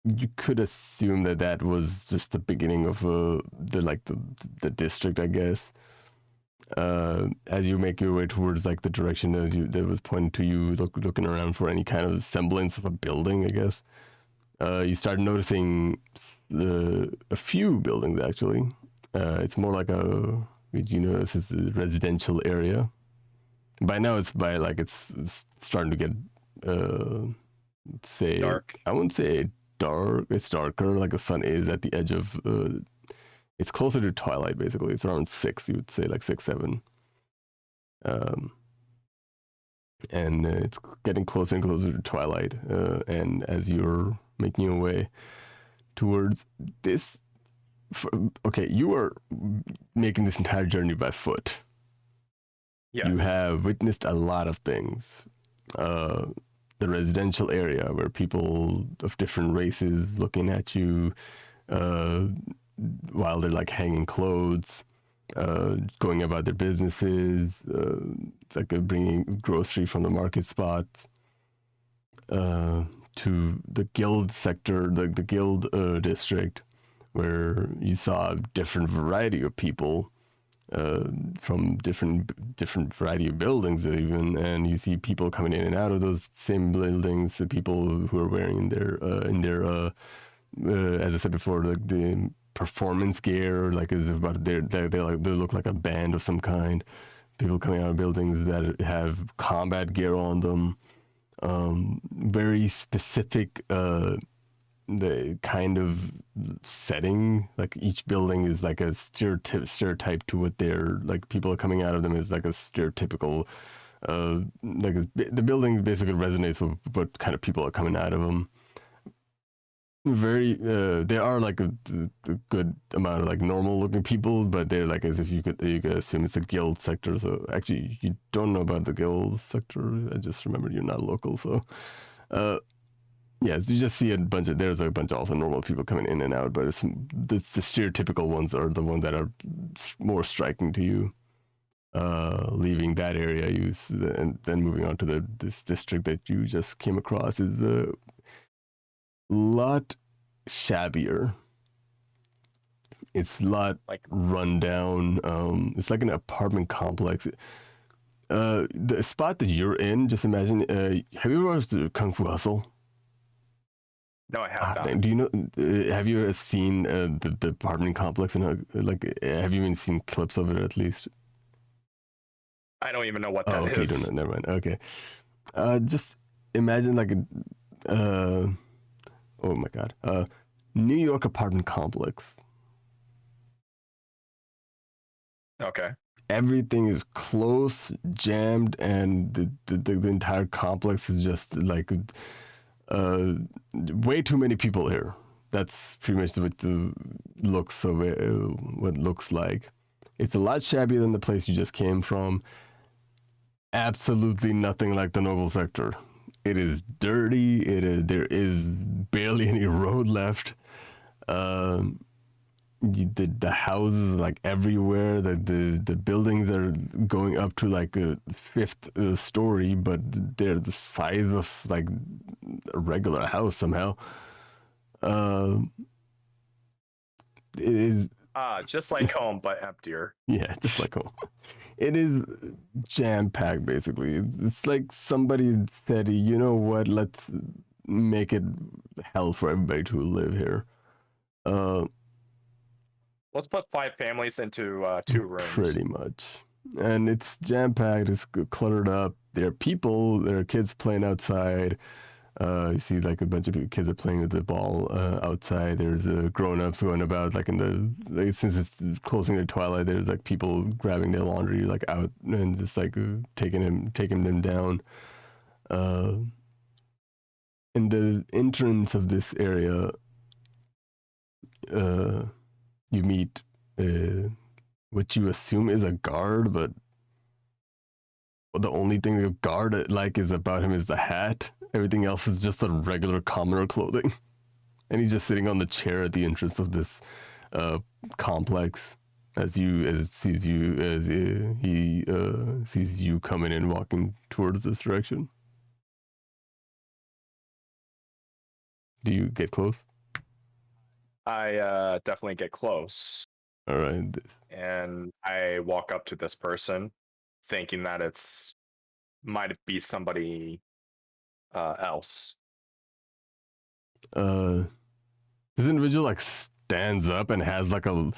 Speaker 4: You could assume that was just the beginning of the district, I guess. As you make your way towards like the direction that was pointed to you, looking around for any kind of semblance of a building, I guess. You start noticing a few buildings actually. It's more like you notice it's a residential area. By now it's starting to get say
Speaker 3: Dark.
Speaker 4: I wouldn't say dark. It's darker. Like the sun is at the edge of. It's closer to twilight basically. It's around 6. You would say like 6, 7. And it's getting closer and closer to twilight. And as you're making your way towards this, okay, you are making this entire journey by foot.
Speaker 3: Yes.
Speaker 4: You have witnessed a lot of things. The residential area where people of different races looking at you while they're like hanging clothes, going about their businesses. It's like bringing grocery from the market spot to the guild sector, the guild district, where you saw a different variety of people from different variety of buildings even, and you see people coming in and out of those same buildings. The people who are wearing their as I said before, like the performance gear, like is about they look like a band of some kind. People coming out of buildings that have combat gear on them. Very specific the kind of setting, like each building is like a stereotype to what they're like. People are coming out of them is like a stereotypical the building basically resonates with what kind of people are coming out of them. Very there are like a good amount of like normal looking people, but they're like as if you could assume it's a guild sector. So actually you don't know about the guild sector. I just remembered you're not local, so yes, you just see there's a bunch of also normal people coming in and out, but it's the stereotypical ones are the ones that are more striking to you. Leaving that area, and then moving on to this district that you just came across is a lot shabbier. It's a lot
Speaker 3: Like
Speaker 4: run down. It's like an apartment complex. The spot that you're in, just imagine. Have you ever watched Kung Fu Hustle?
Speaker 3: no, I have not.
Speaker 4: Man, do you know? Have you ever seen the apartment complex and like? Have you even seen clips of it at least?
Speaker 3: I don't even know what that
Speaker 4: Oh, okay,
Speaker 3: is.
Speaker 4: you don't know. Never mind. Okay, just imagine like a. Oh my God, New York apartment complex.
Speaker 3: Okay.
Speaker 4: everything is close, jammed, and the entire complex is just like way too many people here. That's pretty much what the looks of it, what it looks like. It's a lot shabbier than the place you just came from. Absolutely nothing like the Noble sector. It is dirty. There is barely any road left. The houses like everywhere. The buildings are going up to like a fifth story, but they're the size of like a regular house somehow. It is
Speaker 3: just like home, but emptier.
Speaker 4: Yeah, just like home. It is jam-packed, basically. It's like somebody said, you know what, let's make it hell for everybody to live here.
Speaker 3: Let's put 5 families into 2 rooms.
Speaker 4: Pretty much. And it's jam-packed, it's cluttered up. There are people, there are kids playing outside. You see like a bunch of kids are playing with the ball outside. There's grown-ups going about like since it's closing to twilight, there's like people grabbing their laundry like out and just like taking them down. In the entrance of this area, you meet what you assume is a guard, but the only thing the guard like is about him is the hat. Everything else is just a regular commoner clothing. And he's just sitting on the chair at the entrance of this complex as he sees you coming in, walking towards this direction. Do you get close?
Speaker 3: I definitely get close.
Speaker 4: All right.
Speaker 3: And I walk up to this person, thinking that might be somebody else.
Speaker 4: This individual like stands up and has like a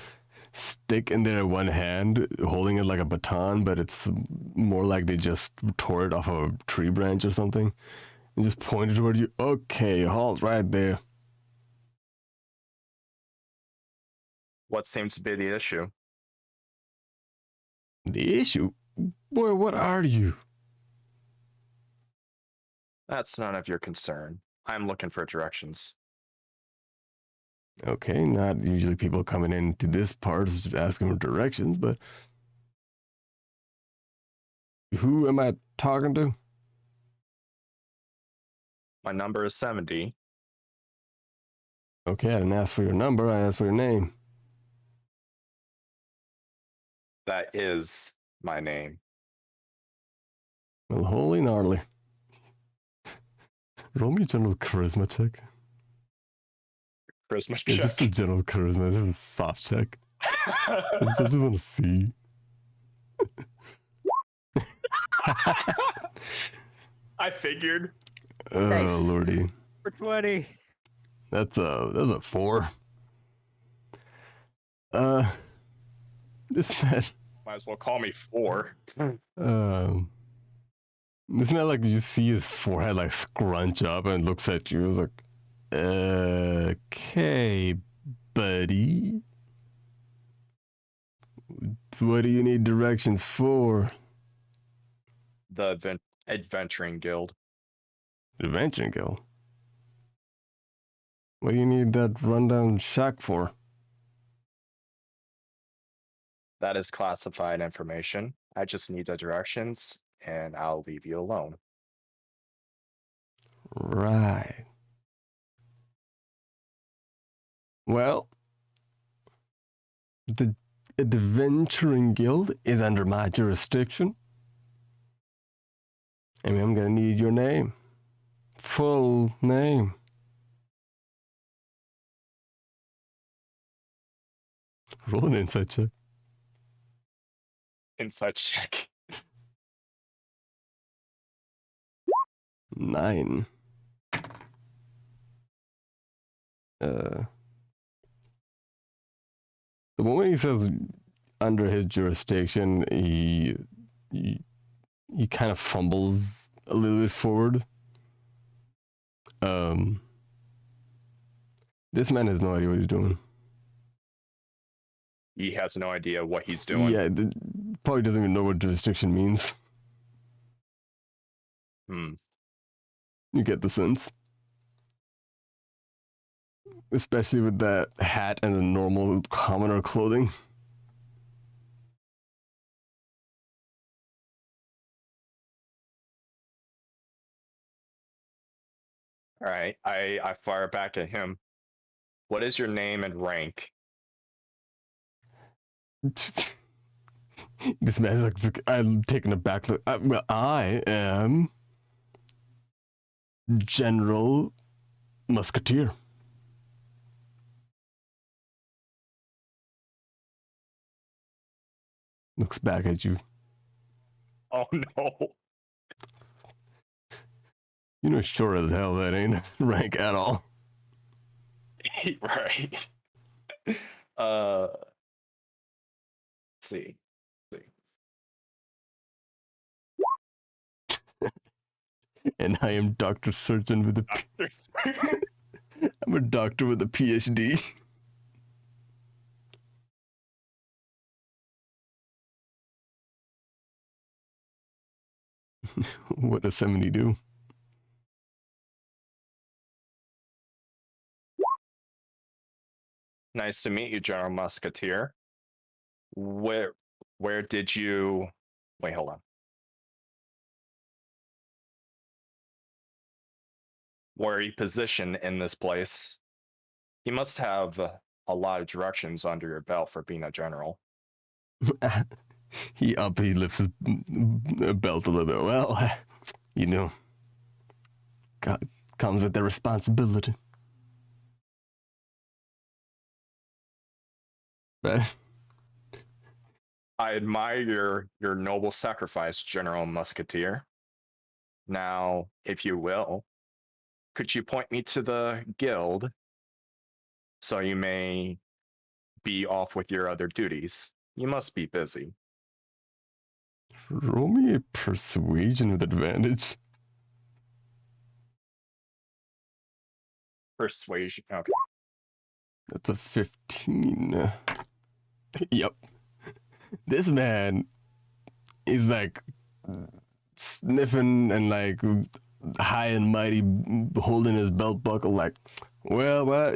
Speaker 4: stick in their one hand, holding it like a baton, but it's more like they just tore it off a tree branch or something, and just pointed toward you. Okay, halt right there.
Speaker 3: What seems to be the issue?
Speaker 4: The issue? Boy, what are you?
Speaker 3: That's none of your concern. I'm looking for directions.
Speaker 4: Okay, not usually people coming into this part asking for directions, but who am I talking to?
Speaker 3: My number is 70.
Speaker 4: Okay, I didn't ask for your number, I asked for your name.
Speaker 3: That is my name.
Speaker 4: Well, holy gnarly. Roll me a general charisma check.
Speaker 3: Charisma
Speaker 4: Yeah,
Speaker 3: check.
Speaker 4: just a general charisma. This is a soft check. I just want to see.
Speaker 3: I figured.
Speaker 4: Oh,
Speaker 2: Nice.
Speaker 4: lordy.
Speaker 1: For 20.
Speaker 4: That's a 4. This man.
Speaker 3: Might as well call me 4.
Speaker 4: This man, like, you see his forehead like scrunch up and looks at you. It's like, okay, buddy. What do you need directions for?
Speaker 3: The Adventuring Guild.
Speaker 4: Adventuring Guild? What do you need that rundown shack for?
Speaker 3: That is classified information. I just need the directions, and I'll leave you alone.
Speaker 4: Right. Well, the Adventuring Guild is under my jurisdiction. I mean, I'm gonna need your name. Full name. Roll an insight check.
Speaker 3: Insight check.
Speaker 4: 9. The moment he says under his jurisdiction, he kind of fumbles a little bit forward. This man has no idea what he's doing.
Speaker 3: He has no idea what he's doing.
Speaker 4: Yeah, probably doesn't even know what jurisdiction means.
Speaker 3: Hmm.
Speaker 4: You get the sense. Especially with that hat and the normal commoner clothing.
Speaker 3: All right, I fire back at him. What is your name and rank?
Speaker 4: This man's like, I'm taking a back look. Well, I am General Musketeer. Looks back at you.
Speaker 3: Oh no.
Speaker 4: You know, sure as hell that ain't rank at all.
Speaker 3: Right. Let's see.
Speaker 4: And I am Dr. Surgeon with a... I'm a doctor with a PhD. What does 70 do?
Speaker 3: Nice to meet you, General Musketeer. Where did you wait, hold on. Where are you positioned in this place? You must have a lot of directions under your belt for being a general.
Speaker 4: He lifts his belt a little bit. Well, you know, comes with the responsibility. Right?
Speaker 3: I admire your noble sacrifice, General Musketeer. Now, if you will, could you point me to the guild so you may be off with your other duties? You must be busy.
Speaker 4: Roll me a persuasion with advantage.
Speaker 3: Persuasion. Okay.
Speaker 4: That's a 15. Yep. This man is like sniffing and like high and mighty, holding his belt buckle like, well,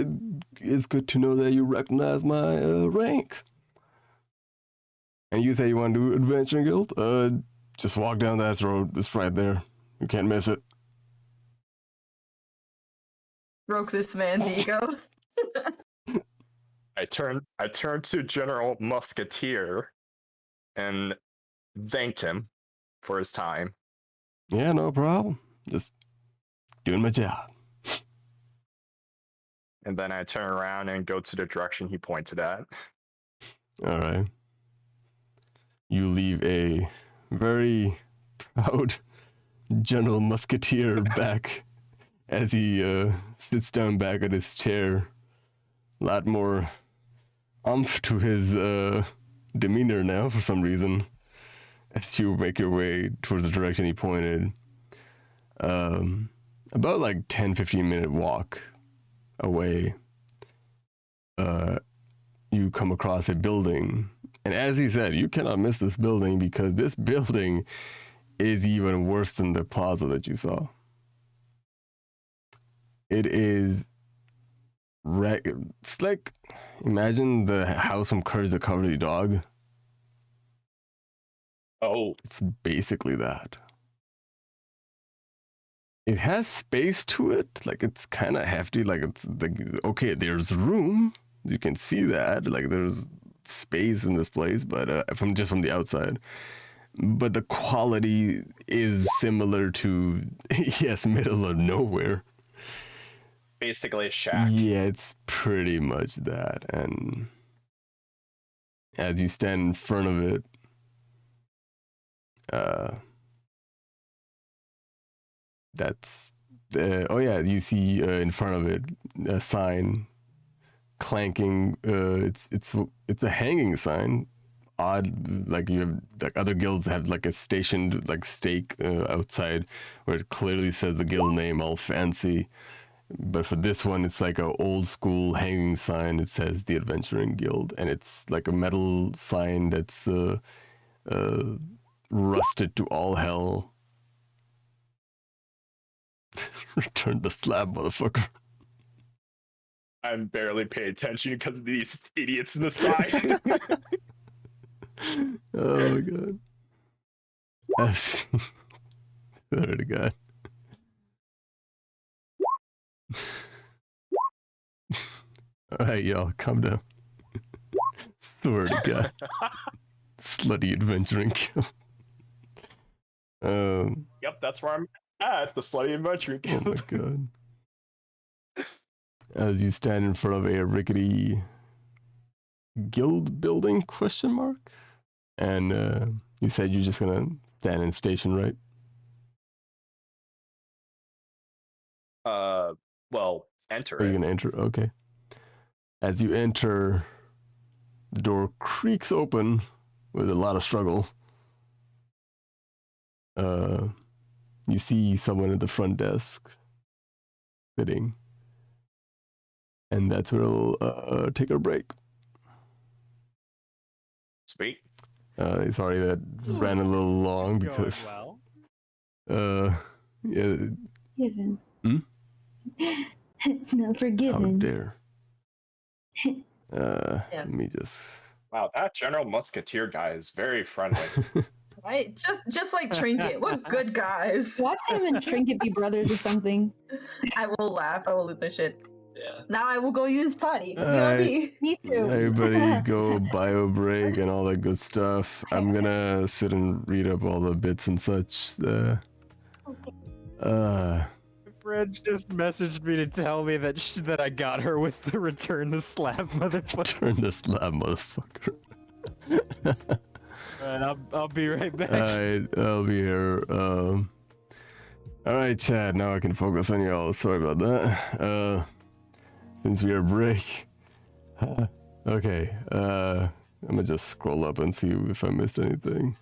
Speaker 4: it's good to know that you recognize my rank. And you say you want to do Adventuring Guild? Just walk down that road. It's right there. You can't miss it.
Speaker 2: Broke this man's ego.
Speaker 3: I turned to General Musketeer and thanked him for his time.
Speaker 4: Yeah, no problem. Just doing my job.
Speaker 3: And then I turn around and go to the direction he pointed at.
Speaker 4: All right. You leave a very proud General Musketeer back as he sits down back at his chair. A lot more oomph to his demeanor now for some reason as you make your way towards the direction he pointed. About like 10-15 minute walk away, you come across a building. And as he said, you cannot miss this building because this building is even worse than the plaza that you saw. It is it's like, imagine the house from Courage the Cowardly Dog.
Speaker 3: Oh,
Speaker 4: It's basically that. It has space to it, like it's kind of hefty, like it's like, okay, there's room, you can see that, like there's space in this place, but from the outside. But the quality is similar to yes, middle of nowhere.
Speaker 3: basically a shack.
Speaker 4: Yeah, it's pretty much that. And as you stand in front of it, that's oh yeah, you see in front of it a sign clanking. It's a hanging sign. Odd, like you have like other guilds have like a stationed like stake outside where it clearly says the guild name all fancy, but for this one, it's like a old school hanging sign. It says the Adventuring Guild, and it's like a metal sign that's rusted to all hell. Return the slab, motherfucker.
Speaker 3: I'm barely paying attention because of these idiots in the side.
Speaker 4: Oh my god. Swear to God. Alright, y'all, calm down. Swear to God. Slutty Adventuring Guild.
Speaker 3: Yep, that's where I'm at, the Slutty Adventuring
Speaker 4: Oh
Speaker 3: Guild.
Speaker 4: my god. As you stand in front of a rickety guild building, question mark? And you said you're just gonna stand in station, right?
Speaker 3: Well, enter
Speaker 4: Are you
Speaker 3: it.
Speaker 4: gonna enter? Okay. As you enter, the door creaks open with a lot of struggle. You see someone at the front desk sitting, and that's where we'll take a break.
Speaker 3: Sweet.
Speaker 4: Sorry that ran a little long
Speaker 1: It's
Speaker 4: because
Speaker 1: going well.
Speaker 4: yeah.
Speaker 5: Forgiven.
Speaker 4: Hmm?
Speaker 5: No,
Speaker 4: How
Speaker 5: forgiven.
Speaker 4: dare. Let me just.
Speaker 3: Wow, that General Musketeer guy is very friendly.
Speaker 2: Right? Just like Trinket. What good guys.
Speaker 7: Watch him and Trinket be brothers or something.
Speaker 2: I will laugh. I will lose my shit.
Speaker 6: Yeah.
Speaker 2: Now I will go use potty.
Speaker 4: Alright.
Speaker 2: BRB.
Speaker 7: Me too.
Speaker 4: Everybody go bio break and all that good stuff. I'm gonna sit and read up all the bits and such.
Speaker 1: Fred just messaged me to tell me that that I got her with the return the slab, motherfucker.
Speaker 4: Turn the slab, motherfucker.
Speaker 1: Alright, I'll be right back.
Speaker 4: Alright, I'll be here. Alright, Chad, now I can focus on y'all. Sorry about that. Since we are break. Okay, I'm gonna just scroll up and see if I missed anything.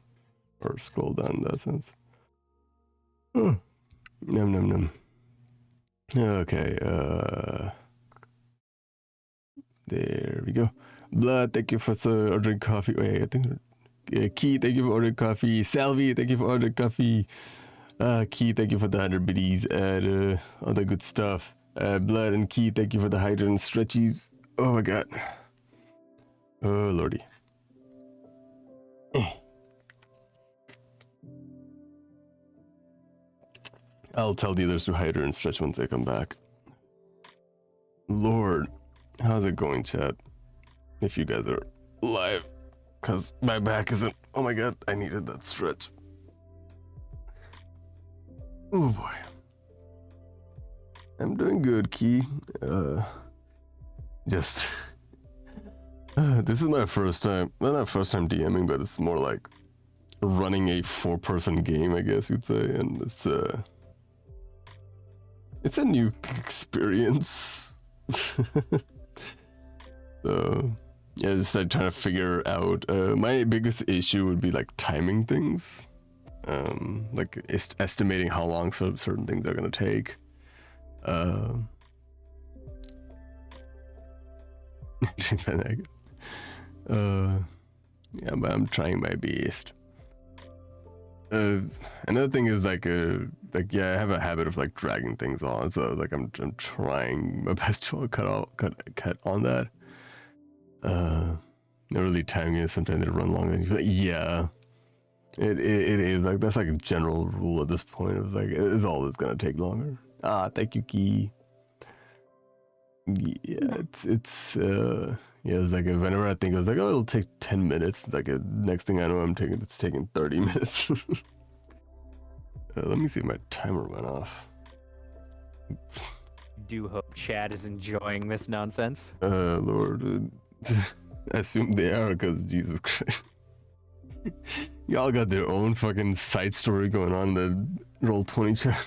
Speaker 4: Or scroll down in that sense. Oh. Num num num. Okay, there we go. Blood, thank you for ordering coffee. Wait, I think Key, thank you for ordering coffee. Salvi, thank you for ordering coffee. Key, thank you for the 100 biddies and all the good stuff. Blood and Key, thank you for the hydrant and stretchies. Oh my god. Oh lordy. I'll tell the others to hydrate and stretch once they come back. Lord, how's it going, chat? If you guys are live. Because my back isn't... Oh my god, I needed that stretch. Oh boy. I'm doing good, Key. This is my first time... Not my first time DMing, but it's more like running a 4-person game, I guess you'd say. And it's a new experience. So... yeah, just like trying to figure out. My biggest issue would be like timing things, like estimating how long certain things are gonna take. Yeah, but I'm trying my best. Another thing is like yeah, I have a habit of like dragging things on, so like I'm trying my best to cut on that. Not really timing it. Sometimes they run longer than you. But yeah, it is like that's like a general rule at this point. Of like it's always gonna take longer. Thank you, Key. Yeah, it's yeah. It's like whenever I think I was like, oh, it'll take 10 minutes. It's like next thing I know, it's taking 30 minutes. Let me see if my timer went off.
Speaker 1: Do hope Chad is enjoying this nonsense.
Speaker 4: Lord. I assume they are, because Jesus Christ. Y'all got their own fucking side story going on in the Roll20 channel.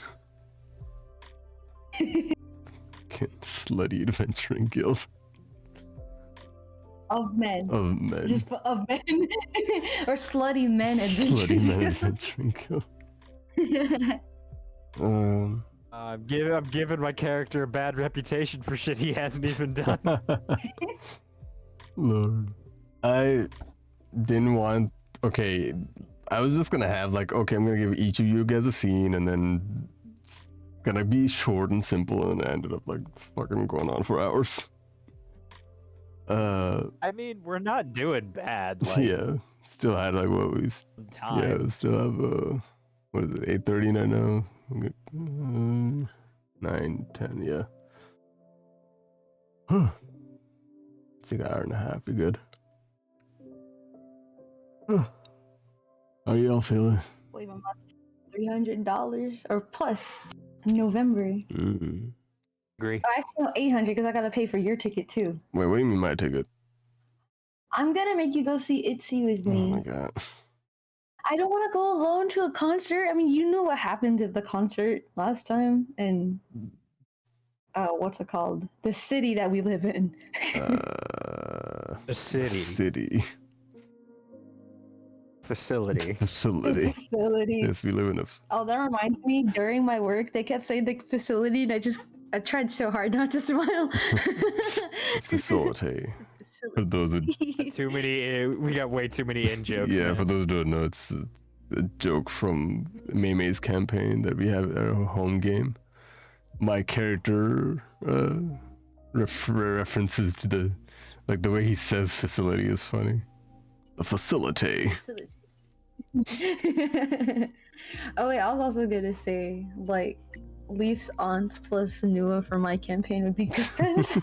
Speaker 4: Slutty Adventuring Guild.
Speaker 7: Of men.
Speaker 4: Of men.
Speaker 7: Just of men. Or slutty men adventuring.
Speaker 4: Slutty men adventuring guild.
Speaker 1: I'm giving my character a bad reputation for shit he hasn't even done.
Speaker 4: Lord. I didn't want. Okay, I was just gonna have like, okay, I'm gonna give each of you guys a scene, and then it's gonna be short and simple, and I ended up like fucking going on for hours.
Speaker 1: I mean, we're not doing bad. Like,
Speaker 4: Yeah, still had like what we.
Speaker 1: time.
Speaker 4: Yeah, we still have what is it? 8:30 right now. 9, 10. Yeah. It's like an hour and a half. You're good. How are you all feeling?
Speaker 5: I believe I'm about $300 or plus in November.
Speaker 1: Agree.
Speaker 5: Oh, actually, no, 800 because I gotta pay for your ticket too.
Speaker 4: Wait, what do you mean my ticket?
Speaker 5: I'm gonna make you go see Itzy with
Speaker 4: Oh
Speaker 5: me.
Speaker 4: my god.
Speaker 5: I don't want to go alone to a concert. I mean, you know what happened at the concert last time, and what's it called? The city that we live in.
Speaker 1: The city.
Speaker 4: City.
Speaker 1: Facility.
Speaker 4: Facility.
Speaker 5: The facility.
Speaker 4: Yes, we live in a.
Speaker 5: Oh, that reminds me. During my work, they kept saying the facility, and I tried so hard not to smile.
Speaker 4: Facility. For those who.
Speaker 1: Too many. We got way too many in jokes.
Speaker 4: Yeah,
Speaker 1: man.
Speaker 4: for those who don't know, it's a joke from Meimay's campaign that we have at our home game. My character references to the way he says facility is funny. The facility.
Speaker 5: Oh wait, I was also gonna say like Leif's aunt plus Nua for my campaign would be good friends.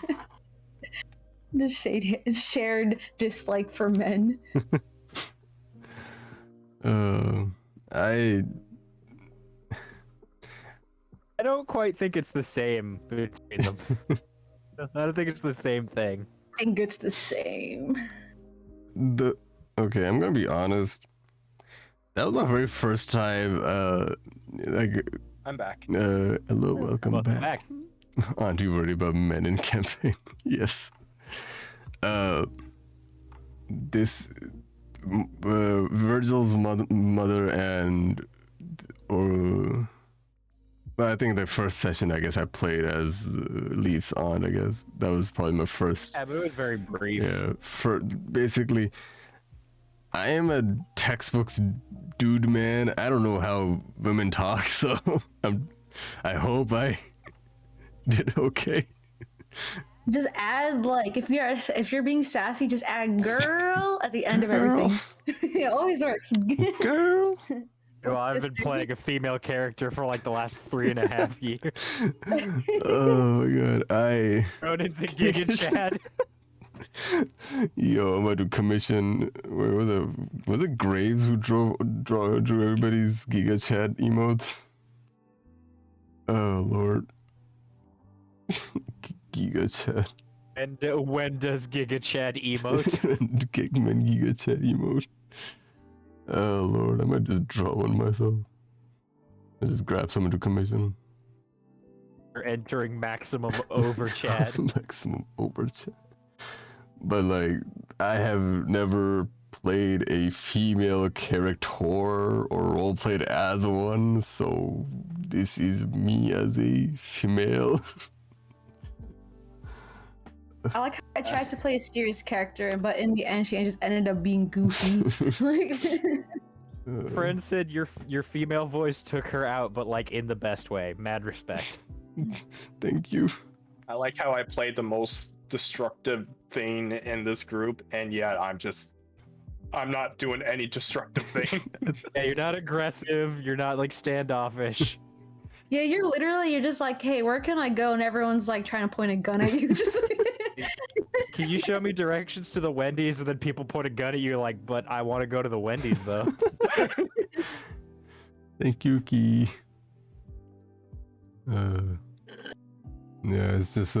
Speaker 5: Just shared dislike for men.
Speaker 1: I don't quite think it's the same between them. I don't think it's the same thing.
Speaker 5: I think it's the same.
Speaker 4: Okay, I'm gonna be honest. That was my very first time.
Speaker 3: I'm back.
Speaker 4: Hello, welcome
Speaker 1: Welcome
Speaker 4: back.
Speaker 1: back.
Speaker 4: Aren't you worried about men in campaign? Yes. This Virgil's mother and well, I think the first session, I guess I played as Leif's aunt. I guess that was probably my first.
Speaker 1: Yeah, but it was very brief.
Speaker 4: Yeah, for basically, I am a textbooks dude, man. I don't know how women talk, so I hope I did okay.
Speaker 5: Just add like if you're being sassy, just add girl at the end of everything. It always works.
Speaker 4: Girl.
Speaker 1: Well, I've been playing a female character for like the last 3.5 years.
Speaker 4: Oh my god,
Speaker 1: Thrown into Giga Chad.
Speaker 4: Yo, I'm about to commission. Where was it? Was it Graves who drew everybody's Giga Chat emotes? Oh lord. Giga Chat.
Speaker 1: And when does Giga Chad emote?
Speaker 4: Kickman Giga Chat emote. Oh lord, I might just draw one myself. I just grab someone to commission.
Speaker 1: You're entering maximum over Chad.
Speaker 4: Maximum over Chat. But like, I have never played a female character or roleplayed as one, so this is me as a female.
Speaker 5: I like how I tried to play a serious character, but in the end, she just ended up being goofy. Like,
Speaker 1: Friend said your female voice took her out, but like in the best way. Mad respect.
Speaker 4: Thank you.
Speaker 3: I like how I played the most destructive thing in this group, and yet I'm not doing any destructive thing.
Speaker 1: Yeah, you're not aggressive. You're not like standoffish.
Speaker 5: yeah, you're just like, hey, where can I go? And everyone's like trying to point a gun at you. Just
Speaker 1: Can you show me directions to the Wendy's? And then people point a gun at you like, but I want to go to the Wendy's though.
Speaker 4: Thank you, Key. Yeah, it's just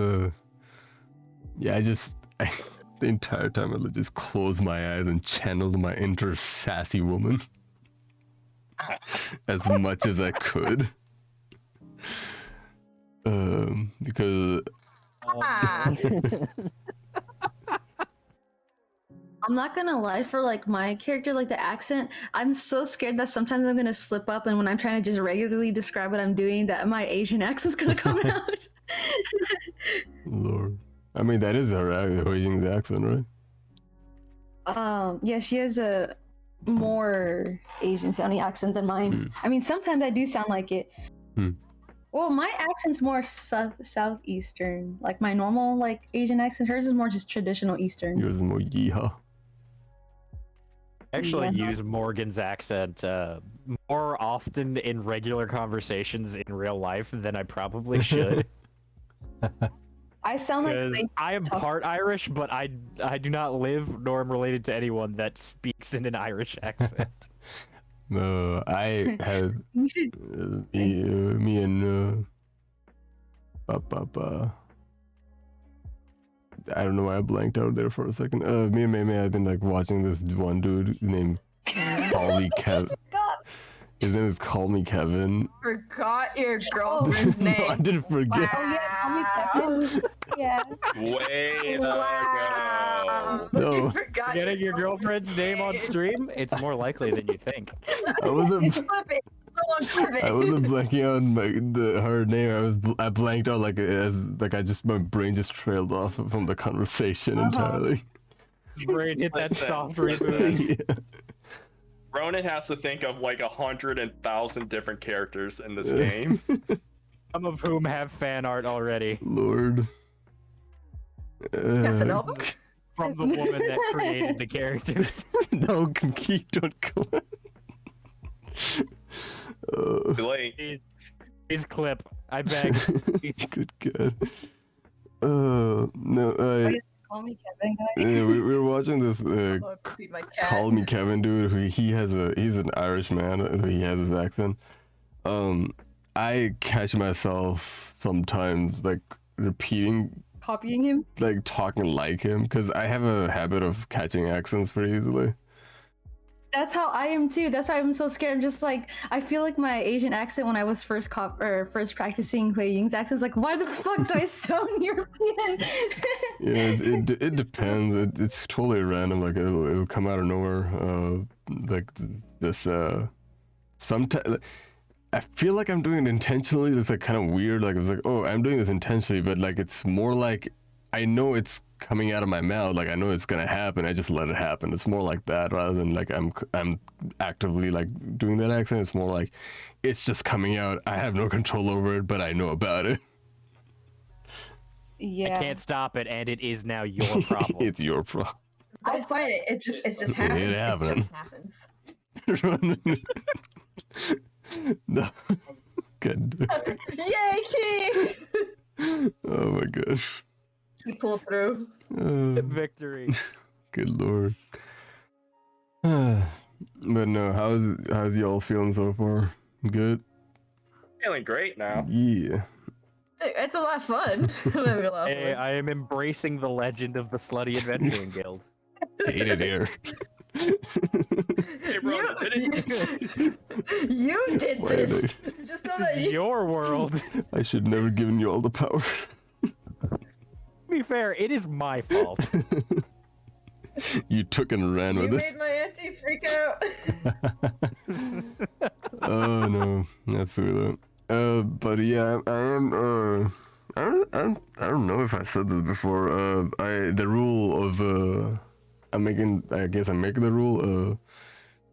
Speaker 4: yeah, the entire time I just closed my eyes and channeled my inner sassy woman as much as I could. Because
Speaker 5: I'm not gonna lie, for like my character, like the accent, I'm so scared that sometimes I'm gonna slip up, and when I'm trying to just regularly describe what I'm doing, that my Asian accent's gonna come out.
Speaker 4: Lord. I mean, that is her HuiYing's accent, right?
Speaker 5: Yeah, she has a more Asian sounding accent than mine. I mean, sometimes I do sound like it. Well, my accent's more southeastern, like my normal like Asian accent. Hers is more just traditional Eastern.
Speaker 4: Yours is more yeehaw.
Speaker 1: Actually use Morgan's accent more often in regular conversations in real life than I probably should.
Speaker 5: I sound like
Speaker 1: I am part Irish, but I do not live nor am related to anyone that speaks in an Irish accent.
Speaker 4: No, I have
Speaker 5: you should.
Speaker 4: me and I don't know why I blanked out there for a second. Me and Meimay have been like watching this one dude named Call Me Kevin. His name is Call Me Kevin.
Speaker 2: Forgot your girlfriend's name.
Speaker 4: No, I didn't forget.
Speaker 5: Oh yeah, call me Kevin. Yeah.
Speaker 3: Way to
Speaker 2: Wow.
Speaker 3: go.
Speaker 4: No.
Speaker 2: You forgot
Speaker 1: Getting your girlfriend's name on stream? It's more likely than you think.
Speaker 4: I wasn't.
Speaker 2: Flip it. Flip it.
Speaker 4: I wasn't blanking on her name. I blanked out like my brain just trailed off from the conversation entirely.
Speaker 1: Brain hit that
Speaker 3: Listen,
Speaker 1: soft
Speaker 3: listen.
Speaker 1: reboot.
Speaker 4: Yeah.
Speaker 3: Ronan has to think of like 100,000 different characters in this game.
Speaker 1: Some of whom have fan art already
Speaker 4: Lord.
Speaker 2: Casanova?
Speaker 1: from the woman that created the characters.
Speaker 4: No, keep don't clap.
Speaker 1: Please clip. I beg.
Speaker 4: Good God. No,
Speaker 5: Call me Kevin, guys.
Speaker 4: yeah, we were watching this
Speaker 2: Oh, feed my cat.
Speaker 4: Call Me Kevin dude. He's an Irish man. He has his accent. I catch myself sometimes like repeating,
Speaker 5: Copying him.
Speaker 4: like talking like him, because I have a habit of catching accents pretty easily.
Speaker 5: That's how I am too. That's why I'm so scared. I'm just like, I feel like my Asian accent when I was first practicing HuiYing's accent. I was like, why the fuck do I sound European?
Speaker 4: Yeah, it depends. It's totally random. Like it'll come out of nowhere. Like this. Sometimes I feel like I'm doing it intentionally. It's like kind of weird. Like it was like, oh, I'm doing this intentionally, but like it's more like I know it's coming out of my mouth. Like I know it's gonna happen. I just let it happen. It's more like that rather than like I'm actively like doing that accent. It's more like it's just coming out. I have no control over it, but I know about it.
Speaker 5: Yeah.
Speaker 1: I can't stop it, and it is now your problem.
Speaker 4: It's your problem.
Speaker 2: I find it. It just happens.
Speaker 4: It
Speaker 2: It
Speaker 4: happens.
Speaker 2: just happens.
Speaker 4: No. Good.
Speaker 2: Yay, Key!
Speaker 4: Oh my gosh.
Speaker 2: He pulled through.
Speaker 1: Victory.
Speaker 4: Good lord. But no, how's y'all feeling so far? Good?
Speaker 3: Feeling great now.
Speaker 4: Yeah.
Speaker 2: It's a lot of fun. I'm having a lot of
Speaker 1: Hey,
Speaker 2: fun.
Speaker 1: I am embracing the legend of the Slutty Adventuring Guild.
Speaker 4: Hate it here.
Speaker 3: Hey, Ronan,
Speaker 2: You did
Speaker 4: Why did
Speaker 2: this. Just know that you.
Speaker 1: Your world.
Speaker 4: I should never given you all the power.
Speaker 1: To be fair, it is my fault.
Speaker 4: You took and ran
Speaker 2: You
Speaker 4: with it.
Speaker 2: made my auntie freak out.
Speaker 4: Oh no, absolutely. But yeah, I am. I don't know if I said this before. The rule of I'm making the rule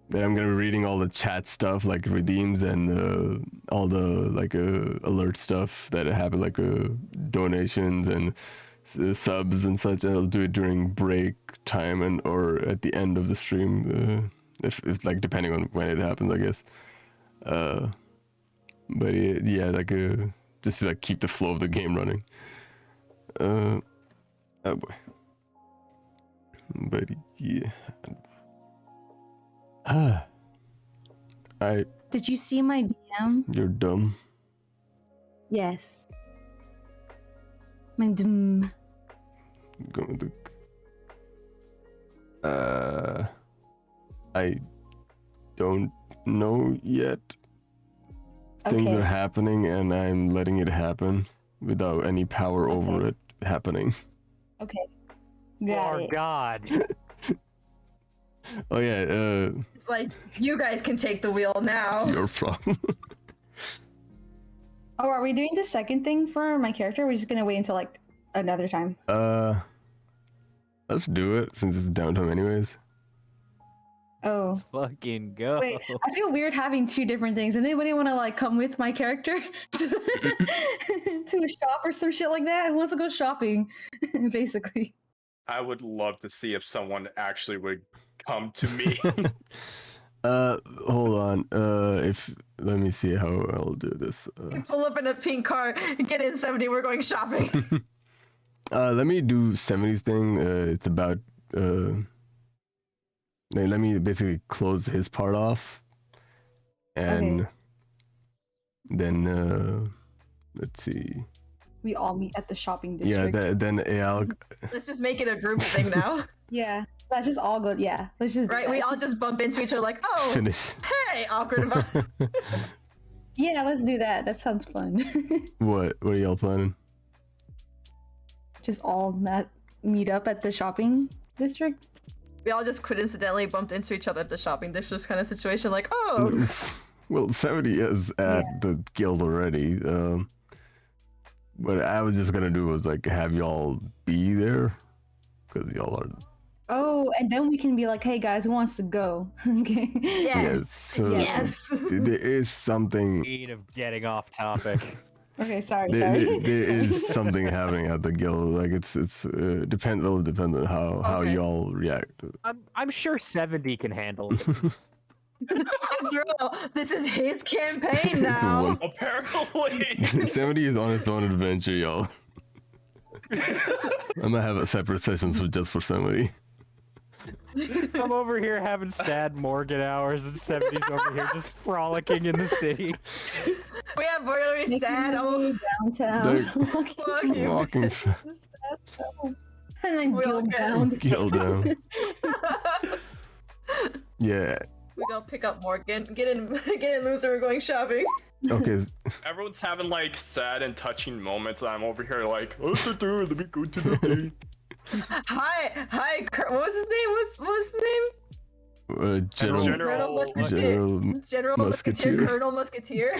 Speaker 4: that I'm gonna be reading all the chat stuff like redeems and all the like alert stuff that happen like donations and subs and such. I'll do it during break time and or at the end of the stream if like depending on when it happens, I guess. But yeah, like just to like keep the flow of the game running. Oh boy. But yeah.
Speaker 5: Did you see my DM?
Speaker 4: You're dumb.
Speaker 5: Yes. My DM.
Speaker 4: Going to. I don't know yet. Things
Speaker 5: Okay.
Speaker 4: are happening, and I'm letting it happen without any power over
Speaker 5: Okay.
Speaker 4: it happening.
Speaker 5: Okay. Got
Speaker 1: Oh
Speaker 5: it.
Speaker 1: God.
Speaker 4: Oh yeah,
Speaker 2: It's like, you guys can take the wheel
Speaker 4: it's
Speaker 2: now.
Speaker 4: your problem.
Speaker 7: Oh, are we doing the second thing for my character? Or are we just gonna wait until like another time?
Speaker 4: Let's do it since it's downtime anyways.
Speaker 7: Oh.
Speaker 1: Let's fucking go.
Speaker 7: Wait, I feel weird having two different things. And anybody want to like come with my character to, to a shop or some shit like that? Who wants to go shopping? Basically.
Speaker 3: I would love to see if someone actually would come to me.
Speaker 4: Hold on. Let me see how I'll do this.
Speaker 2: You pull up in a pink car, get in 70, we're going shopping.
Speaker 4: Let me do 70s thing. It's about let me basically close his part off, and
Speaker 7: Okay.
Speaker 4: then let's see.
Speaker 7: We all meet at the shopping
Speaker 4: Yeah,
Speaker 7: district.
Speaker 4: then I'll
Speaker 2: Let's just make it a group thing now.
Speaker 7: Yeah. Let's just all go. Yeah. Let's just. do
Speaker 2: Right? We
Speaker 7: that.
Speaker 2: all just bump into each other like, oh,
Speaker 4: finish.
Speaker 2: hey, awkward about.
Speaker 7: Yeah, let's do that. That sounds fun.
Speaker 4: What are y'all planning?
Speaker 7: Just all meet up at the shopping district.
Speaker 2: We all just coincidentally bumped into each other at the shopping district kind of situation, like, oh,
Speaker 4: Well, 70 is at the guild already. What I was just gonna do was like have y'all be there, because y'all are.
Speaker 7: Oh, and then we can be like, hey guys, who wants to go? Okay.
Speaker 2: yes,
Speaker 4: so
Speaker 2: yes.
Speaker 4: there is something.
Speaker 1: Need of getting off topic.
Speaker 7: Okay, sorry.
Speaker 4: There
Speaker 7: Sorry.
Speaker 4: is something happening at the guild. Like it's it'll depend on how
Speaker 2: Okay.
Speaker 4: y'all react.
Speaker 1: I'm sure 70 can handle it.
Speaker 2: After all, this is his campaign
Speaker 4: It's
Speaker 2: now.
Speaker 4: one-
Speaker 3: Apparently.
Speaker 4: 70 is on its own adventure, y'all. I'm gonna have a separate sessions just for 70.
Speaker 1: I'm over here having sad Morgan hours, and 70's over here just frolicking in the city.
Speaker 2: We have really
Speaker 7: Making
Speaker 2: sad.
Speaker 7: my
Speaker 2: Oh,
Speaker 7: way downtown.
Speaker 2: fuck you.
Speaker 4: Walking
Speaker 7: And then
Speaker 2: We all
Speaker 7: guild
Speaker 2: get-
Speaker 7: bound.
Speaker 4: guild down. Yeah.
Speaker 2: We go pick up Morgan. Get in, loser. We're going shopping.
Speaker 4: Okay.
Speaker 3: Everyone's having like sad and touching moments. I'm over here like, oh, let me go to the thing.
Speaker 2: Hi, What was his name? What was his name?
Speaker 4: General.
Speaker 3: General
Speaker 2: Musketeer.
Speaker 4: General.
Speaker 2: General Musketeer.
Speaker 4: Musketeer.
Speaker 2: Colonel Musketeer.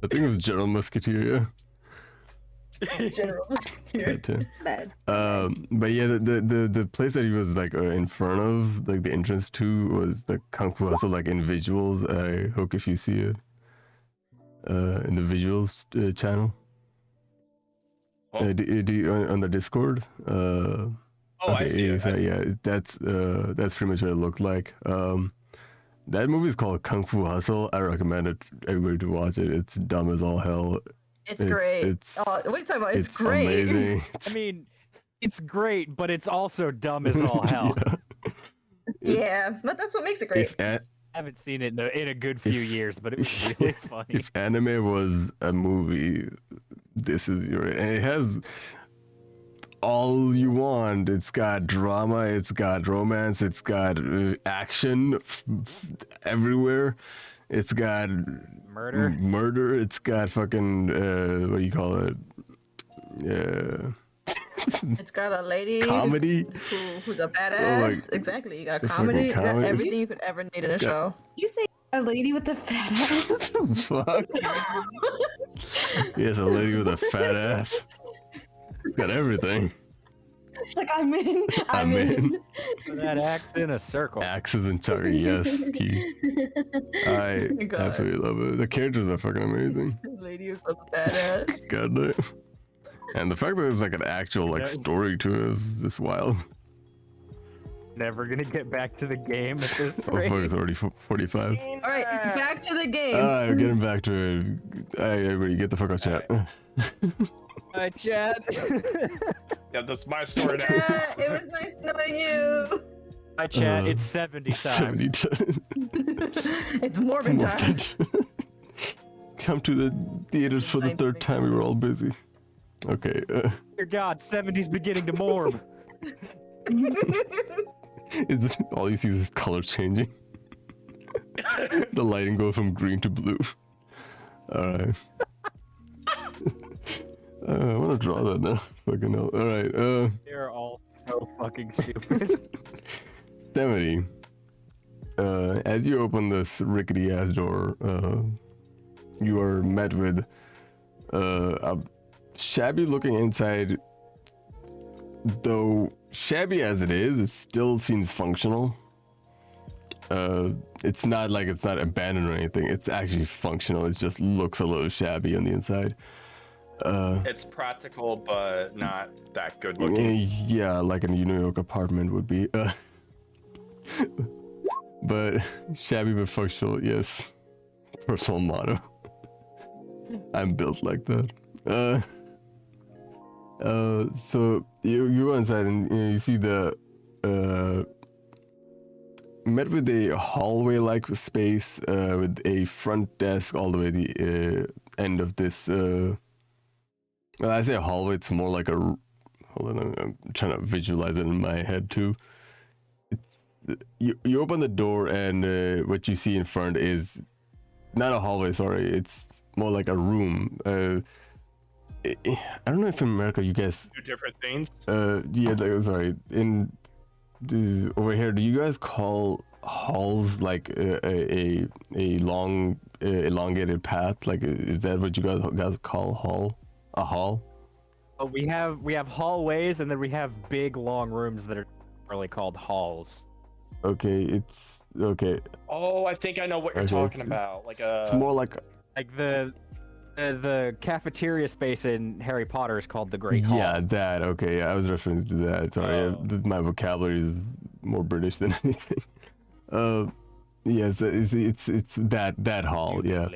Speaker 4: I think it was General Musketeer.
Speaker 2: General Musketeer.
Speaker 4: Yeah.
Speaker 7: Bad.
Speaker 4: But yeah, the place that he was like in front of, like the entrance to, was the Kung Fu Hustle, like in visuals. I hope if you see it in the visuals channel.
Speaker 3: Oh.
Speaker 4: Do you on the Discord?
Speaker 3: Oh, I see it.
Speaker 4: so
Speaker 3: I see it.
Speaker 4: yeah, that's pretty much what it looked like. That movie is called Kung Fu Hustle. I recommend it everybody to watch it. It's dumb as all hell.
Speaker 2: It's great.
Speaker 4: It's
Speaker 2: What are you talking about? It's great.
Speaker 4: amazing.
Speaker 1: I mean, it's great, but it's also dumb as all hell.
Speaker 4: Yeah.
Speaker 2: Yeah, but that's what makes it great.
Speaker 4: If a-
Speaker 1: I haven't seen it in a good few years, but it was really funny.
Speaker 4: if anime was a movie, this is your. And it has all you want. It's got drama. It's got romance. It's got action everywhere. It's got
Speaker 1: Murder.
Speaker 4: It's got fucking what do you call it? Yeah.
Speaker 2: It's got a lady
Speaker 4: Comedy.
Speaker 2: who's a badass. Exactly. You got comedy. You got
Speaker 4: comedy.
Speaker 2: everything you could ever need in a show.
Speaker 7: Did you say a lady with a fat ass?
Speaker 4: What the fuck? Yes, a lady with a fat ass. It's got everything.
Speaker 7: It's like I'm in.
Speaker 4: I'm in.
Speaker 1: That acts in a circle.
Speaker 4: Axes and Chucker, yes, key. I
Speaker 2: my God.
Speaker 4: absolutely love it. The characters are fucking amazing.
Speaker 2: Lady who's a badass.
Speaker 4: God damn. And the fact that there's like an actual like story to it is just wild.
Speaker 1: Never gonna get back to the game at this
Speaker 4: Oh
Speaker 1: rate.
Speaker 4: fuck, it's already 45.
Speaker 2: All right, back to the game.
Speaker 4: Alright, we're getting back to it. Hey, everybody, get the fuck out chat.
Speaker 1: Hi, Chad.
Speaker 3: Yeah, that's my story now.
Speaker 2: Yeah, it was nice knowing you.
Speaker 1: Hi, Chad. It's 70 time.
Speaker 4: 70 times.
Speaker 2: It's Morbin time.
Speaker 4: Come to the theaters for the third time. We were all busy. Okay.
Speaker 1: Dear God, 70's beginning to morb.
Speaker 4: All you see is color changing. The lighting goes from green to blue. Alright. I want to draw that now. Fucking hell. Alright.
Speaker 1: They're all so fucking stupid.
Speaker 4: 70. as you open this rickety ass door, you are met with a shabby looking inside. Though shabby as it is, it still seems functional. It's not like it's not abandoned or anything. It's actually functional. It just looks a little shabby on the inside.
Speaker 3: It's practical, but not that good looking.
Speaker 4: Yeah, like a New York apartment would be. But shabby but functional, yes. Personal motto. I'm built like that. So you go inside and you see the met with a hallway-like space with a front desk all the way the end of this. Well, I say a hallway. It's more like a. Hold on, I'm trying to visualize it in my head too. You open the door and what you see in front is not a hallway. Sorry, it's more like a room. I don't know if in America you guys.
Speaker 3: Two different things.
Speaker 4: Yeah. Sorry. Over here, do you guys call halls like a long elongated path? Like, is that what you guys call hall? A hall?
Speaker 1: Oh, we have hallways, and then we have big long rooms that are really called halls.
Speaker 4: Okay, it's okay.
Speaker 3: Oh, I think I know what you're talking about. Like a.
Speaker 4: It's more like
Speaker 1: the cafeteria space in Harry Potter is called the Great Hall.
Speaker 4: Yeah, that. Okay, yeah, I was referring to that. Sorry, my vocabulary is more British than anything. Yes, it's that hall. Yeah.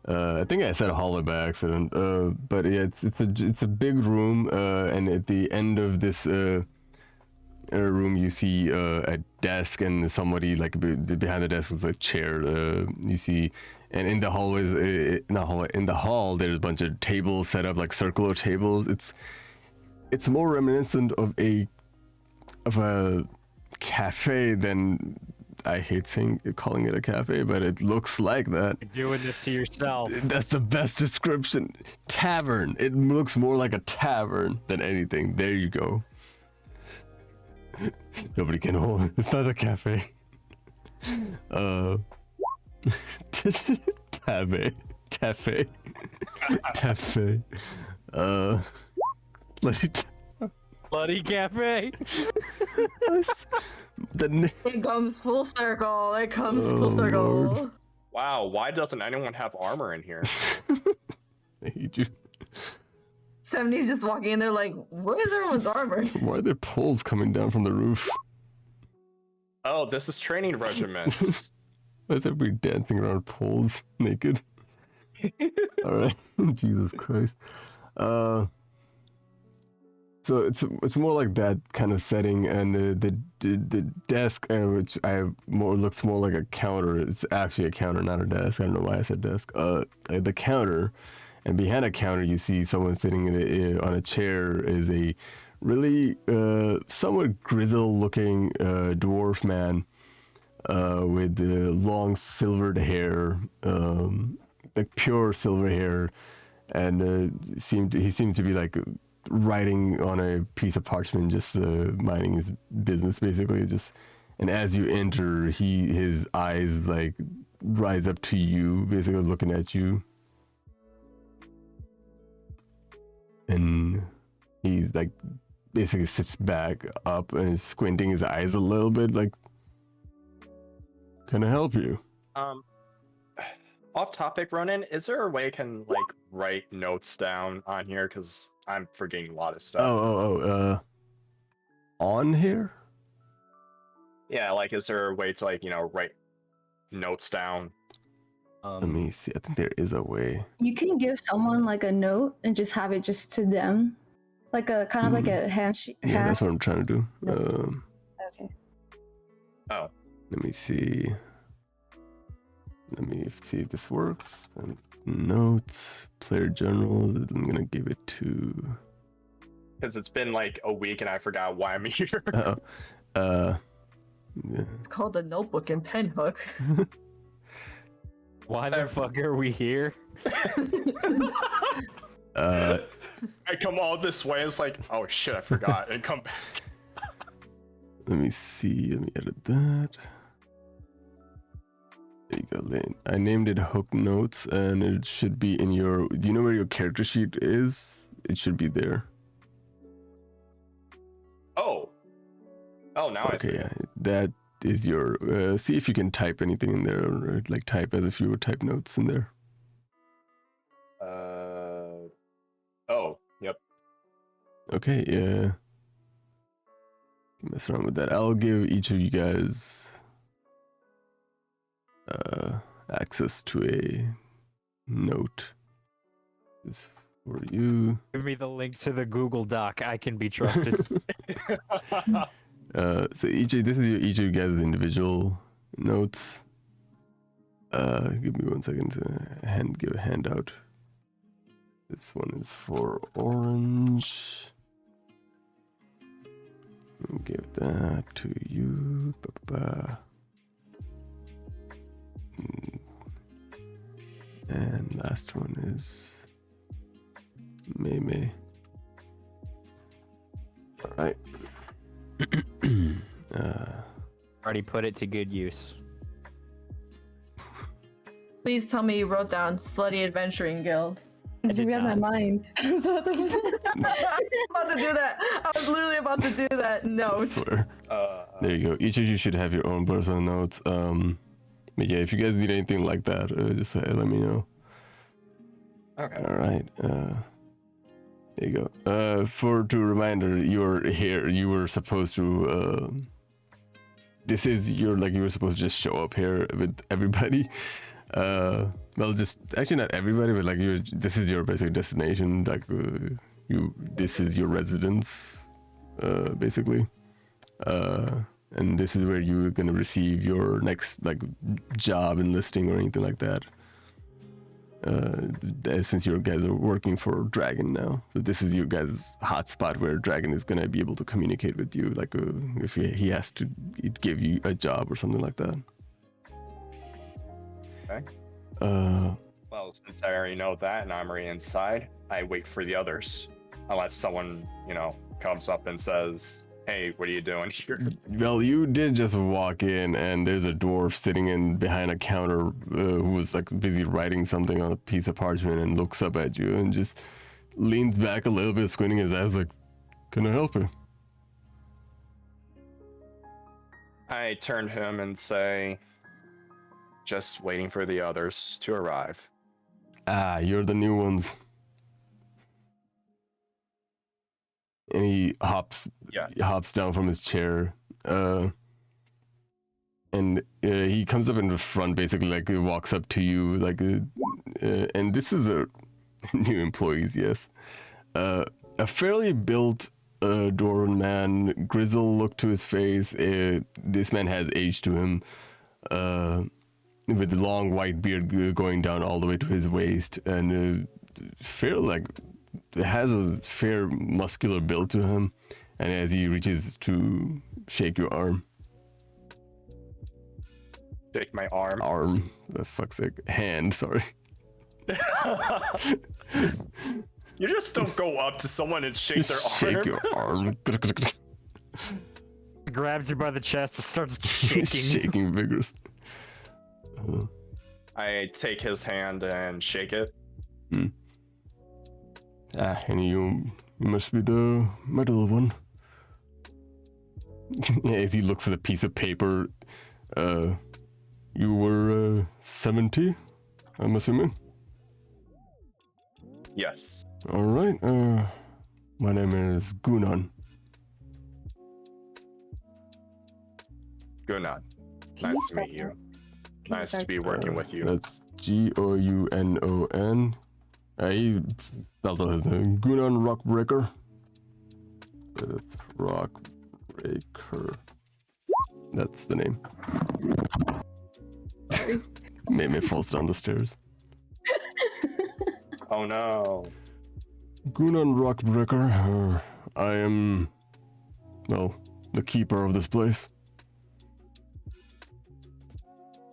Speaker 4: I think I said hallway by accident. But yeah, it's a big room. And at the end of this room, you see a desk and somebody like behind the desk is a chair. You see. And in the hallways, not hallway, in the hall, there's a bunch of tables set up like circular tables. It's more reminiscent of a cafe than I hate calling it a cafe, but it looks like that.
Speaker 1: You're doing this to yourself.
Speaker 4: That's the best description. Tavern. It looks more like a tavern than anything. There you go. Nobody can hold it. It's not a cafe. Tafe.
Speaker 1: Bloody cafe.
Speaker 2: It comes full circle. It comes full circle.
Speaker 4: Lord.
Speaker 3: Wow, why doesn't anyone have armor in here?
Speaker 4: I hate you.
Speaker 2: 70's just walking in there like, where is everyone's armor?
Speaker 4: Why are there poles coming down from the roof?
Speaker 3: Oh, this is training regiments.
Speaker 4: Why is everybody dancing around poles naked? Alright, Jesus Christ. So it's more like that kind of setting, and the desk, which looks more like a counter. It's actually a counter, not a desk. I don't know why I said desk. The counter, and behind a counter you see someone sitting on a chair. Is a really somewhat grizzled-looking dwarf man with long silvered hair, like pure silver hair, and he seemed to be like writing on a piece of parchment, just minding his business basically. And as you enter, his eyes like rise up to you, basically looking at you, and he's like basically sits back up and is squinting his eyes a little bit, like, can I help you?
Speaker 3: Off topic, Ronan, is there a way I can like write notes down on here? Because I'm forgetting a lot of stuff.
Speaker 4: On here?
Speaker 3: Yeah, like, is there a way to like, write notes down?
Speaker 4: Let me see. I think there is a way.
Speaker 7: You can give someone like a note and just have it just to them, like a kind of like a handshake.
Speaker 4: Yeah, that's what I'm trying to do.
Speaker 7: Okay.
Speaker 3: Oh.
Speaker 4: Let me see. Let me see if this works. Notes, player general. I'm gonna give it to.
Speaker 3: Because it's been like a week and I forgot why I'm here.
Speaker 4: Yeah.
Speaker 2: It's called the notebook and pen hook.
Speaker 1: Why the fuck are we here?
Speaker 3: I come all this way. It's like, oh shit, I forgot, and come back.
Speaker 4: Let me see. Let me edit that. There you go, Lane. I named it Hook Notes, and it should be in your. Do you know where your character sheet is? It should be there.
Speaker 3: Oh. Oh, now I see.
Speaker 4: Okay, yeah, that is your. See if you can type anything in there, or like type as if you would type notes in there.
Speaker 3: Oh, yep.
Speaker 4: Okay, yeah. Mess around with that. I'll give each of you guys access to a note. This is for you.
Speaker 1: Give me the link to the Google Doc. I can be trusted.
Speaker 4: So each of you guys' individual notes. Give me 1 second to give a handout. This one is for Orange. I'll give that to you. And last one is Meimay. All right.
Speaker 1: Already put it to good use.
Speaker 2: Please tell me you wrote down Slutty Adventuring Guild.
Speaker 1: I
Speaker 7: You
Speaker 1: did
Speaker 7: read my
Speaker 1: not.
Speaker 7: mind.
Speaker 2: I was about to do that. I was literally about to do that
Speaker 4: I
Speaker 2: note.
Speaker 4: swear. There you go. Each of you should have your own personal notes. But yeah, if you guys need anything like that, just let me know.
Speaker 3: Okay.
Speaker 4: All right. There you go. To reminder, you're here. You were supposed to. This is you were supposed to just show up here with everybody. Well, just actually not everybody, but like this is your basic destination. Like this is your residence, basically. And this is where you're gonna receive your next like job enlisting or anything like that. Since you guys are working for Dragon now, so this is your guys' hotspot where Dragon is gonna be able to communicate with you, like if he has to give you a job or something like that.
Speaker 3: Okay.
Speaker 4: Well,
Speaker 3: since I already know that and I'm already inside, I wait for the others. Unless someone, comes up and says, "Hey, what are you doing here?"
Speaker 4: Well, you did just walk in, and there's a dwarf sitting behind a counter who was like busy writing something on a piece of parchment, and looks up at you and just leans back a little bit, squinting his eyes, like, "Can I help you?"
Speaker 3: I turn to him and say, "Just waiting for the others to arrive."
Speaker 4: Ah, you're the new ones. And he hops down from his chair, and he comes up in the front, basically, like he walks up to you, like, and this is a new employees, yes, a fairly built dwarven man, grizzled look to his face. This man has age to him, with a long white beard going down all the way to his waist, and has a fair muscular build to him. And as he reaches to shake your arm,
Speaker 3: Shake my arm.
Speaker 4: The fuck's sake, hand. Sorry.
Speaker 3: You just don't go up to someone and shake
Speaker 4: Just
Speaker 3: their
Speaker 4: shake
Speaker 3: arm.
Speaker 4: your arm.
Speaker 1: Grabs you by the chest and starts shaking.
Speaker 4: Shaking vigorous.
Speaker 3: I take his hand and shake it.
Speaker 4: And you must be the metal one. As he looks at a piece of paper, you were 70, I'm assuming?
Speaker 3: Yes.
Speaker 4: Alright, my name is Gunan.
Speaker 3: Gunan. Nice to meet you. Nice to be working with you.
Speaker 4: That's Gounon. He spelled it Gunan Rockbreaker. That's Rockbreaker. That's the name. Meimay falls down the stairs.
Speaker 3: Oh no.
Speaker 4: Gunan Rockbreaker. I am, well, the keeper of this place.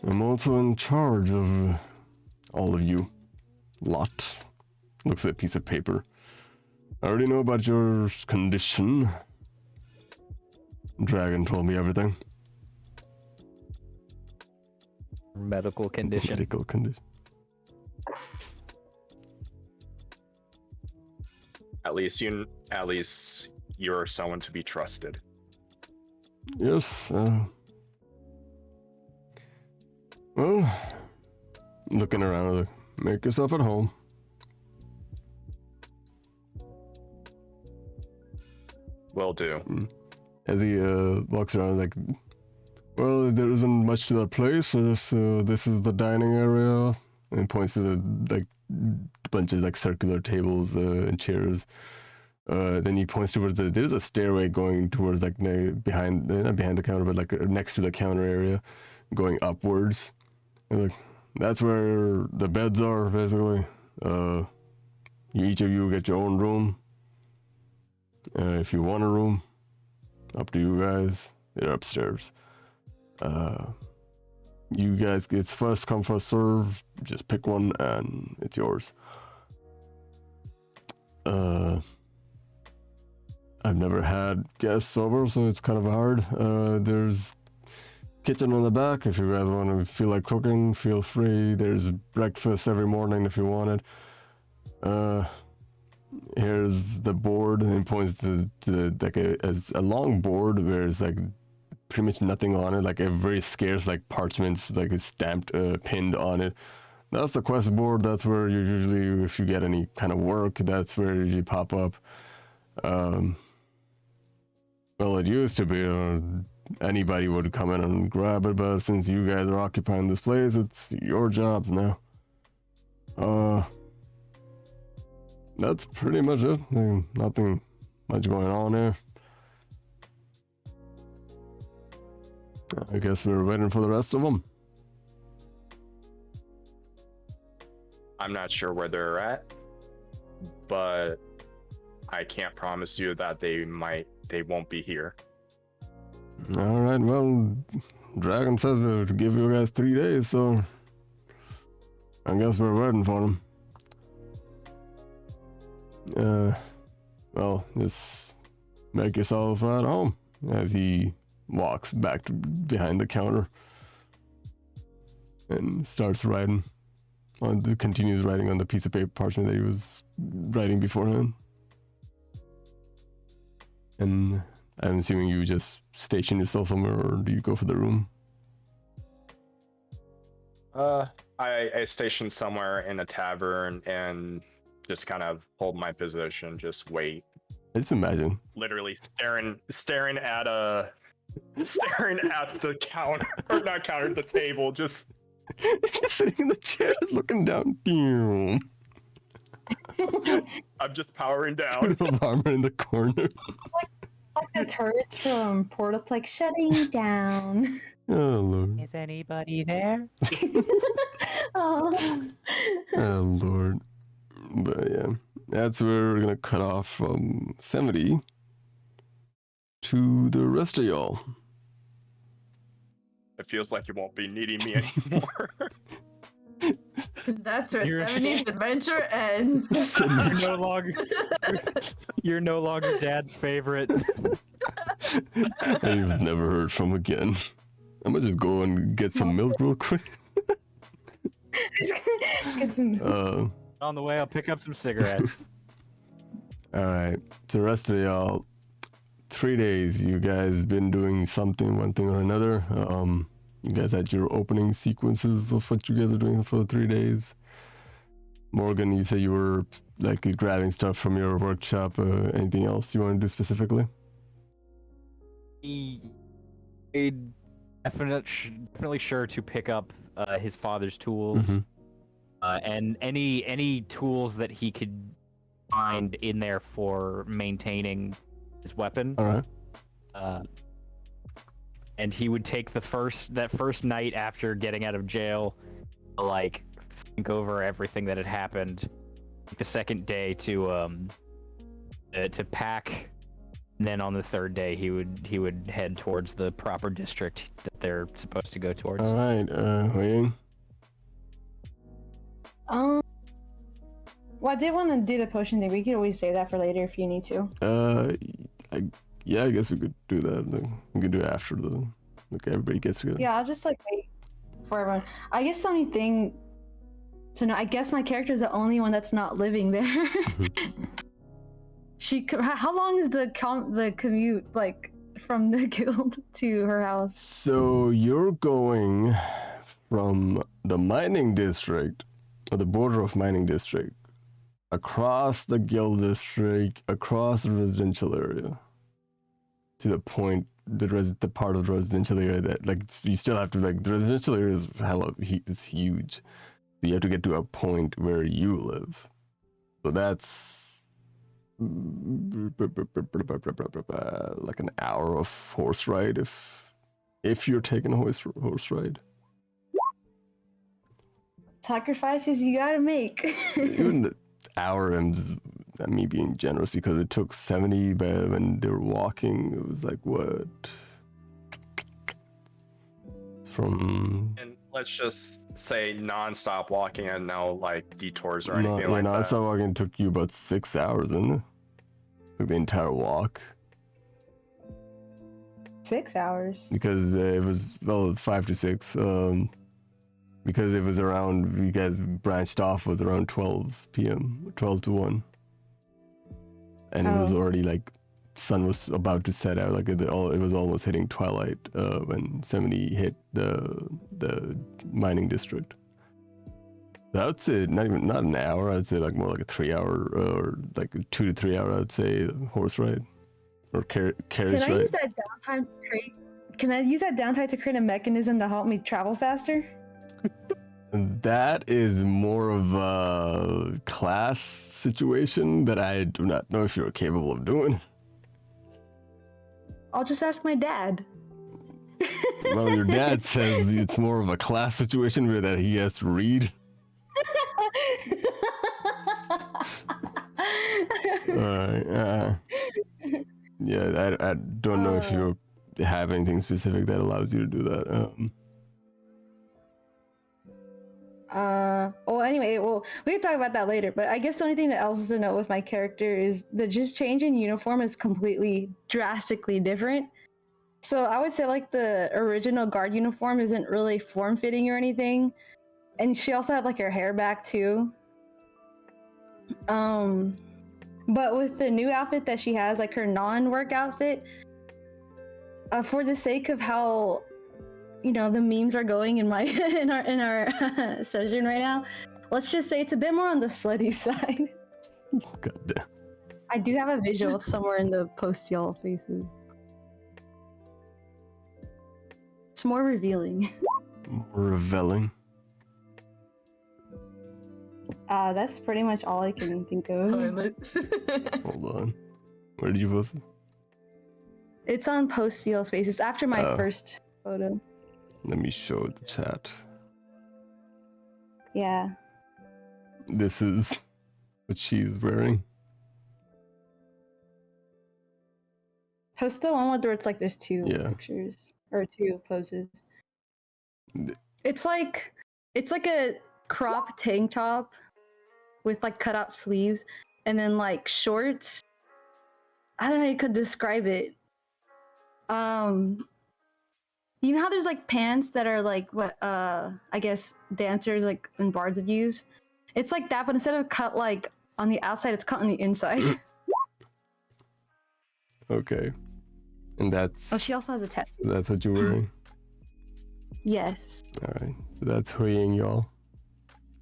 Speaker 4: I'm also in charge of all of you. Lot. Looks at a piece of paper. I already know about your condition. Dragon told me everything.
Speaker 1: medical condition.
Speaker 4: Medical condition.
Speaker 3: At least you're someone to be trusted.
Speaker 4: Yes. Well, looking around, make yourself at home.
Speaker 3: Will do.
Speaker 4: As he walks around, like, well, there isn't much to that place. So this is the dining area, and points to the like bunch of like circular tables and chairs. Then he points towards there's a stairway going towards like behind, not behind the counter, but like next to the counter area, going upwards. And like, that's where the beds are, basically. Each of you get your own room. If you want a room, up to you guys. They're upstairs. You guys, it's first come, first serve. Just pick one and it's yours. I've never had guests over, so it's kind of hard. There's kitchen on the back if you guys want to feel like cooking, feel free. There's breakfast every morning if you want it. Here's the board, and it points to like a long board where it's like pretty much nothing on it, like a very scarce like parchments, like stamped, pinned on it. That's the quest board. That's where you usually, if you get any kind of work, that's where you pop up. Well, it used to be anybody would come in and grab it, but since you guys are occupying this place, it's your jobs now. That's pretty much it. Nothing much going on here. I guess we're waiting for the rest of them.
Speaker 3: I'm not sure where they're at, but I can't promise you that they won't be here.
Speaker 4: All right, well, Dragon says to give you guys 3 days, so I guess we're waiting for them. Well, just make yourself at home, as he walks back to behind the counter and starts writing. Continues writing on the piece of paper parchment that he was writing beforehand. And I'm assuming you just station yourself somewhere, or do you go for the room?
Speaker 3: I station somewhere in a tavern and just kind of hold my position, just wait.
Speaker 4: I just imagine.
Speaker 3: Literally staring at the counter, or not counter, the table, just
Speaker 4: sitting in the chair, just looking down.
Speaker 3: I'm just powering down.
Speaker 4: The armor in the corner.
Speaker 7: Like the turrets from Portal, it's like shutting down.
Speaker 4: Oh Lord.
Speaker 1: Is anybody there?
Speaker 7: Oh.
Speaker 4: Oh Lord. But yeah, that's where we're gonna cut off from 70 to the rest of y'all.
Speaker 3: It feels like you won't be needing me anymore.
Speaker 2: That's where
Speaker 1: You're-
Speaker 2: 70's adventure ends.
Speaker 1: You're no longer Dad's favorite.
Speaker 4: And he was never heard from again. I'm gonna just go and get some milk real quick.
Speaker 1: On the way, I'll pick up some cigarettes.
Speaker 4: Alright, to the rest of y'all, 3 days, you guys been doing something, one thing or another. You guys had your opening sequences of what you guys are doing for the 3 days. Morgan, you said you were like grabbing stuff from your workshop. Anything else you want to do specifically?
Speaker 1: He definitely sure to pick up his father's tools, and any tools that he could find in there for maintaining his weapon.
Speaker 4: All right.
Speaker 1: And he would take that first night after getting out of jail, like think over everything that had happened. The second day to pack, and then on the third day he would head towards the proper district that they're supposed to go towards.
Speaker 4: All right, HuiYing.
Speaker 7: Well, I did want to do the potion thing. We could always save that for later if you need to.
Speaker 4: Yeah, I guess we could do that. We could do it after everybody gets together.
Speaker 7: Yeah, I'll just like wait for everyone. I guess the only thing to know, I guess my character is the only one that's not living there. How long is the commute like from the guild to her house?
Speaker 4: So you're going from the mining district, or the border of mining district, across the guild district, across the residential area, to the point, the part of the residential area that, like, you still have to, like, the residential area is it's huge. So you have to get to a point where you live. So that's like an hour of horse ride if you're taking a horse ride.
Speaker 7: Sacrifices you gotta make.
Speaker 4: Even the hour and me being generous, because it took 70, but when they were walking, it was like, what? From...
Speaker 3: And let's just say non-stop walking and no like detours or anything like that.
Speaker 4: Non-stop walking took you about 6 hours, didn't it? Took the entire walk.
Speaker 7: 6 hours.
Speaker 4: Because it was, well, 5 to 6. Because it was around, you guys branched off, was around 12 p.m., 12 to 1. And it was already like, sun was about to set out, like it was almost hitting twilight when 70 hit the mining district. So I would say not an hour, I'd say like more like a 3 hour or like a 2 to 3 hour, I'd say, horse ride or carriage ride.
Speaker 7: Can I use that downtime to create? Can I use that downtime to create a mechanism to help me travel faster?
Speaker 4: That is more of a class situation that I do not know if you're capable of doing.
Speaker 7: I'll just ask my dad.
Speaker 4: Well, your dad says it's more of a class situation where that he has to read. Alright, yeah, I don't know if you have anything specific that allows you to do that.
Speaker 7: Well, anyway, we can talk about that later, but I guess the only thing that else to note with my character is that just change in uniform is completely drastically different. So I would say like the original guard uniform isn't really form-fitting or anything. And she also had like her hair back too. But with the new outfit that she has, like her non-work outfit, for the sake of how, you know, the memes are going in my in our session right now, let's just say it's a bit more on the slutty side.
Speaker 4: God damn.
Speaker 7: I do have a visual somewhere in the post y'all faces. It's more revealing.
Speaker 4: Revealing.
Speaker 7: That's pretty much all I can think of.
Speaker 4: Hold on. Where did you post it?
Speaker 7: It's on post y'all faces after my first photo.
Speaker 4: Let me show the chat.
Speaker 7: Yeah.
Speaker 4: This is what she's wearing.
Speaker 7: Post the one where it's like there's two
Speaker 4: Yeah.
Speaker 7: pictures or two poses. It's like a crop tank top with like cutout sleeves and then like shorts. I don't know how you could describe it. You know how there's like pants that are like what I guess dancers like and bards would use? It's like that, but instead of cut like on the outside, it's cut on the inside.
Speaker 4: Okay. And that's...
Speaker 7: Oh, she also has a tattoo.
Speaker 4: That's what you're wearing?
Speaker 7: Yes.
Speaker 4: Alright. So that's HuiYing, y'all.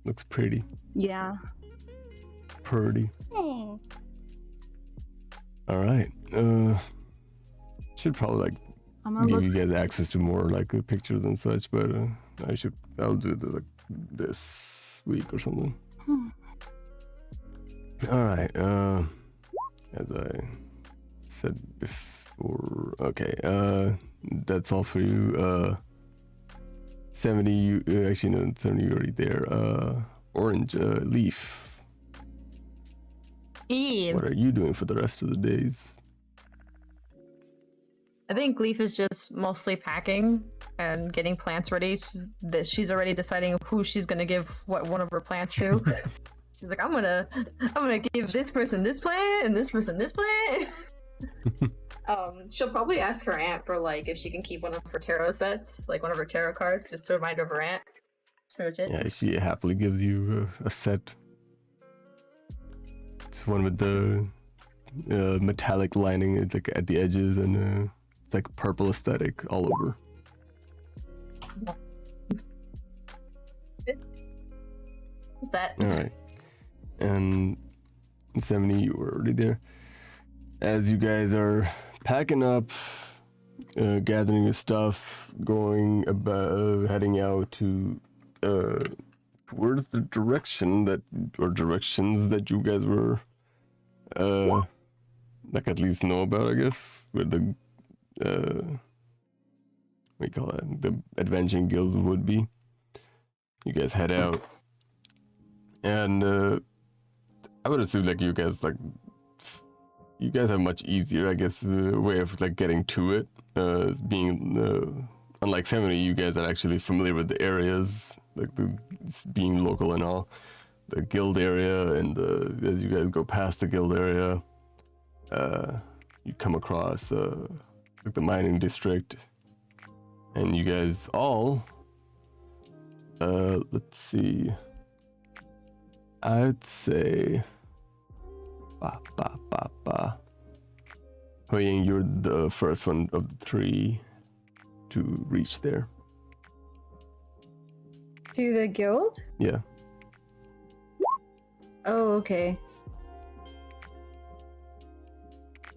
Speaker 4: Looks pretty.
Speaker 7: Yeah.
Speaker 4: Pretty.
Speaker 7: Oh.
Speaker 4: Alright. Should probably like give you guys access to more like pictures and such, but I'll do it like this week or something. All right. As I said before, okay. That's all for you. 70. You actually no, 70. You already there. Orange. Leif.
Speaker 2: Eve.
Speaker 4: What are you doing for the rest of the days?
Speaker 2: I think Leif is just mostly packing and getting plants ready. She's already deciding who she's gonna give one of her plants to. She's like, I'm gonna give this person this plant and this person this plant. She'll probably ask her aunt for like if she can keep one of her tarot sets, like one of her tarot cards, just to remind her of her aunt.
Speaker 4: Yeah, she happily gives you a set. It's one with the metallic lining. It's like at the edges, and it's like purple aesthetic all over.
Speaker 2: What's that?
Speaker 4: All right, and 70, you were already there. As you guys are packing up, gathering your stuff, going about heading out to towards the direction that or directions that you guys were like at least know about, I guess, where the what do you call that, the adventuring guilds would be. You guys head out, and I would assume like you guys have much easier, I guess, way of like getting to it, being unlike 70, you guys are actually familiar with the areas, like the being local and all. The guild area, and as you guys go past the guild area, you come across like the mining district, and you guys all, let's see, I'd say, HuiYing, you're the first one of the three to reach there.
Speaker 7: To the guild?
Speaker 4: Yeah.
Speaker 7: Oh, okay.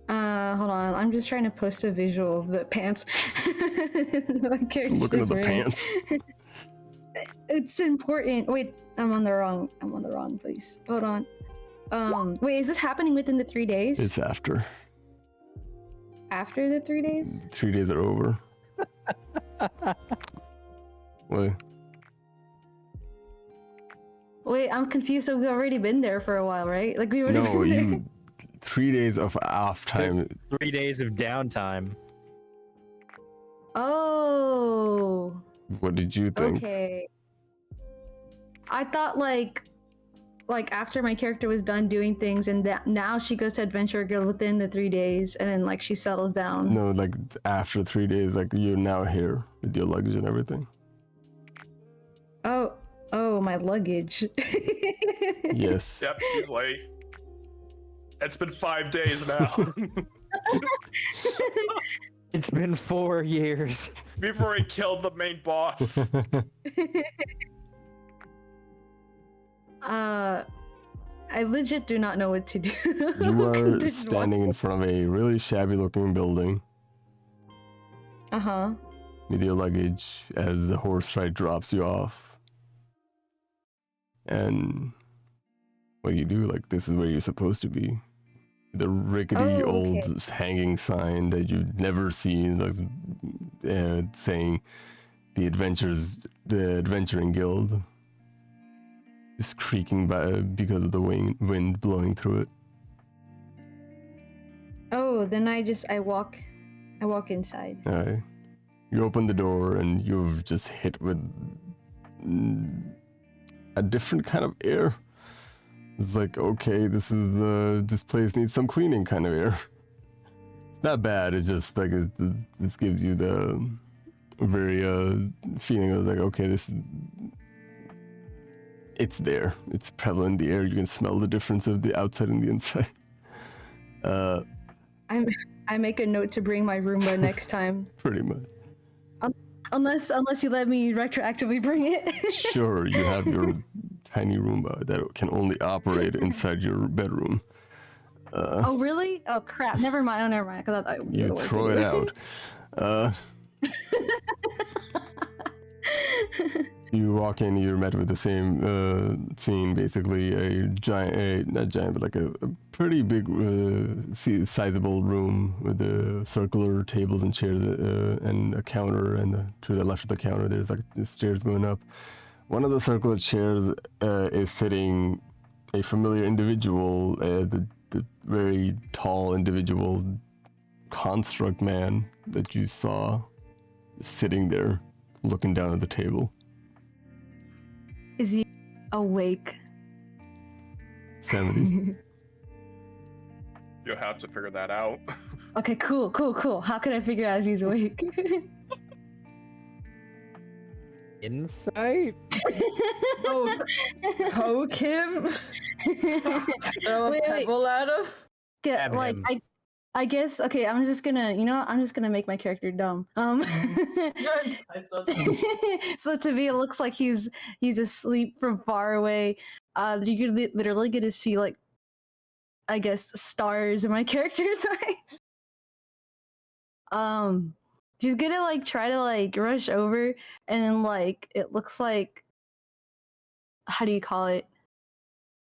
Speaker 7: Hold on. I'm just trying to post a visual of the pants. My character's
Speaker 4: Looking at the
Speaker 7: wearing.
Speaker 4: pants.
Speaker 7: It's important. Wait, I'm on the wrong place. Hold on. Wait, is this happening within the 3 days?
Speaker 4: It's after.
Speaker 7: After the 3 days?
Speaker 4: 3 days are over. What?
Speaker 7: Wait, I'm confused. So we've already been there for a while, right? Like we already
Speaker 4: No,
Speaker 7: been there.
Speaker 4: you 3 days of off time.
Speaker 1: 3 days of downtime.
Speaker 7: Oh.
Speaker 4: What did you think?
Speaker 7: Okay. I thought like after my character was done doing things, and that now she goes to Adventure Guild within the 3 days, and then like she settles down.
Speaker 4: No, like after 3 days, like you're now here with your luggage and everything.
Speaker 7: Oh, my luggage.
Speaker 4: Yes.
Speaker 3: Yep, she's late. It's been 5 days now.
Speaker 1: It's been 4 years.
Speaker 3: Before he killed the main boss.
Speaker 7: I legit do not know what to do.
Speaker 4: You are
Speaker 7: Just
Speaker 4: standing in front of a really shabby looking building
Speaker 7: Uh-huh.
Speaker 4: with your luggage as the horse ride drops you off. And what do you do? Like, this is where you're supposed to be. The rickety
Speaker 7: Oh,
Speaker 4: old
Speaker 7: okay.
Speaker 4: hanging sign that you've never seen, like, saying the Adventuring Guild, just creaking by because of the wind blowing through it.
Speaker 7: Oh, then I walk inside.
Speaker 4: Alright. You open the door and you've just hit with a different kind of air. It's like, okay, this place needs some cleaning kind of air. It's not bad, it's just like, this gives you the very feeling of like, okay, it's there. It's prevalent in the air. You can smell the difference of the outside and the inside.
Speaker 7: I make a note to bring my Roomba next time.
Speaker 4: Pretty much.
Speaker 7: Unless you let me retroactively bring it.
Speaker 4: Sure, you have your tiny Roomba that can only operate inside your bedroom.
Speaker 7: Oh really? Oh crap! Never mind. Oh, never mind. Because I thought
Speaker 4: You
Speaker 7: would
Speaker 4: throw it out. You walk in, you're met with the same scene, basically a giant, not giant, but like a pretty big, sizable room with circular tables and chairs and a counter, and to the left of the counter there's like the stairs going up. One of the circular chairs is sitting a familiar individual, the very tall individual construct man that you saw sitting there looking down at the table.
Speaker 5: Is he awake?
Speaker 4: 70.
Speaker 3: You'll have to figure that out.
Speaker 7: Okay, cool. How can I figure out if he's awake?
Speaker 1: Insight?
Speaker 2: Oh, poke him. Throw a
Speaker 7: Wait.
Speaker 2: pebble at him.
Speaker 1: Stab
Speaker 7: Like
Speaker 1: him.
Speaker 7: I guess okay. I'm just gonna I'm just gonna make my character dumb. So to me, it looks like he's asleep from far away. You're literally gonna see like, I guess, stars in my character's eyes. She's gonna like try to like rush over, and then like it looks like, how do you call it?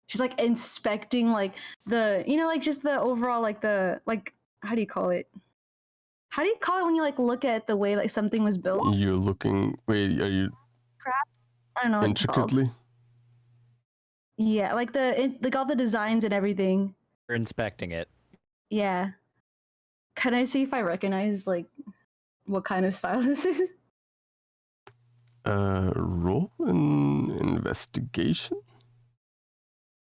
Speaker 7: She's like inspecting like the like just the overall like the like, how do you call it? How do you call it when you like look at the way like something was built?
Speaker 4: You're looking. Wait, are you
Speaker 7: I don't know what it's called.
Speaker 4: intricately?
Speaker 7: Yeah, like like all the designs and everything.
Speaker 1: You're inspecting it.
Speaker 7: Yeah. Can I see if I recognize like what kind of style this is?
Speaker 4: Roll an investigation.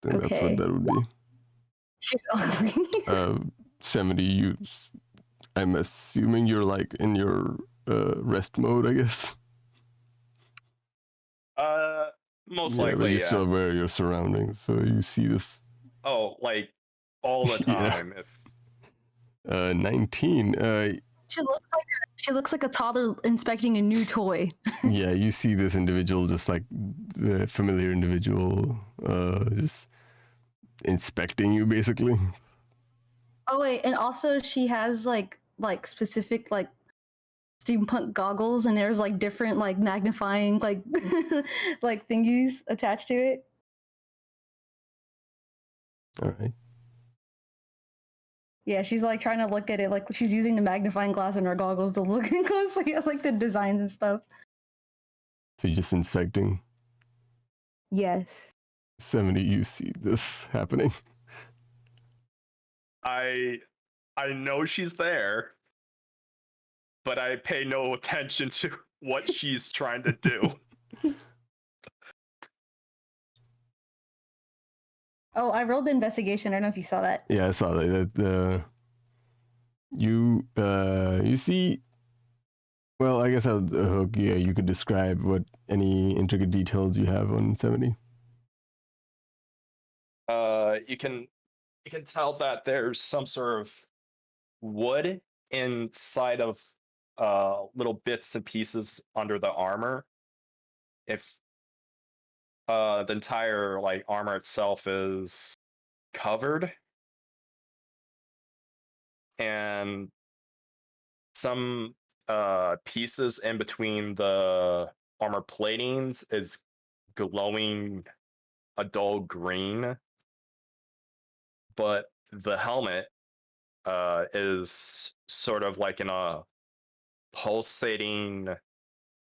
Speaker 4: I think that's
Speaker 7: Okay.
Speaker 4: what that would be.
Speaker 7: She's ugly.
Speaker 4: 70. I'm assuming you're like in your rest mode, I guess.
Speaker 3: Most
Speaker 4: But
Speaker 3: likely,
Speaker 4: you're
Speaker 3: yeah.
Speaker 4: still aware of your surroundings, so you see this.
Speaker 3: Oh, like all the
Speaker 4: Yeah.
Speaker 3: time. If
Speaker 4: 19.
Speaker 7: She looks like a toddler inspecting a new toy.
Speaker 4: Yeah, you see this individual, just like the familiar individual, just inspecting you, basically.
Speaker 7: Oh wait, and also she has like specific like steampunk goggles, and there's like different like magnifying like like thingies attached to it.
Speaker 4: All right.
Speaker 7: Yeah, she's like trying to look at it, like she's using the magnifying glass in her goggles to look closely at like the designs and stuff.
Speaker 4: So you're just inspecting.
Speaker 7: Yes.
Speaker 4: 70. You see this happening.
Speaker 3: I know she's there, but I pay no attention to what she's trying to do.
Speaker 7: Oh, I rolled the investigation. I don't know if you saw that.
Speaker 4: Yeah, I saw that. You see. Well, I guess Hook. Yeah, you could describe what any intricate details you have on 70.
Speaker 3: You can tell that there's some sort of wood inside of little bits and pieces under the armor. If the entire like armor itself is covered, and some pieces in between the armor platings is glowing a dull green, but the helmet is sort of like in a pulsating,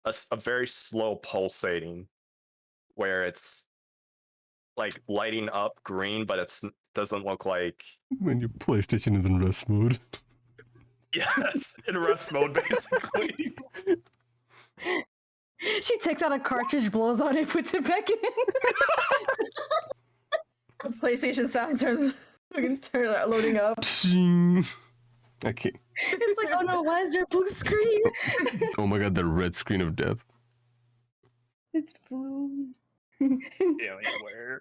Speaker 3: a very slow pulsating, where it's like lighting up green, but it doesn't look like.
Speaker 4: When your PlayStation is in rest mode.
Speaker 3: Yes, in rest mode, basically.
Speaker 7: She takes out a cartridge, blows on it, puts it back in.
Speaker 2: The PlayStation sound turns loading up.
Speaker 4: Okay.
Speaker 7: It's like, oh no, why is there a blue screen?
Speaker 4: Oh my god, the red screen of death.
Speaker 7: It's blue.
Speaker 3: Alienware.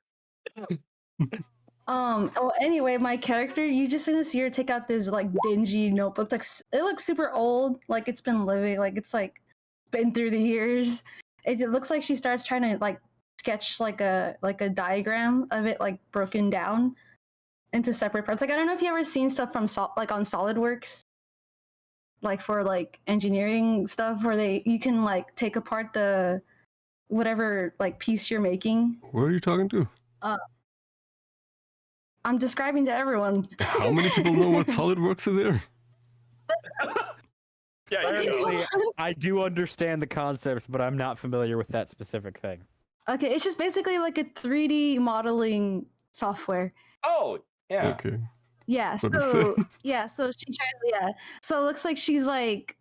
Speaker 7: Well, anyway, my character, you just gonna see her take out this like dingy notebook. Like it looks super old, like it's been living, like it's like been through the years. It looks like she starts trying to like sketch like a diagram of it, like broken down into separate parts. Like I don't know if you ever seen stuff from like on SolidWorks, like for like engineering stuff, where you can like take apart the whatever like piece you're making.
Speaker 4: What are you talking to?
Speaker 7: I'm describing to everyone.
Speaker 4: How many people know what SolidWorks is there?
Speaker 3: Yeah, you know.
Speaker 1: Honestly, I do understand the concept, but I'm not familiar with that specific thing.
Speaker 7: Okay, it's just basically like a 3D modeling software.
Speaker 3: Oh, yeah.
Speaker 4: Okay.
Speaker 7: Yeah,
Speaker 4: What to
Speaker 7: so
Speaker 4: say?
Speaker 7: yeah, so she tries, so it looks like she's like,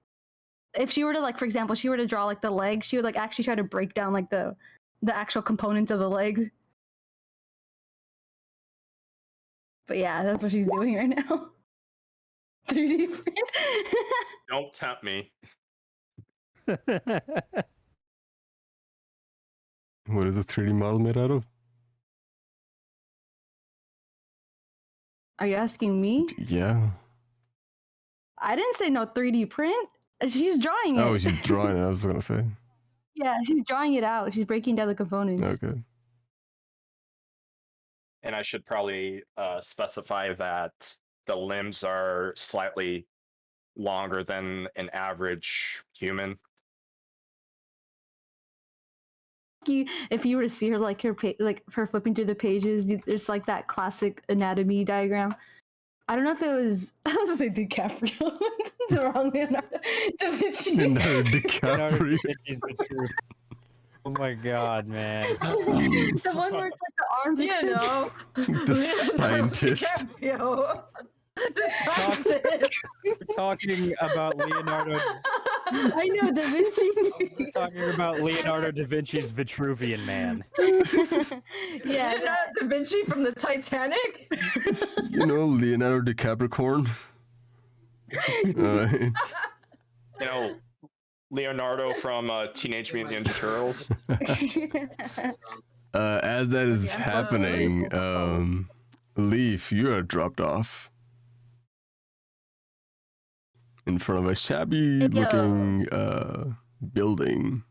Speaker 7: if she were to like, for example, she were to draw like the leg, she would like actually try to break down like the actual components of the legs. But yeah, that's what she's doing right now. 3D print.
Speaker 3: Don't tempt me.
Speaker 4: What is a 3D model made out of?
Speaker 7: Are you asking me?
Speaker 4: Yeah.
Speaker 7: I didn't say no 3D print. She's drawing it.
Speaker 4: Oh, she's drawing it. I was gonna say.
Speaker 7: Yeah, she's drawing it out. She's breaking down the components.
Speaker 4: Okay.
Speaker 3: And I should probably specify that the limbs are slightly longer than an average human.
Speaker 7: If you were to see her, like her flipping through the pages, there's like that classic anatomy diagram. I don't know if it was. I was gonna say DiCaprio. The wrong Leonardo da Vinci.
Speaker 4: Leonardo DiCaprio.
Speaker 1: Oh my god, man.
Speaker 7: The one where it's like the arms.
Speaker 2: You
Speaker 7: extended.
Speaker 2: know,
Speaker 4: The scientist.
Speaker 2: DiCaprio. The scientist.
Speaker 1: We're talking about Leonardo.
Speaker 7: I know Da Vinci.
Speaker 1: We're talking about Leonardo da Vinci's Vitruvian Man.
Speaker 7: Yeah,
Speaker 2: Leonardo da Vinci from the Titanic.
Speaker 4: You know, Leonardo DiCapricorn. Alright.
Speaker 3: You know, Leonardo from Teenage Mutant Ninja Turtles.
Speaker 4: As that is
Speaker 2: Yeah,
Speaker 4: happening, Leif, you are dropped off in front of a shabby-looking building.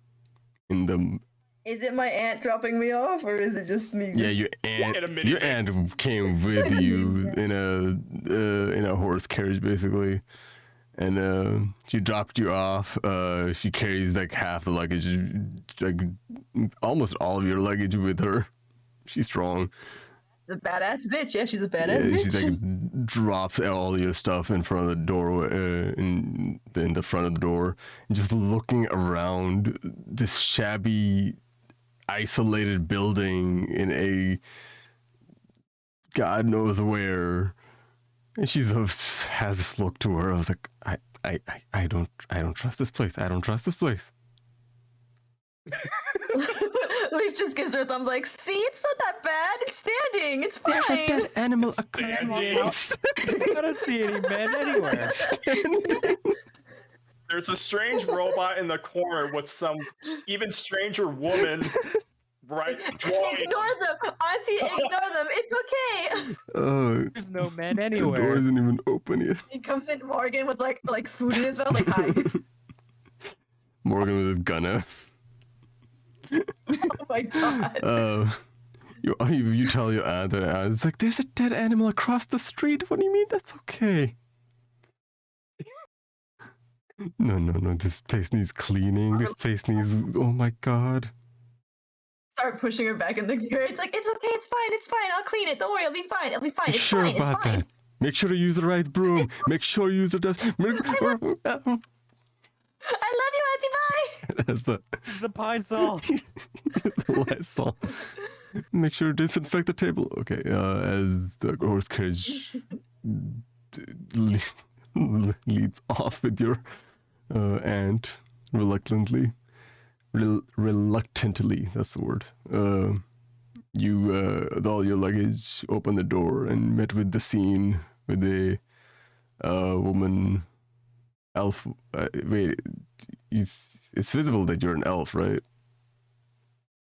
Speaker 4: In the
Speaker 2: Is it my aunt dropping me off, or is it just me?
Speaker 4: yeah,
Speaker 2: just-
Speaker 4: your aunt came with you in a horse carriage, basically, and she dropped you off. She carries like half the luggage, like almost all of your luggage with her. She's strong.
Speaker 2: The badass bitch. Yeah, she's a badass
Speaker 4: Yeah,
Speaker 2: bitch.
Speaker 4: she like drops all your stuff in front of the door, in the front of the door, and just looking around this shabby, isolated building in a God knows where, and she's has this look to her. I was like, I don't trust this place. I don't trust this place.
Speaker 2: Leif just gives her a thumb, like, see, it's not that bad. It's standing. It's fine.
Speaker 4: There's a dead animal
Speaker 3: Standing.
Speaker 1: I don't see any men anywhere.
Speaker 3: There's a strange robot in the corner with some even stranger woman right drawing.
Speaker 2: Ignore them, Auntie. Ignore them. It's okay.
Speaker 1: There's no men
Speaker 4: The door
Speaker 1: anywhere.
Speaker 4: isn't even open yet.
Speaker 2: He comes in, Morgan, with like food in his mouth, like, hi.
Speaker 4: Morgan with his gun out.
Speaker 2: Oh my god.
Speaker 4: You tell your aunt, and it's like, there's a dead animal across the street. What do you mean that's okay? No, this place needs cleaning. This place needs, oh my god.
Speaker 2: Start pushing her back in the carriage. It's like, it's okay. It's fine. I'll clean it. Don't worry. It'll be fine. It'll be fine.
Speaker 4: You
Speaker 2: It's
Speaker 4: sure
Speaker 2: fine. It's
Speaker 4: about
Speaker 2: fine.
Speaker 4: that? Make sure to use the right broom. Make sure you use the dust.
Speaker 2: I love you, Auntie. Bye.
Speaker 4: That's the
Speaker 1: The pine sol.
Speaker 4: Lysol. Make sure to disinfect the table. Okay, as the horse carriage leads off with your aunt reluctantly. Reluctantly, that's the word. You, with all your luggage, open the door and met with the scene with a woman, elf. Wait, it's visible that you're an elf, right?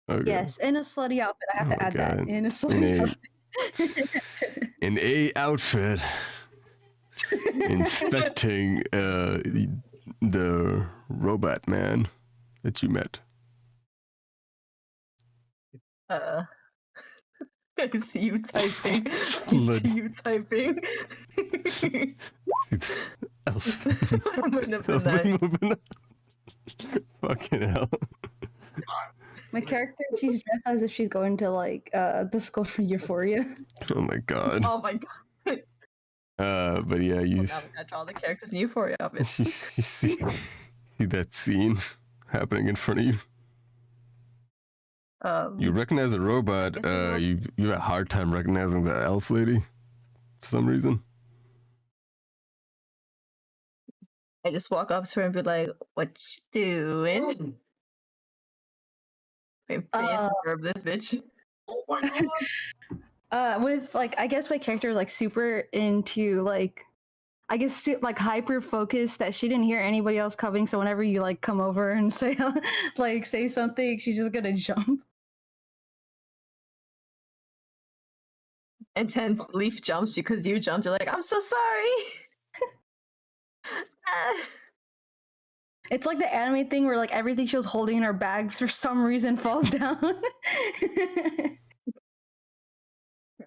Speaker 4: Okay.
Speaker 7: Yes, in a slutty outfit. I have
Speaker 4: Oh
Speaker 7: to
Speaker 4: my
Speaker 7: add that.
Speaker 4: God.
Speaker 7: In a slutty outfit.
Speaker 4: In a outfit, inspecting the robot man that you met.
Speaker 2: I see you typing. I
Speaker 4: Slut.
Speaker 2: see you typing.
Speaker 4: See the elf.
Speaker 2: Movement of the
Speaker 4: Elf
Speaker 2: night.
Speaker 4: moving. Fucking hell.
Speaker 7: My character, she's dressed as if she's going to like the school for Euphoria.
Speaker 4: Oh my god.
Speaker 2: Oh my god.
Speaker 4: But yeah, you
Speaker 2: Now we gotta draw the characters in Euphoria of it.
Speaker 4: you see that scene happening in front of you. You recognize the robot.
Speaker 2: Guess I will.
Speaker 4: You have a hard time recognizing the elf lady for some reason.
Speaker 2: I just walk up to her and be like, "What you doing?" Fancy verb this bitch.
Speaker 6: Oh my god.
Speaker 5: With like, I guess my character was like super into like, I guess like hyper focused that she didn't hear anybody else coming. So whenever you like come over and say like say something, she's just gonna jump.
Speaker 2: Intense Leaf jumps because you jumped. You're like, I'm so sorry.
Speaker 5: It's like the anime thing where like everything she was holding in her bag for some reason falls down.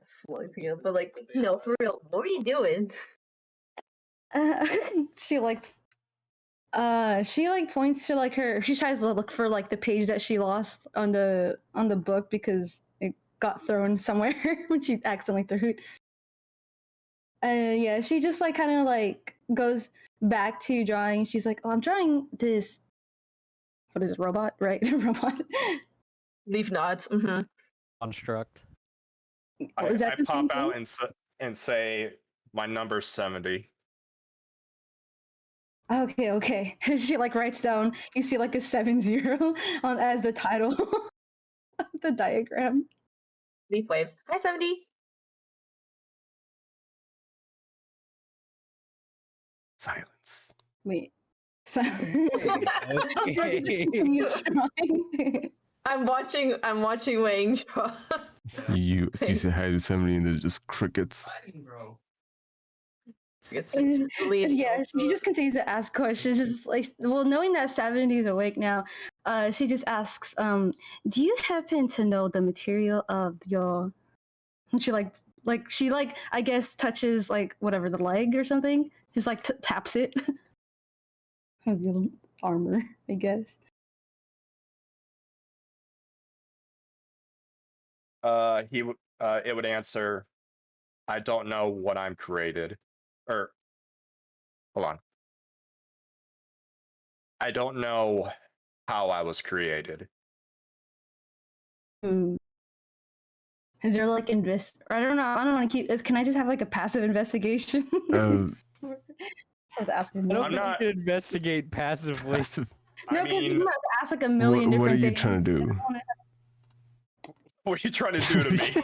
Speaker 2: Slowly picking up, but like, no, for real, what were you doing?
Speaker 5: She like points to like she tries to look for like the page that she lost on the book because it got thrown somewhere when she accidentally threw it. Yeah, she just like kind of like goes back to drawing. She's like, oh, I'm drawing this, what is it, robot, right? Robot.
Speaker 2: Leaf nods. Mm-hmm.
Speaker 1: Construct.
Speaker 5: Oh, is that
Speaker 3: I
Speaker 5: the same
Speaker 3: pop out
Speaker 5: thing?
Speaker 3: and say my number's 70.
Speaker 5: Okay. She like writes down, you see like a 70 on as the title of the diagram.
Speaker 2: Leaf waves. Hi, 70.
Speaker 4: Silence.
Speaker 5: Wait. So
Speaker 1: Okay.
Speaker 2: I'm watching HuiYing draw.
Speaker 4: You say hi to somebody and there's just crickets.
Speaker 6: Fighting, bro.
Speaker 2: It's just Leaf.
Speaker 5: Yeah, she just continues to ask questions, just like, well, knowing that 70 is awake now, she just asks, do you happen to know the material of your, and she she I guess touches like whatever, the leg or something, just like taps it. Have your armor, I guess.
Speaker 3: It would answer, I don't know what I'm created. Or hold on. I don't know how I was created.
Speaker 5: Is there like I don't know. I don't want to keep this. Can I just have like a passive investigation? Have to ask
Speaker 1: I don't
Speaker 3: I'm
Speaker 1: think
Speaker 3: not-
Speaker 1: you can investigate passively.
Speaker 5: No,
Speaker 3: I
Speaker 5: because you
Speaker 3: mean,
Speaker 5: have to ask like a million
Speaker 4: what are
Speaker 5: different
Speaker 4: you
Speaker 5: things.
Speaker 4: trying to do?
Speaker 3: what are you trying to do to me?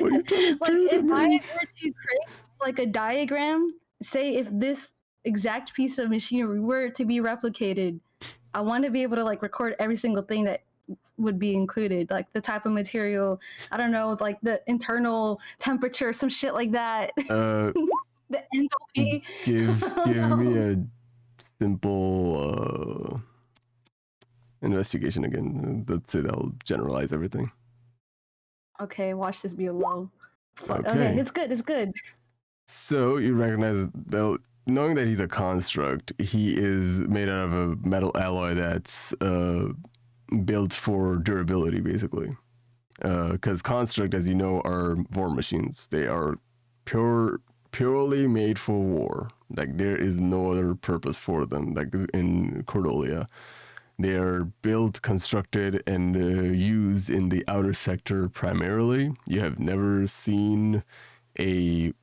Speaker 4: What are you trying to
Speaker 5: Like
Speaker 4: do
Speaker 5: if
Speaker 4: to
Speaker 5: I
Speaker 4: me?
Speaker 5: were to create like a diagram, say if this exact piece of machinery were to be replicated, I want to be able to like record every single thing that would be included, like the type of material, I don't know, like the internal temperature, some shit like that. The enthalpy.
Speaker 4: Give
Speaker 5: No.
Speaker 4: me a simple investigation again. That's it. I'll generalize everything.
Speaker 5: Okay, watch this be a low. Okay,
Speaker 4: Okay.
Speaker 5: it's good.
Speaker 4: So you recognize that, knowing that he's a construct, he is made out of a metal alloy that's built for durability, basically. Because construct, as you know, are war machines. They are purely made for war. Like there is no other purpose for them. Like in Cordolia, they are built, constructed, and used in the outer sector primarily. You have never seen a,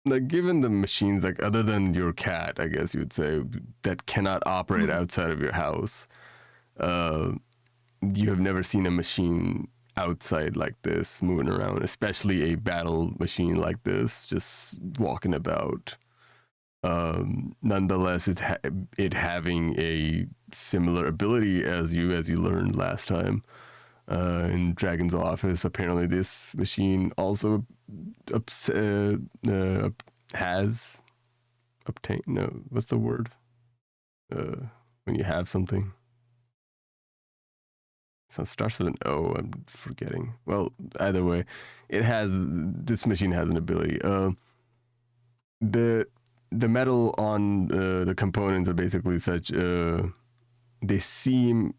Speaker 4: like, given the machines, like other than your cat, I guess you would say, that cannot operate outside of your house. You have never seen a machine outside like this moving around, especially a battle machine like this just walking about. Nonetheless, it having a similar ability as you learned last time in Dragon's Office. Apparently, this machine also has obtained. No, what's the word? When you have something. So it starts with an O. I'm forgetting. Well, either way, this machine has an ability. The metal on the components are basically such. They seem,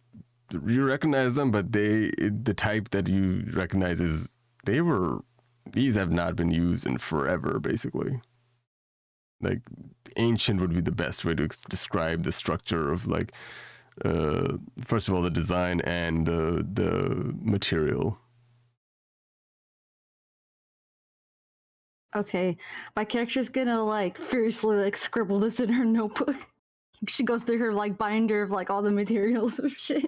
Speaker 4: you recognize them, but the type that you recognize is these have not been used in forever, basically. Like ancient would be the best way to describe the structure of, like, first of all, the design and the material.
Speaker 5: Okay, my character's gonna like furiously like scribble this in her notebook. She goes through her like binder of like all the materials of shit.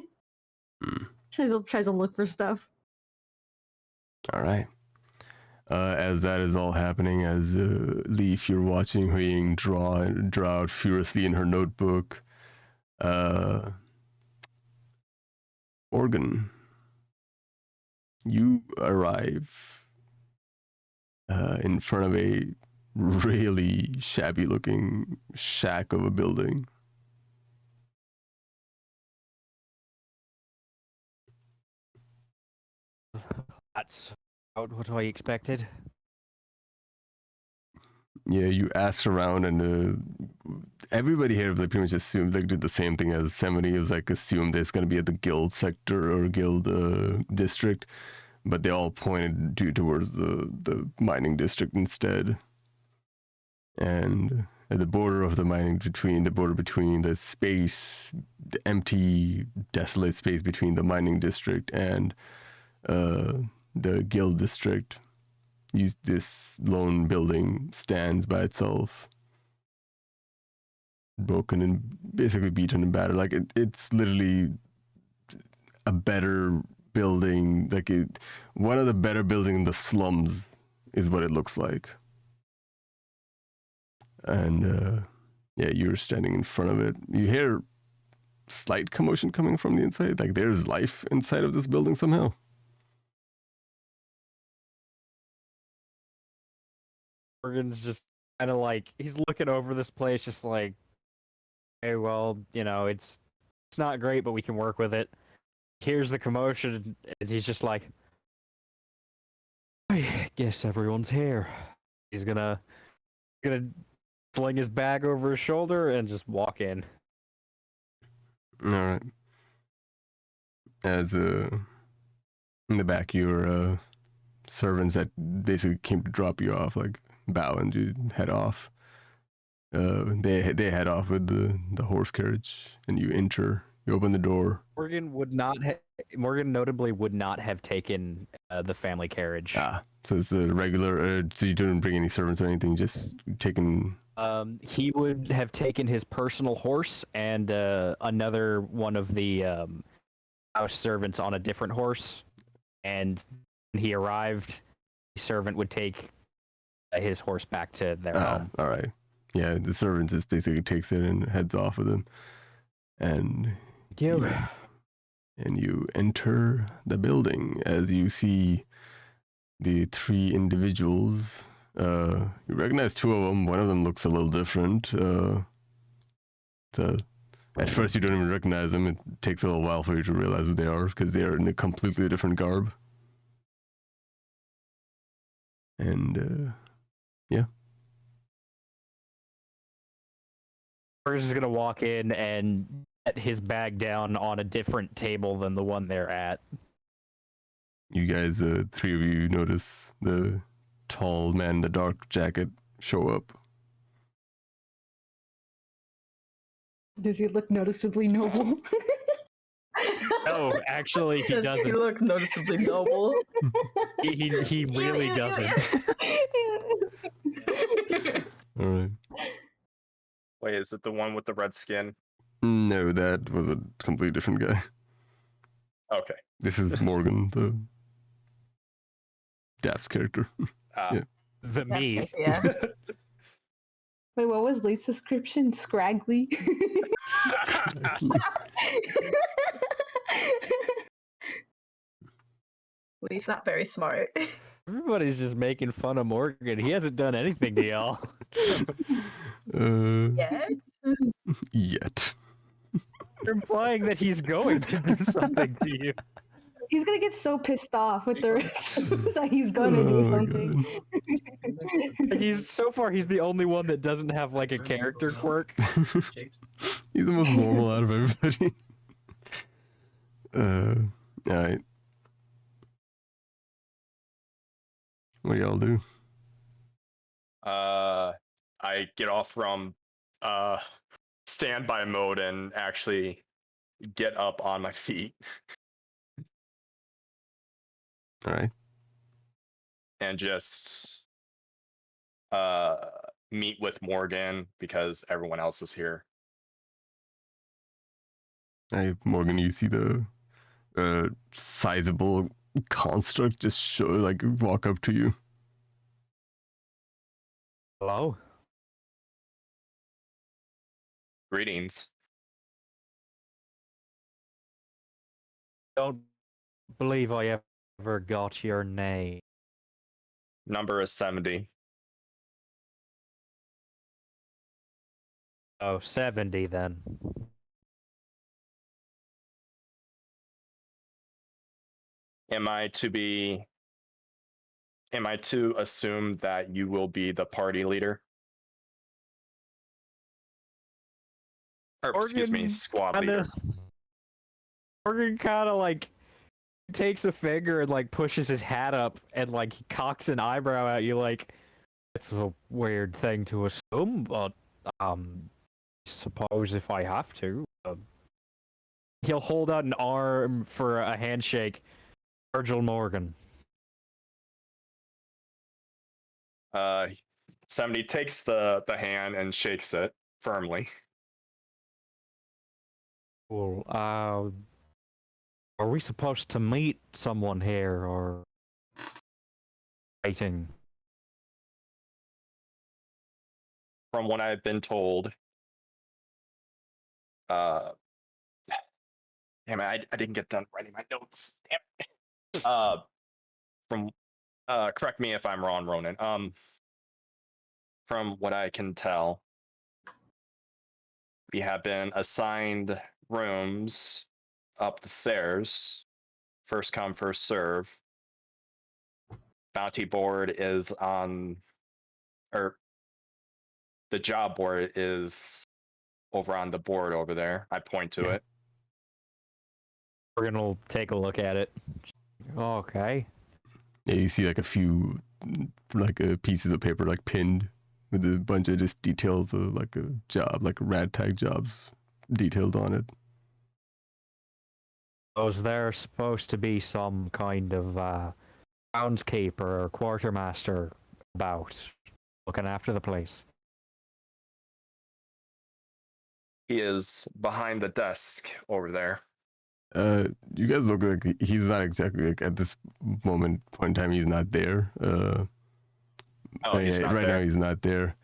Speaker 5: Tries to look for stuff.
Speaker 4: All right. As that is all happening, as Leif, you're watching HuiYing draw out furiously in her notebook. Morgan, you arrive in front of a really shabby-looking shack of a building.
Speaker 1: That's about what I expected.
Speaker 4: Yeah, you asked around, and everybody here like pretty much assumed, like, did the same thing as Semony. It was like assumed that it's going to be at the guild sector or guild district, but they all pointed towards the mining district instead. And at the border of the between the space, the empty, desolate space between the mining district and the guild district, this lone building stands by itself, broken and basically beaten and battered. Like it's literally a better building, like one of the better buildings in the slums is what it looks like. And yeah, you're standing in front of it. You hear slight commotion coming from the inside. Like there's life inside of this building somehow.
Speaker 1: Morgan's just kind of like, he's looking over this place, just like, hey, well, you know, it's not great, but we can work with it. Here's the commotion, and he's just like, I guess everyone's here. He's gonna sling his bag over his shoulder and just walk in.
Speaker 4: All right. As in the back, your servants that basically came to drop you off, like, bow and you head off. They head off with the horse carriage, and you enter. You open the door.
Speaker 1: Morgan notably would not have taken the family carriage.
Speaker 4: Ah, so it's a regular. So you didn't bring any servants or anything. Just taken.
Speaker 1: He would have taken his personal horse and another one of the house servants on a different horse. And when he arrived, the servant would take his horse back to their home.
Speaker 4: All right. Yeah, the servant just basically takes it and heads off with him. And you enter the building as you see the three individuals. You recognize two of them. One of them looks a little different. At first, you don't even recognize them. It takes a little while for you to realize who they are because they are in a completely different garb. And yeah.
Speaker 1: We're just gonna walk in and set his bag down on a different table than the one they're at.
Speaker 4: You guys, three of you, notice the tall man in the dark jacket show up.
Speaker 7: Does he look noticeably noble?
Speaker 1: No, actually, he
Speaker 2: Does
Speaker 1: doesn't.
Speaker 2: he look noticeably noble?
Speaker 1: He really doesn't.
Speaker 4: All right.
Speaker 3: Wait, is it the one with the red skin?
Speaker 4: No, that was a completely different guy.
Speaker 3: Okay.
Speaker 4: This is Morgan, the Daft's character. Yeah.
Speaker 1: The me.
Speaker 2: Yeah.
Speaker 7: Wait, what was Leif's description? Scraggly?
Speaker 2: Leif's not very smart.
Speaker 1: Everybody's just making fun of Morgan. He hasn't done anything to y'all.
Speaker 2: Yet?
Speaker 4: Yet.
Speaker 1: You're implying that he's going to do something to you.
Speaker 7: He's gonna get so pissed off with the rest of us that he's gonna do something.
Speaker 1: He's the only one that doesn't have like a character quirk.
Speaker 4: He's the most normal out of everybody. Alright. What do y'all do?
Speaker 3: I get off from standby mode and actually get up on my feet.
Speaker 4: Alright.
Speaker 3: And just meet with Morgan because everyone else is here.
Speaker 4: Morgan, you see the sizable construct just walk up to you.
Speaker 1: Hello?
Speaker 3: Greetings.
Speaker 1: Don't believe I ever got your name.
Speaker 3: Number is 70.
Speaker 1: Oh, 70 then.
Speaker 3: Am I to assume that you will be the party leader? Or excuse me,
Speaker 1: Morgan
Speaker 3: squad leader.
Speaker 1: Morgan kind of like takes a finger and like pushes his hat up and like he cocks an eyebrow at you like it's a weird thing to assume, but suppose if I have to. He'll hold out an arm for a handshake. Virgil Morgan.
Speaker 3: 70 takes the hand and shakes it firmly.
Speaker 1: Well, are we supposed to meet someone here or waiting?
Speaker 3: From what I've been told, damn it, I didn't get done writing my notes. Damn it. Correct me if I'm wrong, Ronan. From what I can tell, we have been assigned rooms up the stairs. First come, first serve. Bounty board is on, or the job board is over on the board over there. I point to it.
Speaker 1: We're gonna take a look at it. Okay.
Speaker 4: Yeah, you see like a few pieces of paper like pinned with a bunch of just details of like a job, like rad tag jobs detailed on it.
Speaker 1: Was there supposed to be some kind of groundskeeper or quartermaster about looking after the place?
Speaker 3: He is behind the desk over there.
Speaker 4: You guys look like he's not exactly like at this point in time. He's not there.
Speaker 3: He's not
Speaker 4: right
Speaker 3: there.
Speaker 4: now he's not there.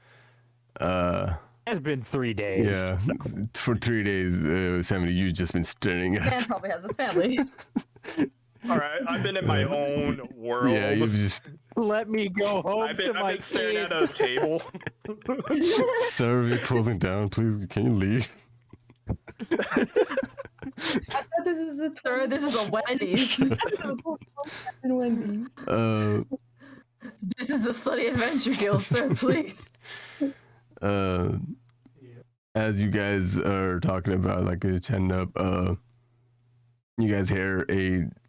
Speaker 1: It's been 3 days.
Speaker 4: Yeah,
Speaker 1: so-
Speaker 4: for 3 days, 70. You've just been staring at.
Speaker 2: Man probably has a family.
Speaker 3: All right, I've been in my own world.
Speaker 4: Yeah, you've just
Speaker 1: Let me go home
Speaker 3: I've
Speaker 1: to
Speaker 3: been
Speaker 1: my
Speaker 3: staring
Speaker 1: kid.
Speaker 3: at a table.
Speaker 4: sir, you're closing down. Please, can you leave?
Speaker 7: I thought this is a
Speaker 2: Sir, this is a Wendy's.
Speaker 7: Wendy's.
Speaker 2: This is the Study Adventure Guild, sir, please.
Speaker 4: As you guys are talking about like chatting up, you guys hear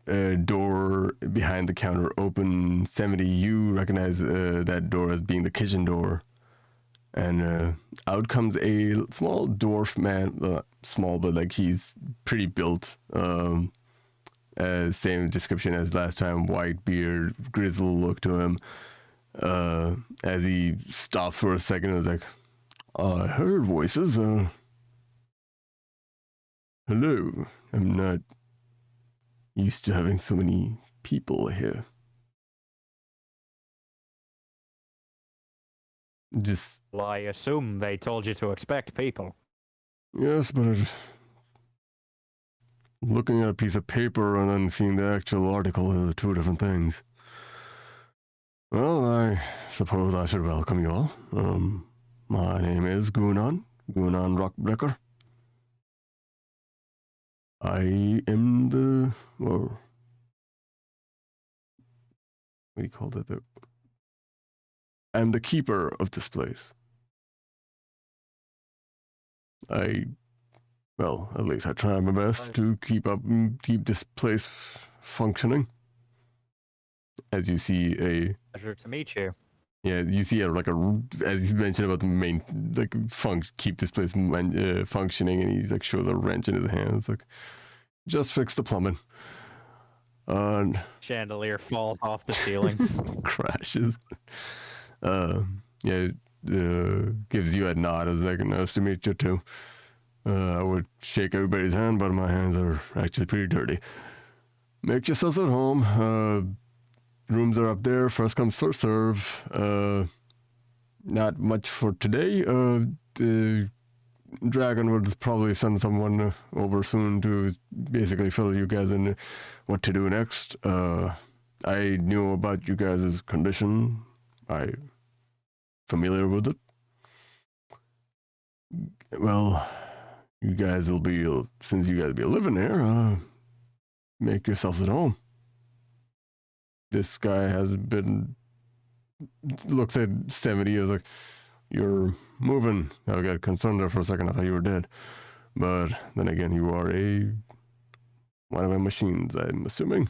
Speaker 4: a door behind the counter open. 70, you recognize that door as being the kitchen door, and out comes a small dwarf man, small but like he's pretty built, same description as last time, white beard, grizzled look to him. As he stops for a second and is like, I heard voices. Hello. I'm not used to having so many people here. Just,
Speaker 1: Well, I assume they told you to expect people.
Speaker 4: yes, but looking at a piece of paper and then seeing the actual article are two different things. Well, I suppose I should welcome you all. My name is Gunan Rockbreaker. I am the, well, what do you call that? I'm the keeper of this place. Well, at least I try my best to keep this place functioning. As you see
Speaker 1: Pleasure to meet you.
Speaker 4: yeah, you see as you mentioned about the main, like, keep this place functioning, and he's like shows a wrench in his hand. It's like, just fix the plumbing.
Speaker 1: Chandelier falls off the ceiling.
Speaker 4: Crashes. Yeah, gives you a nod. It's like, nice to meet you too. I would shake everybody's hand, but my hands are actually pretty dirty. make yourselves at home. Rooms are up there. First come, first serve. Not much for today. The dragon will probably send someone over soon to basically fill you guys in what to do next. I knew about you guys' condition. I'm familiar with it. Well, you guys will be, since you guys will be living here, make yourselves at home. This guy has been, looks at 70, is like, you're moving. I got concerned there for a second. I thought you were dead. But then again, you are one of my machines, I'm assuming.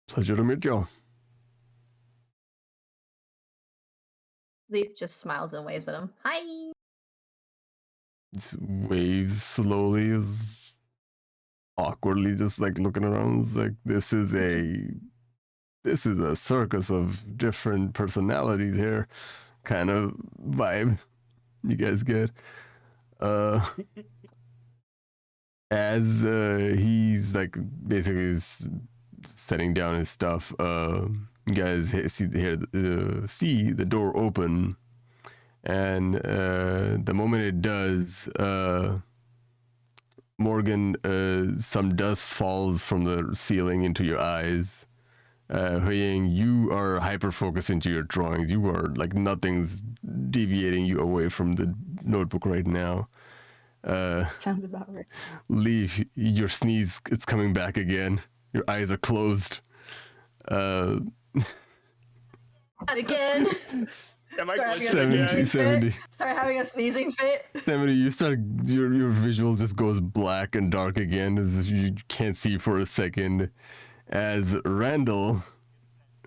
Speaker 4: Pleasure to meet you.
Speaker 2: Leif just smiles and waves at him. Hi.
Speaker 4: Just waves slowly, is awkwardly just like looking around. It's like this is a circus of different personalities here, kind of vibe you guys get. As he's like basically setting down his stuff, you guys see the door open, and the moment it does, Morgan, some dust falls from the ceiling into your eyes. HuiYing, you are hyper-focused into your drawings. You are, like, nothing's deviating you away from the notebook right now.
Speaker 7: Sounds about right.
Speaker 4: Leif, your sneeze, it's coming back again. Your eyes are closed.
Speaker 2: Not again.
Speaker 3: Am I
Speaker 2: Sorry,
Speaker 3: glitching again?
Speaker 4: 70.
Speaker 2: Start having a sneezing fit.
Speaker 4: 70, you start, your visual just goes black and dark again, as if you can't see for a second. As Randall,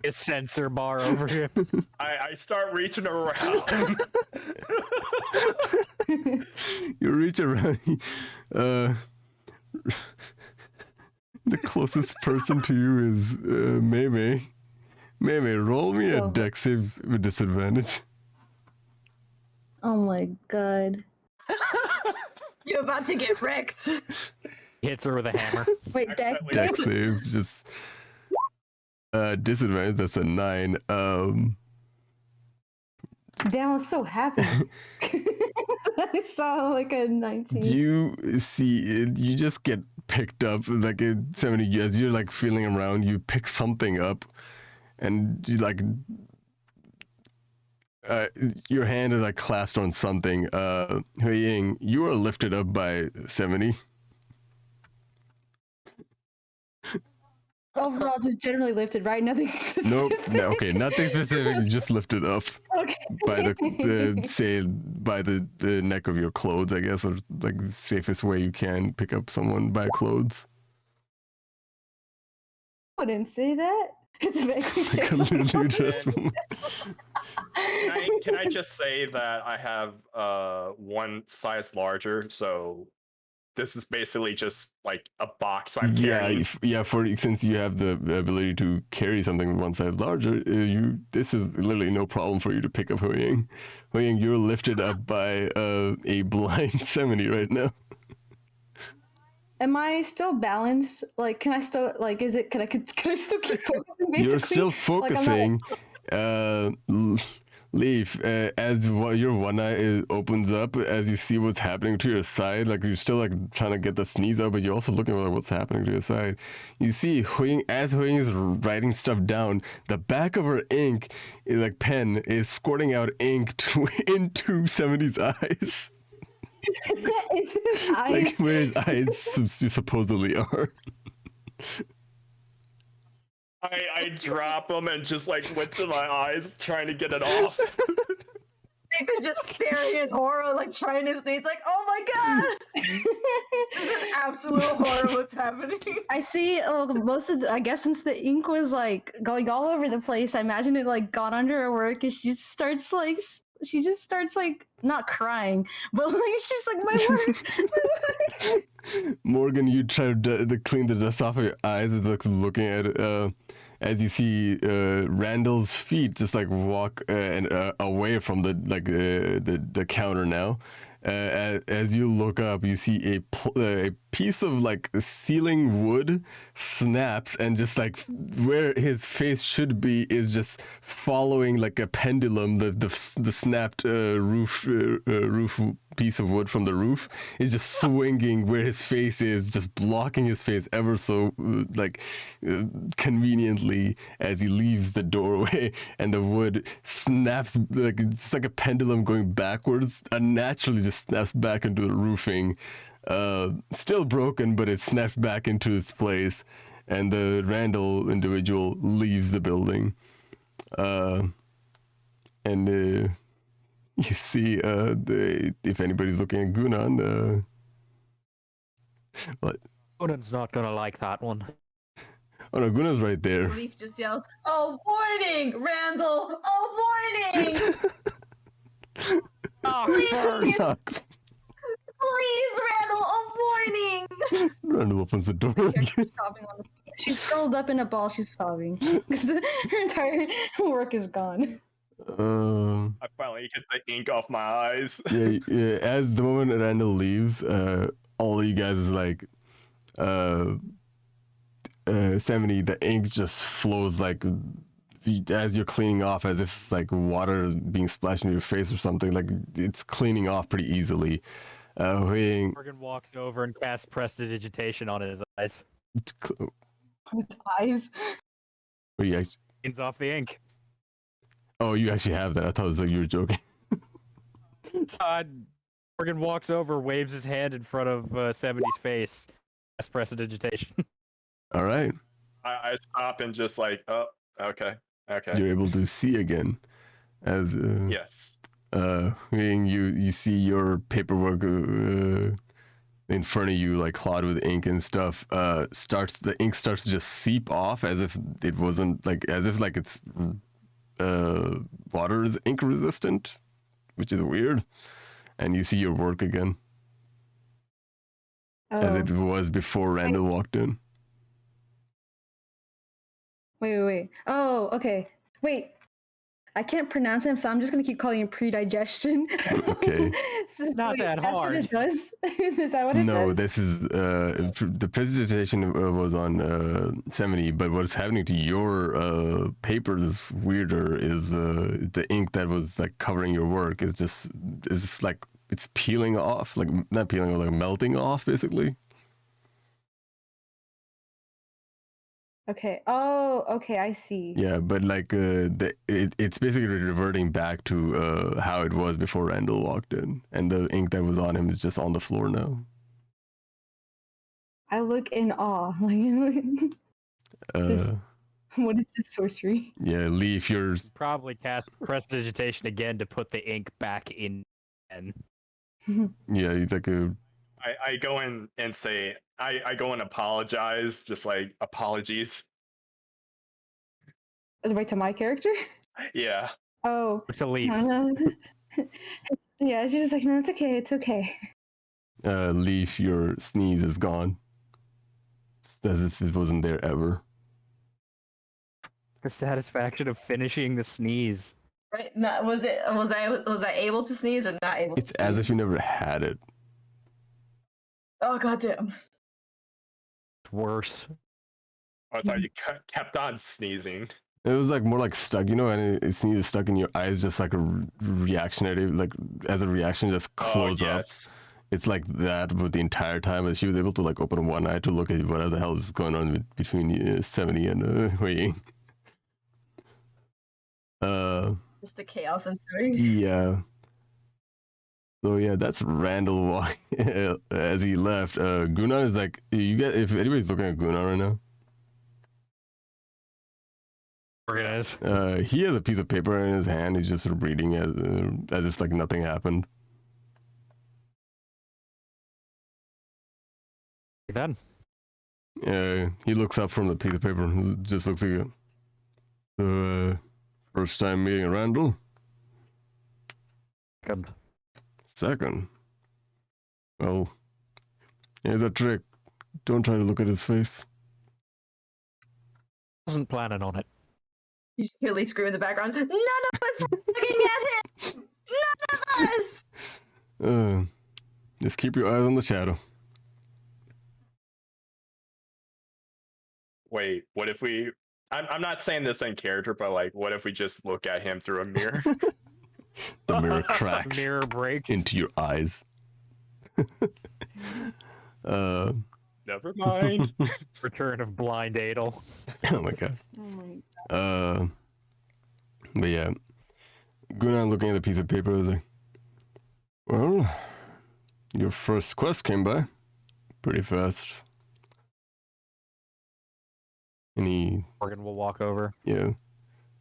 Speaker 1: A sensor bar over here.
Speaker 3: I start reaching around.
Speaker 4: you reach around, the closest person to you is Meimay. Meimay, roll me a
Speaker 7: Oh.
Speaker 4: dex save with disadvantage.
Speaker 7: Oh my god.
Speaker 2: You're about to get wrecked.
Speaker 1: Hits her with a hammer.
Speaker 7: Wait, deck.
Speaker 3: Accidentally-
Speaker 4: Dex save, just disadvantage, that's a 9.
Speaker 7: Damn, I was so happy. I saw like a 19.
Speaker 4: You see it, you just get picked up, like 70 years, you're like feeling around, you pick something up, and you like, your hand is like clasped on something. HuiYing, you are lifted up by 70.
Speaker 7: Overall, just generally lifted, right? Nothing specific.
Speaker 4: Nope, no, okay, nothing specific, you just lifted up
Speaker 7: Okay.
Speaker 4: by the say, by the neck of your clothes, I guess, or like the safest way you can pick up someone by clothes.
Speaker 7: I wouldn't say that. It's very
Speaker 4: I can literally just
Speaker 3: Can I just say that I have one size larger, so this is basically just like a box I'm carrying.
Speaker 4: For since you have the ability to carry something one size larger, this is literally no problem for you to pick up HuiYing. HuiYing, you're lifted up by a blind 70 right now.
Speaker 7: Am I still balanced? Like, can I still like? Is it? Can I still keep focusing? Basically,
Speaker 4: You're still
Speaker 7: Like, I'm
Speaker 4: focusing. Leif, as your one eye opens up, as you see what's happening to your side, like you're still like trying to get the sneeze out, but you're also looking at like what's happening to your side. You see HuiYing, as HuiYing is writing stuff down, the back of her ink, like pen, is squirting out ink into 70's eyes.
Speaker 7: into his eyes.
Speaker 4: Like where his eyes supposedly are.
Speaker 3: I drop them and just like went to my eyes trying to get it off.
Speaker 2: They've been just staring in horror, like trying to sneeze, like, oh my god! This is absolute horror what's happening.
Speaker 7: I see. Oh, most of I guess since the ink was like going all over the place, I imagine it like got under her work, and she just starts like not crying, but like she's like my work.
Speaker 4: Morgan, you try to clean the dust off of your eyes, and looking at it, as you see Randall's feet just like walk away from the counter now, As you look up, you see a piece of like ceiling wood snaps, and just like where his face should be is just following like a pendulum. The snapped roof piece of wood from the roof is just swinging where his face is, just blocking his face ever so conveniently as he leaves the doorway, and the wood snaps like it's like a pendulum going backwards, unnaturally just snaps back into the roofing. Still broken, but it snapped back into its place, and the Randall individual leaves the building. And you see, if anybody's looking at Gunan, what?
Speaker 1: Conan's not gonna like that one.
Speaker 4: Oh no, Gunan's right there.
Speaker 2: Leif just yells, "Oh, warning, Randall! Oh, warning!
Speaker 1: Please!
Speaker 2: Please, Randall! Oh, warning!"
Speaker 4: Randall opens the door.
Speaker 7: She's sobbing on the She's curled up in a ball. She's sobbing because her entire work is gone.
Speaker 3: I finally get the ink off my eyes.
Speaker 4: Yeah. As the moment Randall leaves, all of you guys is like, 70. The ink just flows like as you're cleaning off, as if it's like water being splashed into your face or something. Like it's cleaning off pretty easily. HuiYing.
Speaker 1: Morgan walks over and casts prestidigitation on his eyes.
Speaker 7: His eyes.
Speaker 4: Oh, you actually,
Speaker 1: Cleans off the ink.
Speaker 4: oh, you actually have that. I thought it was like you were joking.
Speaker 1: Morgan walks over, waves his hand in front of 70's face. Casts prestidigitation.
Speaker 4: All right.
Speaker 3: I stop and just like, oh, okay.
Speaker 4: You're able to see again. As
Speaker 3: Yes.
Speaker 4: HuiYing, you see your paperwork in front of you, like clogged with ink and stuff. The ink starts to just seep off, as if it wasn't like, as if like it's water is ink resistant, which is weird. And you see your work again, as it was before Randall walked in.
Speaker 7: Wait. Oh, okay. Wait. I can't pronounce him, so I'm just gonna keep calling him pre-digestion.
Speaker 4: Okay.
Speaker 1: Not that
Speaker 7: that's
Speaker 1: hard.
Speaker 7: What it does? Is that what it does?
Speaker 4: No, this is the presentation was on 70, but what's happening to your papers is weirder. Is the ink that was like covering your work is like it's peeling off, like not peeling, like melting off, basically.
Speaker 7: Okay. Oh, okay. I see.
Speaker 4: Yeah, but like it's basically reverting back to how it was before Randall walked in, and the ink that was on him is just on the floor now.
Speaker 7: I look in awe. Just, what is this sorcery?
Speaker 4: Yeah, Leif, you're
Speaker 1: Probably cast prestidigitation again to put the ink back in. And
Speaker 4: yeah, he's like a.
Speaker 3: I go in and say, I go and apologize, just like apologies.
Speaker 7: Right to my character?
Speaker 3: Yeah.
Speaker 7: Oh.
Speaker 1: it's a leap.
Speaker 7: No. Yeah, she's just like, no, it's okay. It's okay.
Speaker 4: Leif, your sneeze is gone. It's as if it wasn't there ever.
Speaker 1: The satisfaction of finishing the sneeze.
Speaker 2: Right? Not, was I able to sneeze or not able?
Speaker 4: It's
Speaker 2: to sneeze?
Speaker 4: as if you never had it.
Speaker 2: Oh goddamn!
Speaker 1: Worse.
Speaker 3: I thought you kept on sneezing.
Speaker 4: It was like more like stuck, and it sneeze stuck in your eyes, just like a reactionary, like as a reaction, just close up. It's like that with the entire time, but she was able to like open one eye to look at what the hell is going on between 70 and HuiYing.
Speaker 2: Just the chaos and story.
Speaker 4: Yeah. So yeah, that's Randall walking as he left. Gunan is like, you get, if anybody's looking at Gunan right now.
Speaker 1: Organize.
Speaker 4: He has a piece of paper in his hand. He's just reading as if like nothing happened.
Speaker 1: Then.
Speaker 4: He looks up from the piece of paper and just looks like it. First time meeting Randall? Second. Well, here's a trick. Don't try to look at his face.
Speaker 1: Wasn't planning on it.
Speaker 2: You just hear Lee scream in the background. None of us are looking at him. None of us.
Speaker 4: Just keep your eyes on the shadow.
Speaker 3: Wait, what if we? I'm not saying this in character, but like, what if we just look at him through a mirror?
Speaker 4: The mirror cracks
Speaker 1: Mirror breaks.
Speaker 4: into your eyes.
Speaker 3: Never mind.
Speaker 1: Return of Blind Adel.
Speaker 4: Oh my god.
Speaker 7: Oh my.
Speaker 4: But yeah, going on looking at the piece of paper, I was like, well, your first quest came by pretty fast. And
Speaker 1: Morgan will walk over.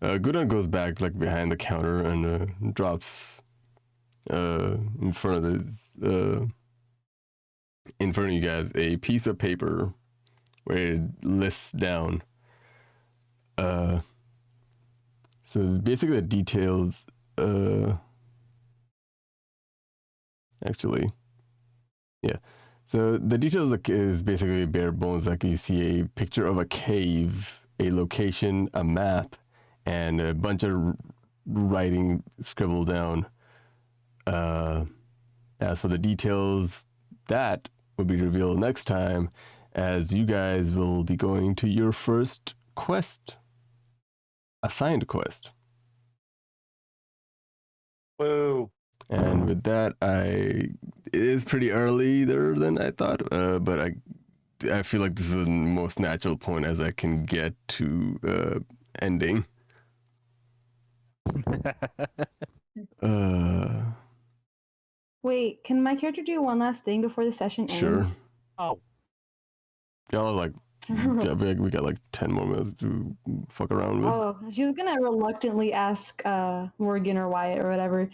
Speaker 4: Gunan goes back like behind the counter and drops in front of his in front of you guys a piece of paper where it lists down so basically the details so the details is basically bare bones. Like you see a picture of a cave, a location, a map, and a bunch of writing scribbled down. As for the details, that will be revealed next time, as you guys will be going to your first quest, assigned quest.
Speaker 3: Woo.
Speaker 4: And with that, it is pretty early there than I thought, but I feel like this is the most natural point as I can get to ending.
Speaker 7: Wait, can my character do one last thing before the session
Speaker 4: Sure.
Speaker 7: ends?
Speaker 1: Oh,
Speaker 4: Y'all are like, we got like 10 more minutes to fuck around with.
Speaker 7: Oh, she was gonna reluctantly ask Morgan or Wyatt or whatever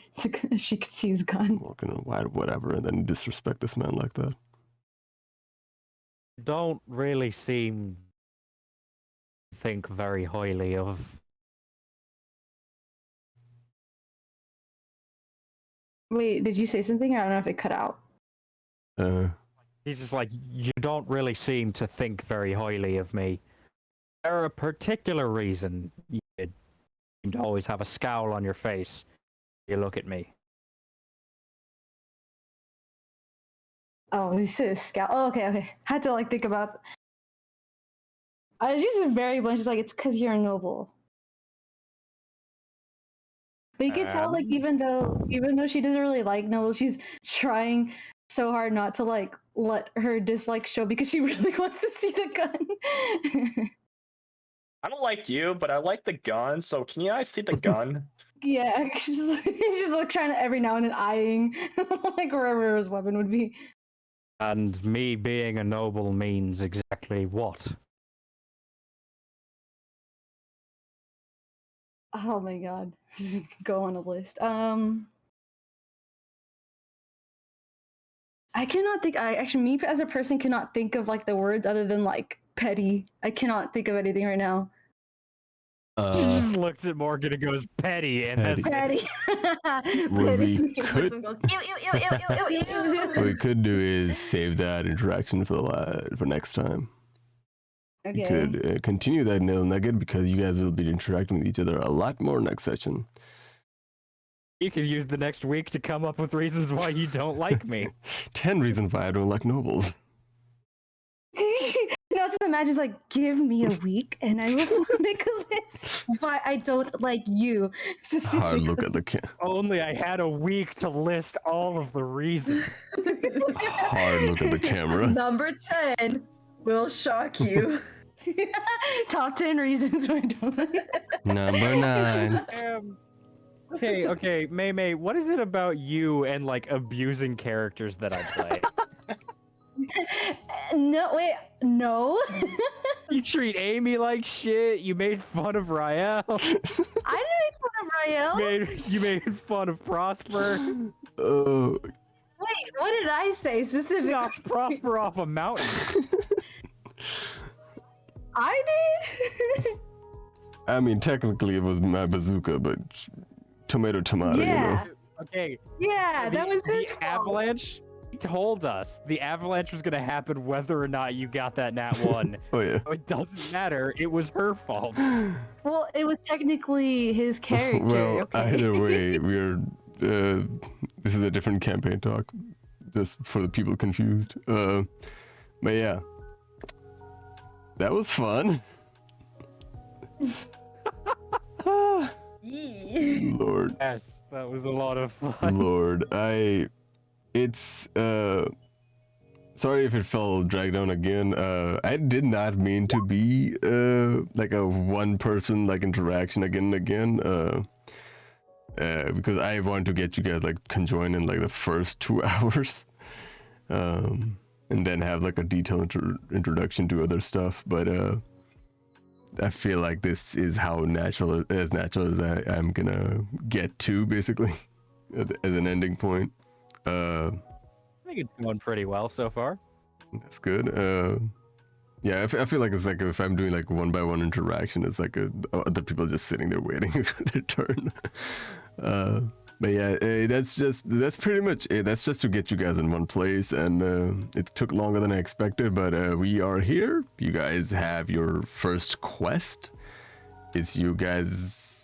Speaker 7: if she could see his gun.
Speaker 4: Walking wide, whatever, and then disrespect this man like that.
Speaker 1: don't really seem to think very highly of.
Speaker 7: Wait, did you say something? I don't know if it cut out.
Speaker 1: He's just like, you don't really seem to think very highly of me. There a particular reason you seem to always have a scowl on your face. You look at me.
Speaker 7: Oh, you said a scout. Oh, okay. Had to like think about. She's very blunt. She's like, it's because you're a noble. But you can tell, like, even though she doesn't really like nobles, she's trying so hard not to like let her dislike show because she really wants to see the gun.
Speaker 3: I don't like you, but I like the gun. So can you guys see the gun?
Speaker 7: Yeah, she's like trying to every now and then eyeing like wherever his weapon would be.
Speaker 1: And me being a noble means exactly what?
Speaker 7: Oh my god. Go on a list. I cannot think. Me as a person cannot think of like the words other than like petty. I cannot think of anything right now.
Speaker 1: She just looks at Morgan and goes, petty, and
Speaker 4: Petty.
Speaker 1: that's
Speaker 7: Petty.
Speaker 4: What we
Speaker 2: Person goes, ew, ew, ew, ew, ew, ew, ew.
Speaker 4: what we could do is save that interaction for next time.
Speaker 7: Okay.
Speaker 4: You could continue that nil nugget because you guys will be interacting with each other a lot more next session.
Speaker 1: You could use the next week to come up with reasons why you don't like me.
Speaker 4: 10 reasons why I don't like nobles.
Speaker 7: No, just imagine it's like, give me a week and I will make a list why I don't like you.
Speaker 4: Hard look at the
Speaker 1: Only I had a week to list all of the reasons.
Speaker 4: hard look at the camera.
Speaker 2: Number 10 will shock you.
Speaker 7: Top 10 reasons why I don't like
Speaker 4: Number 9.
Speaker 1: Okay, Meimay, what is it about you and like abusing characters that I play?
Speaker 7: No, wait, no.
Speaker 1: You treat Amy like shit. You made fun of Rael.
Speaker 7: I didn't make fun of Rael.
Speaker 1: You made fun of Prosper.
Speaker 4: Oh,
Speaker 7: Wait, what did I say specifically?
Speaker 1: Knocked Prosper off a mountain.
Speaker 7: I did?
Speaker 4: I mean, technically it was my bazooka, but tomato,
Speaker 7: Yeah.
Speaker 4: you know.
Speaker 1: Okay.
Speaker 7: Yeah, that was his
Speaker 1: the
Speaker 7: fault.
Speaker 1: avalanche. He told us the avalanche was gonna happen whether or not you got that nat 1.
Speaker 4: Oh yeah.
Speaker 1: So it doesn't matter. It was her fault.
Speaker 7: Well, it was technically his character.
Speaker 4: Well,
Speaker 7: okay.
Speaker 4: either way, we're this is a different campaign talk, just for the people confused. But yeah, that was fun. Lord,
Speaker 1: Yes, that was a lot of fun.
Speaker 4: Lord, it's sorry if it felt dragged down again. I did not mean to be like a one person like interaction again and again. Because I want to get you guys like conjoined in like the first 2 hours, and then have like a detailed introduction to other stuff. But I feel like this is how natural as I'm gonna get to, basically, as an ending point.
Speaker 1: I think it's going pretty well so far.
Speaker 4: That's good. Yeah, I feel like it's like if I'm doing like one by one interaction, it's like other people just sitting there waiting for their turn. But yeah, that's pretty much it. That's just to get you guys in one place, and it took longer than I expected, but we are here. You guys have your first quest. It's you guys'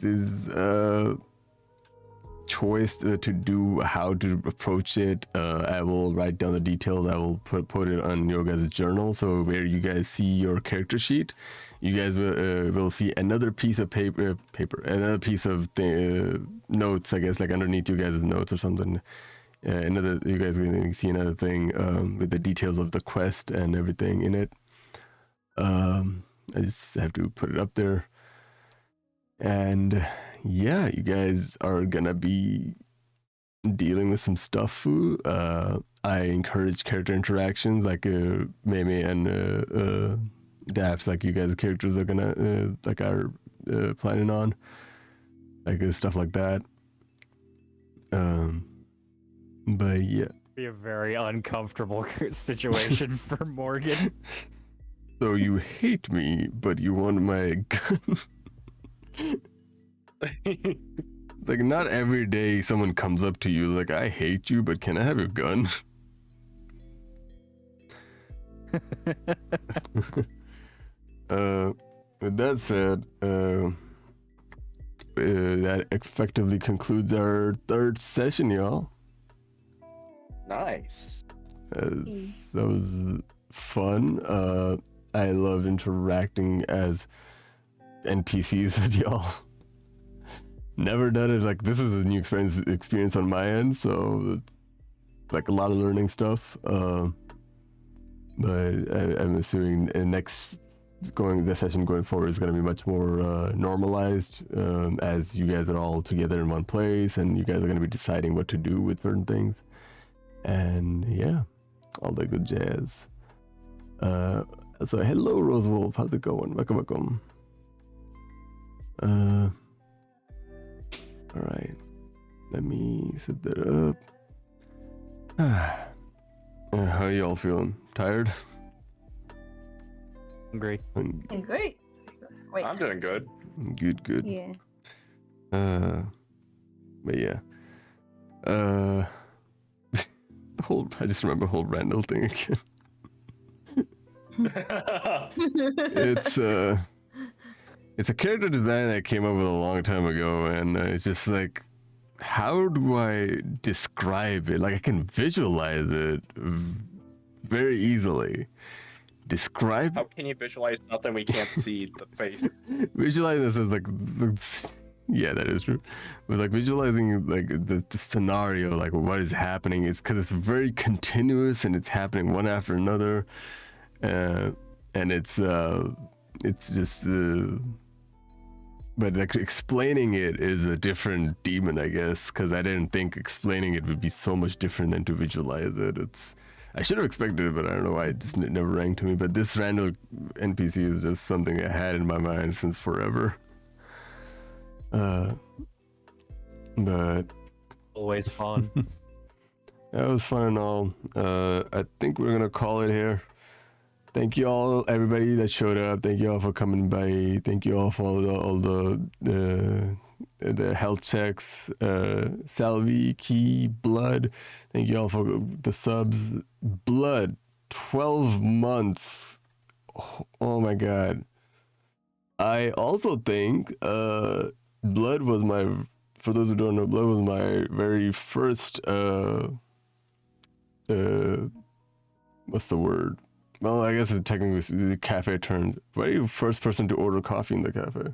Speaker 4: choice to do how to approach it. I will write down the details. I will put it on your guys' journal, so where you guys see your character sheet, you guys will see another piece of paper, another piece of notes, I guess, like underneath you guys' notes or something. You guys can see another thing with the details of the quest and everything in it. I just have to put it up there. And yeah, you guys are gonna be dealing with some stuff. I encourage character interactions, like Meimay and Daft, like you guys' characters are gonna are planning on, like stuff like that. But yeah,
Speaker 1: Be a very uncomfortable situation for Morgan.
Speaker 4: so you hate me, but you want my gun. Like, not every day someone comes up to you like, I hate you, but can I have your gun? With that said, that effectively concludes our third session, y'all.
Speaker 3: Nice.
Speaker 4: That was fun. I loved interacting as NPCs with y'all. Never done it. Like, this is a new experience on my end, so it's like a lot of learning stuff. But I'm assuming the session going forward is going to be much more normalized, as you guys are all together in one place, and you guys are going to be deciding what to do with certain things. And yeah, all the good jazz. So hello, Rose Wolf. How's it going? Welcome. All right, let me set that up. How y'all feeling? Tired?
Speaker 1: Hungry.
Speaker 2: Great. Wait.
Speaker 3: I'm doing good.
Speaker 4: Good.
Speaker 7: Yeah.
Speaker 4: But yeah. I just remember the whole Randall thing again. It's a character design that I came up with a long time ago, and it's just like, how do I describe it? Like, I can visualize it very easily. Describe.
Speaker 3: How can you visualize something we can't see the face?
Speaker 4: Visualize this as like, yeah, that is true. But like visualizing like the scenario, like what is happening, is because it's very continuous and it's happening one after another, and it's just. But like explaining it is a different demon, I guess, because I didn't think explaining it would be so much different than to visualize it. I should have expected it, but I don't know why it just never rang to me. But this random NPC is just something I had in my mind since forever. But
Speaker 1: Always fun.
Speaker 4: that was fun and all. I think we're gonna call it here. Thank you all, everybody that showed up. Thank you all for coming by. Thank you all for all the health checks, Salvi, Key, Blood. Thank you all for the subs. Blood, 12 months. Oh my god. I also think Blood was my for those who don't know, Blood was my very first what's the word? Well, I guess it technically was the cafe turns. Very first person to order coffee in the cafe.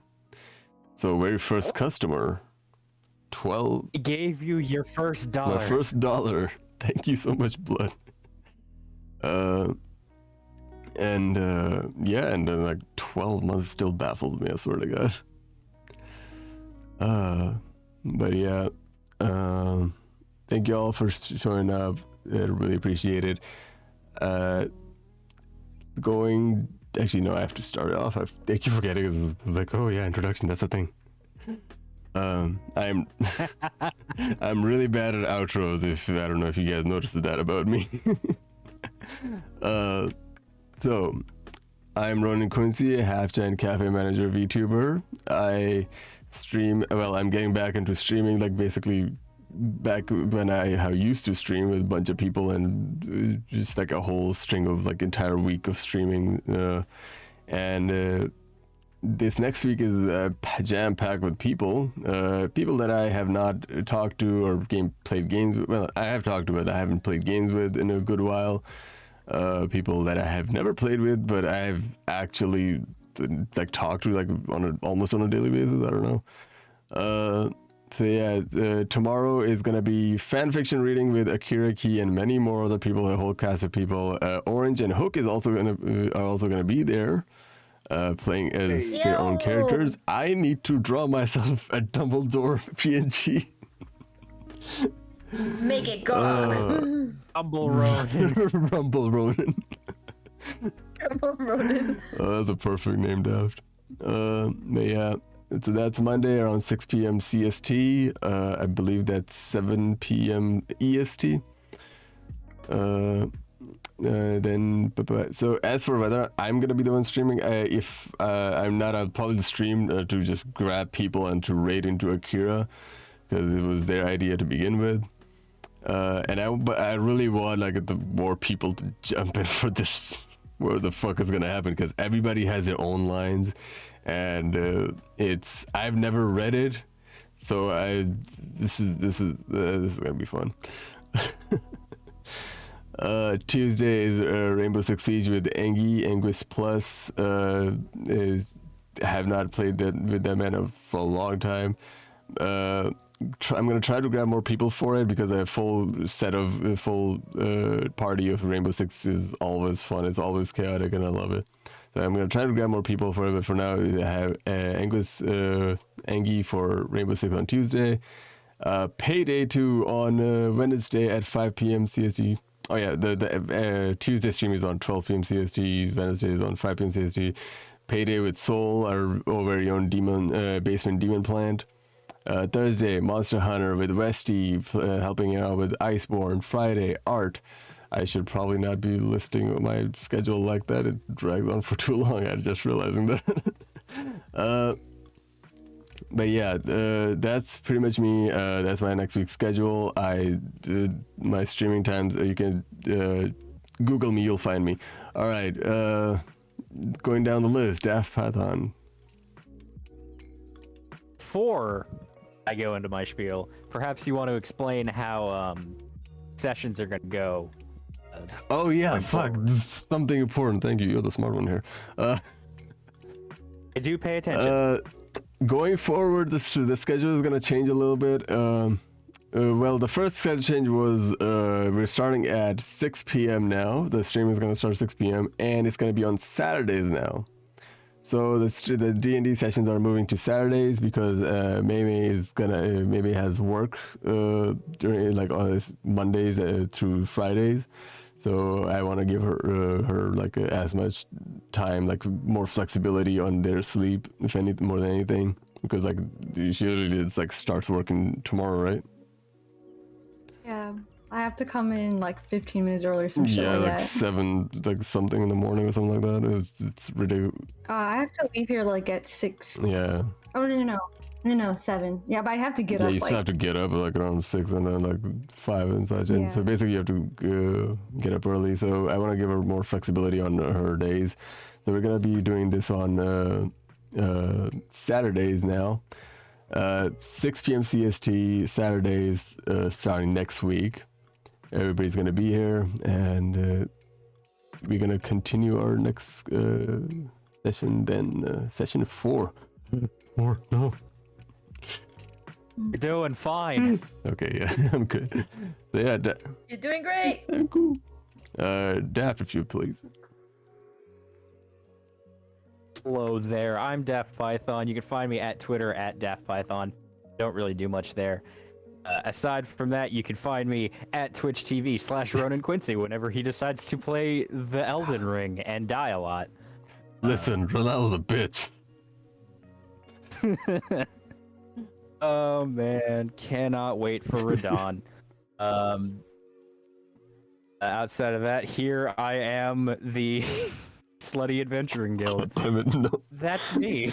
Speaker 4: So very first customer. 12.
Speaker 1: He gave you your first dollar.
Speaker 4: My first dollar. Thank you so much, Blood. And then like 12 months still baffled me, I swear to God. But yeah, thank you all for showing up. I really appreciate it. Actually, no, I have to start it off. Thank you for getting it. Like, oh yeah, introduction, that's the thing. I'm I'm really bad at outros. If I don't know if you guys noticed that about me. So I'm Ronan Quincy, a half-gen cafe manager VTuber. I stream. Well, I'm getting back into streaming, like basically back when I used to stream with a bunch of people and just like a whole string of like entire week of streaming. This next week is jam-packed with people that I have not talked to or played games with. Well, I have talked to, but I haven't played games with in a good while. People that I have never played with, but I've actually like talked to like almost on a daily basis. I don't know. So yeah, tomorrow is gonna be fanfiction reading with Akira Key and many more other people, a whole cast of people. Orange and Hook is also gonna be there, playing as their own characters. I need to draw myself a Dumbledore PNG.
Speaker 2: Make it go.
Speaker 1: Rumble Ronan.
Speaker 4: Rumble Ronan.
Speaker 2: Rumble Ronan.
Speaker 4: That's a perfect name, Daft. But yeah. So that's Monday around 6 p.m. CST. I believe that's 7 p.m. EST. So as for whether I'm gonna be the one streaming, if I'm not, I'll probably stream to just grab people and to raid into Akira, because it was their idea to begin with. But I really want like the more people to jump in for this. Where the fuck is gonna happen? Because everybody has their own lines. And I've never read it, so this is gonna be fun. Tuesday is Rainbow Six Siege with Anguis Plus. Have not played that with them for a long time. I'm gonna try to grab more people for it because a full party of Rainbow Six is always fun. It's always chaotic, and I love it. So I'm going to try to grab more people for it, but for now I have Angie for Rainbow Six on Tuesday. Payday 2 on Wednesday at 5 p.m. CST. Oh yeah, the Tuesday stream is on 12 p.m. CST. Wednesday is on 5 p.m. CST. Payday with Soul, our very own basement demon plant. Thursday, Monster Hunter with Westy helping out with Iceborne. Friday, Art. I should probably not be listing my schedule like that. It drags on for too long. I'm just realizing that. But yeah, that's pretty much me. That's my next week's schedule. My streaming times. You can Google me. You'll find me. All right. Going down the list. Daftpython.
Speaker 1: Before I go into my spiel, perhaps you want to explain how sessions are going to go.
Speaker 4: Oh yeah, fuck, this is something important. Thank you, you're the smart one here.
Speaker 1: I do pay attention.
Speaker 4: Going forward, the schedule is gonna change a little bit. Well, the first schedule change was we're starting at 6 p.m. now. The stream is gonna start 6 p.m. and it's gonna be on Saturdays now. So the D&D sessions are moving to Saturdays because Meimay has work during like on Mondays through Fridays. So I want to give her like as much time, like more flexibility on their sleep, if anything, more than anything, because like she literally like starts working tomorrow, right?
Speaker 7: Yeah, I have to come in like 15 minutes early or some shit
Speaker 4: Yeah,
Speaker 7: like
Speaker 4: like
Speaker 7: that.
Speaker 4: 7, like something in the morning or something like that. It's ridiculous.
Speaker 7: I have to leave here like at 6.
Speaker 4: Yeah.
Speaker 7: Oh no, 7. Yeah, but I have to get
Speaker 4: Yeah,
Speaker 7: up.
Speaker 4: you still have to get up like around 6 and then like 5 and such. And so
Speaker 7: Yeah.
Speaker 4: basically you have to get up early. So I want to give her more flexibility on her days. So we're gonna be doing this on Saturdays now. 6 p.m. CST, Saturdays, starting next week. Everybody's going to be here, and we're going to continue our next session, then session 4. 4, no.
Speaker 1: You're doing fine.
Speaker 4: Okay, yeah, I'm good. So yeah,
Speaker 2: You're doing great.
Speaker 4: I'm cool. Daft, if you please.
Speaker 1: Hello there. I'm Daftpython. You can find me at Twitter at Daftpython. Don't really do much there. Aside from that, you can find me at Twitch TV/Ronan Quincy whenever he decides to play the Elden Ring and die a lot.
Speaker 4: Listen, Ronaldo's a bitch.
Speaker 1: Oh man, cannot wait for Radon. Outside of that, here I am, the Slutty Adventuring Guild.
Speaker 4: Damn it, no.
Speaker 1: That's me.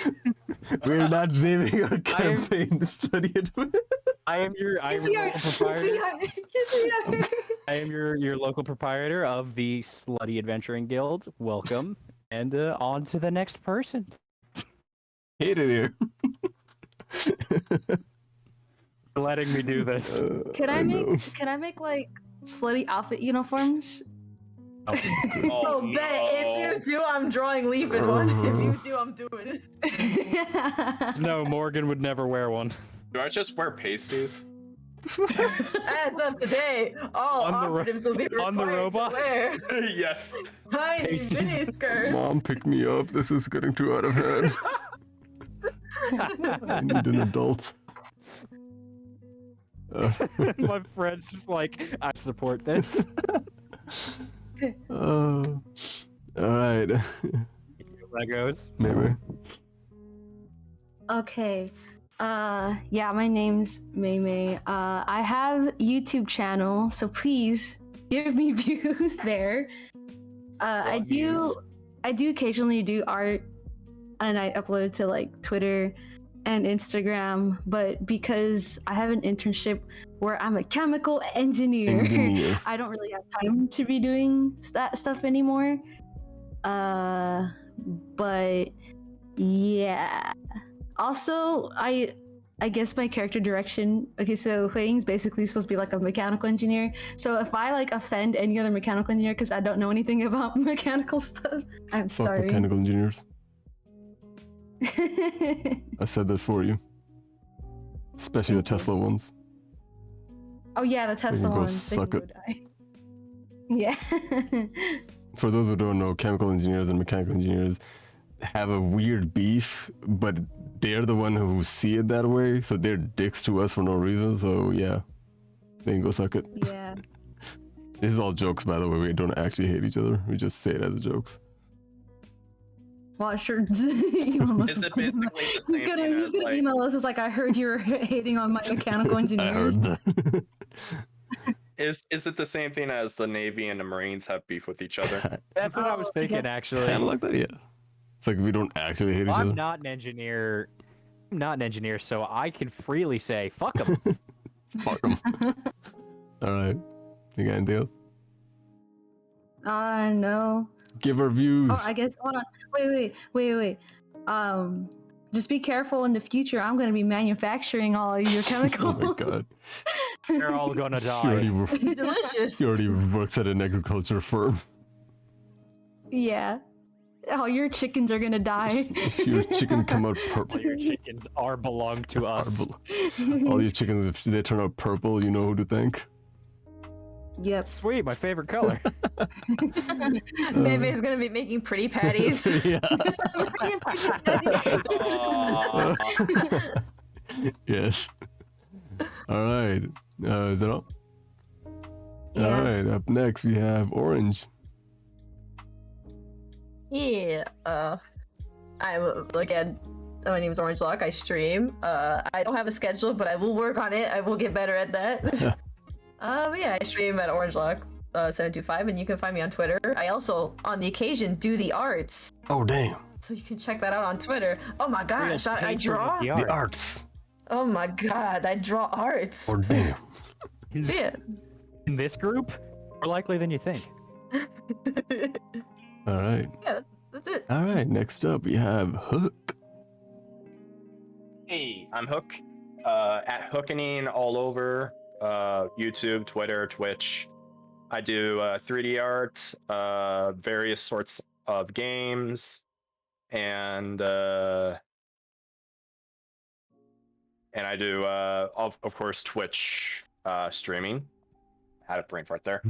Speaker 4: We're not naming our campaign the Slutty Adventuring.
Speaker 1: I am your local proprietor. I am your local proprietor of the Slutty Adventuring Guild. Welcome, and on to the next person.
Speaker 4: Hate it here.
Speaker 1: For letting me do this.
Speaker 5: Can I make like slutty outfit uniforms?
Speaker 2: Oh, bet if you do, I'm drawing Leif in one. If you do, I'm doing it.
Speaker 1: No, Morgan would never wear one.
Speaker 3: Do I just wear pasties?
Speaker 2: As of today, all
Speaker 1: On the
Speaker 2: operatives will be
Speaker 1: on the
Speaker 2: required
Speaker 1: robot?
Speaker 2: to wear
Speaker 3: Yes.
Speaker 2: tiny
Speaker 1: Pasties.
Speaker 2: mini skirts.
Speaker 4: Mom, pick me up. This is getting too out of hand. I need an adult.
Speaker 1: My friend's just like, I support this.
Speaker 4: All right.
Speaker 1: That goes.
Speaker 4: Maybe.
Speaker 5: Okay. Yeah, my name's Meimay. I have YouTube channel, so please give me views there. I do occasionally do art, and I upload to like Twitter and Instagram, but because I have an internship where I'm a chemical engineer. I don't really have time to be doing that stuff anymore. But yeah. Also, I guess my character direction. Okay, so HuiYing's basically supposed to be like a mechanical engineer. So if I like offend any other mechanical engineer because I don't know anything about mechanical stuff, I'm
Speaker 4: Fuck
Speaker 5: sorry.
Speaker 4: mechanical engineers. I said that for you. Especially the Tesla ones.
Speaker 5: Oh yeah, the Tesla
Speaker 4: can go
Speaker 5: ones. They
Speaker 4: suck
Speaker 5: can go
Speaker 4: it.
Speaker 5: die. Yeah.
Speaker 4: For those who don't know, chemical engineers and mechanical engineers have a weird beef, but they're the one who see it that way, so they're dicks to us for no reason. So yeah, they can go suck it.
Speaker 5: Yeah.
Speaker 4: This is all jokes, by the way. We don't actually hate each other. We just say it as jokes.
Speaker 5: Well, sure. Elon Musk
Speaker 3: Is it basically the same
Speaker 5: he's gonna,
Speaker 3: thing
Speaker 5: he's
Speaker 3: as,
Speaker 5: gonna
Speaker 3: like-
Speaker 5: email us. It's like, I heard you were hating on my mechanical
Speaker 4: I
Speaker 5: engineers.
Speaker 4: heard that.
Speaker 3: Is it the same thing as the Navy and the Marines have beef with each other?
Speaker 1: That's what I was
Speaker 5: Oh,
Speaker 1: thinking,
Speaker 5: yeah.
Speaker 1: actually.
Speaker 4: Kind of like that, yeah. It's like we don't actually hate each
Speaker 1: I'm
Speaker 4: other.
Speaker 1: not an engineer. I'm not an engineer, so I can freely say, fuck them.
Speaker 4: Fuck 'em. All right. You got anything else?
Speaker 5: No.
Speaker 4: Give our views.
Speaker 5: Oh, I guess. Hold on. Wait. Just be careful in the future. I'm gonna be manufacturing all your
Speaker 4: Oh
Speaker 5: chemicals.
Speaker 4: my god.
Speaker 1: They're all gonna
Speaker 4: He already,
Speaker 1: die.
Speaker 2: Delicious.
Speaker 4: he already works at an agriculture firm.
Speaker 5: Yeah. All your chickens are gonna die.
Speaker 4: Your chicken come out
Speaker 1: All
Speaker 4: purple.
Speaker 1: your chickens belong to us.
Speaker 4: All your chickens, if they turn out purple, you know who to thank.
Speaker 5: Yep.
Speaker 1: Sweet, my favorite color.
Speaker 2: Maybe he's gonna be making pretty patties.
Speaker 4: Yeah.
Speaker 3: Aw.
Speaker 4: Yes. All right. Is that all?
Speaker 5: Yeah.
Speaker 4: All right. Up next, we have Orange.
Speaker 2: Yeah. I'm again. My name is Orange Lock. I stream. I don't have a schedule, but I will work on it. I will get better at that. But yeah, I stream at Orange Lock 725, and you can find me on Twitter. I also, on the occasion, do the arts,
Speaker 4: Oh, damn.
Speaker 2: so you can check that out on Twitter. Oh my gosh, I draw.
Speaker 4: The arts.
Speaker 2: Oh my god, I draw arts.
Speaker 4: Oh, damn.
Speaker 2: Yeah.
Speaker 1: In this group, more likely than you think.
Speaker 4: All right.
Speaker 2: Yeah, that's it.
Speaker 4: All right. Next up, we have Hook.
Speaker 3: Hey, I'm Hook. At Hookening all over YouTube, Twitter, Twitch. I do 3D art, various sorts of games, and I do, of course, Twitch streaming. Had a brain fart there.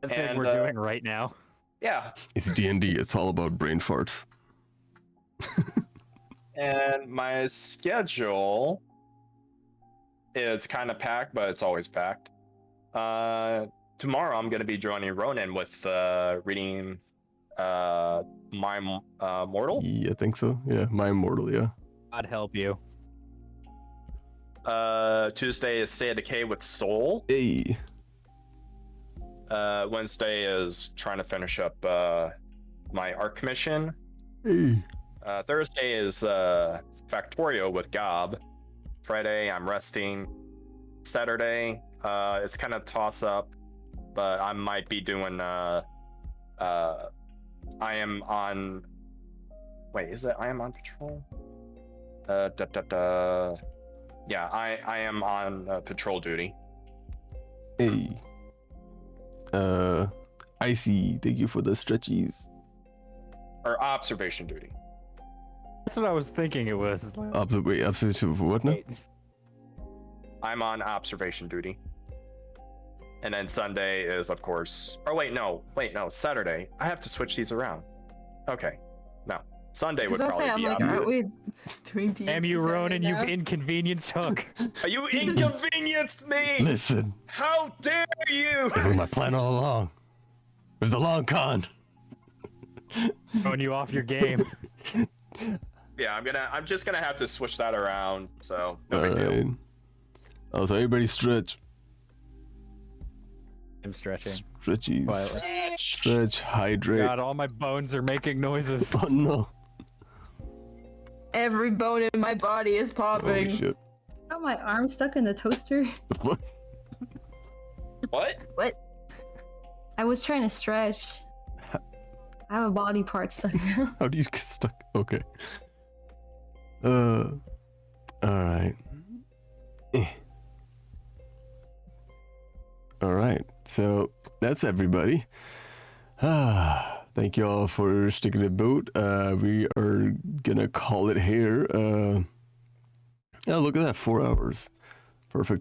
Speaker 1: That's what
Speaker 3: And,
Speaker 1: we're doing right now.
Speaker 3: Yeah,
Speaker 4: It's D&D. It's all about brain farts.
Speaker 3: and my schedule is kind of packed, but it's always packed. Tomorrow I'm going to be joining Ronan with reading My Mortal.
Speaker 4: Yeah, I think so. Yeah, My Immortal, yeah.
Speaker 1: God help you.
Speaker 3: Tuesday is State of Decay with Soul.
Speaker 4: Hey.
Speaker 3: Wednesday is trying to finish up my art commission.
Speaker 4: Hey.
Speaker 3: Thursday is Factorio with Gob. Friday I'm resting. Saturday it's kind of toss up, but I might be doing I am on. Wait, is it I am on patrol? Yeah, I am on patrol duty.
Speaker 4: Hey. Icy, thank you for the stretchies.
Speaker 3: Or observation duty.
Speaker 1: That's what I was thinking it was.
Speaker 4: Wait, observation for what now?
Speaker 3: I'm on observation duty. And then Sunday is, of course. Oh, wait, no, Saturday. I have to switch these around. Okay, no. Sunday would probably
Speaker 2: I'm
Speaker 3: be
Speaker 2: like,
Speaker 3: up.
Speaker 2: aren't we doing D&D?
Speaker 1: Damn you, Ronan, you've
Speaker 2: now?
Speaker 1: inconvenienced Hook.
Speaker 3: You inconvenienced me!
Speaker 4: Listen,
Speaker 3: How dare you!
Speaker 4: it was my plan all along. It was a long con.
Speaker 1: Throwing you off your game.
Speaker 3: Yeah, I'm just gonna have to switch that around, so no big deal.
Speaker 4: Alright. Oh, so everybody stretch.
Speaker 1: I'm stretching.
Speaker 4: Stretchies.
Speaker 1: Quietly.
Speaker 4: Stretch, hydrate.
Speaker 1: God, all my bones are making noises.
Speaker 4: Oh no.
Speaker 2: Every bone in my body is popping.
Speaker 4: Holy shit.
Speaker 5: Got my arm stuck in the toaster.
Speaker 4: What?
Speaker 3: What?
Speaker 2: What?
Speaker 5: I was trying to stretch. I have a body part stuck now.
Speaker 4: How do you get stuck? Okay. Alright. Alright, so that's everybody. Thank you all for sticking the boat. We are gonna call it here. Oh, look at that, 4 hours. Perfect time.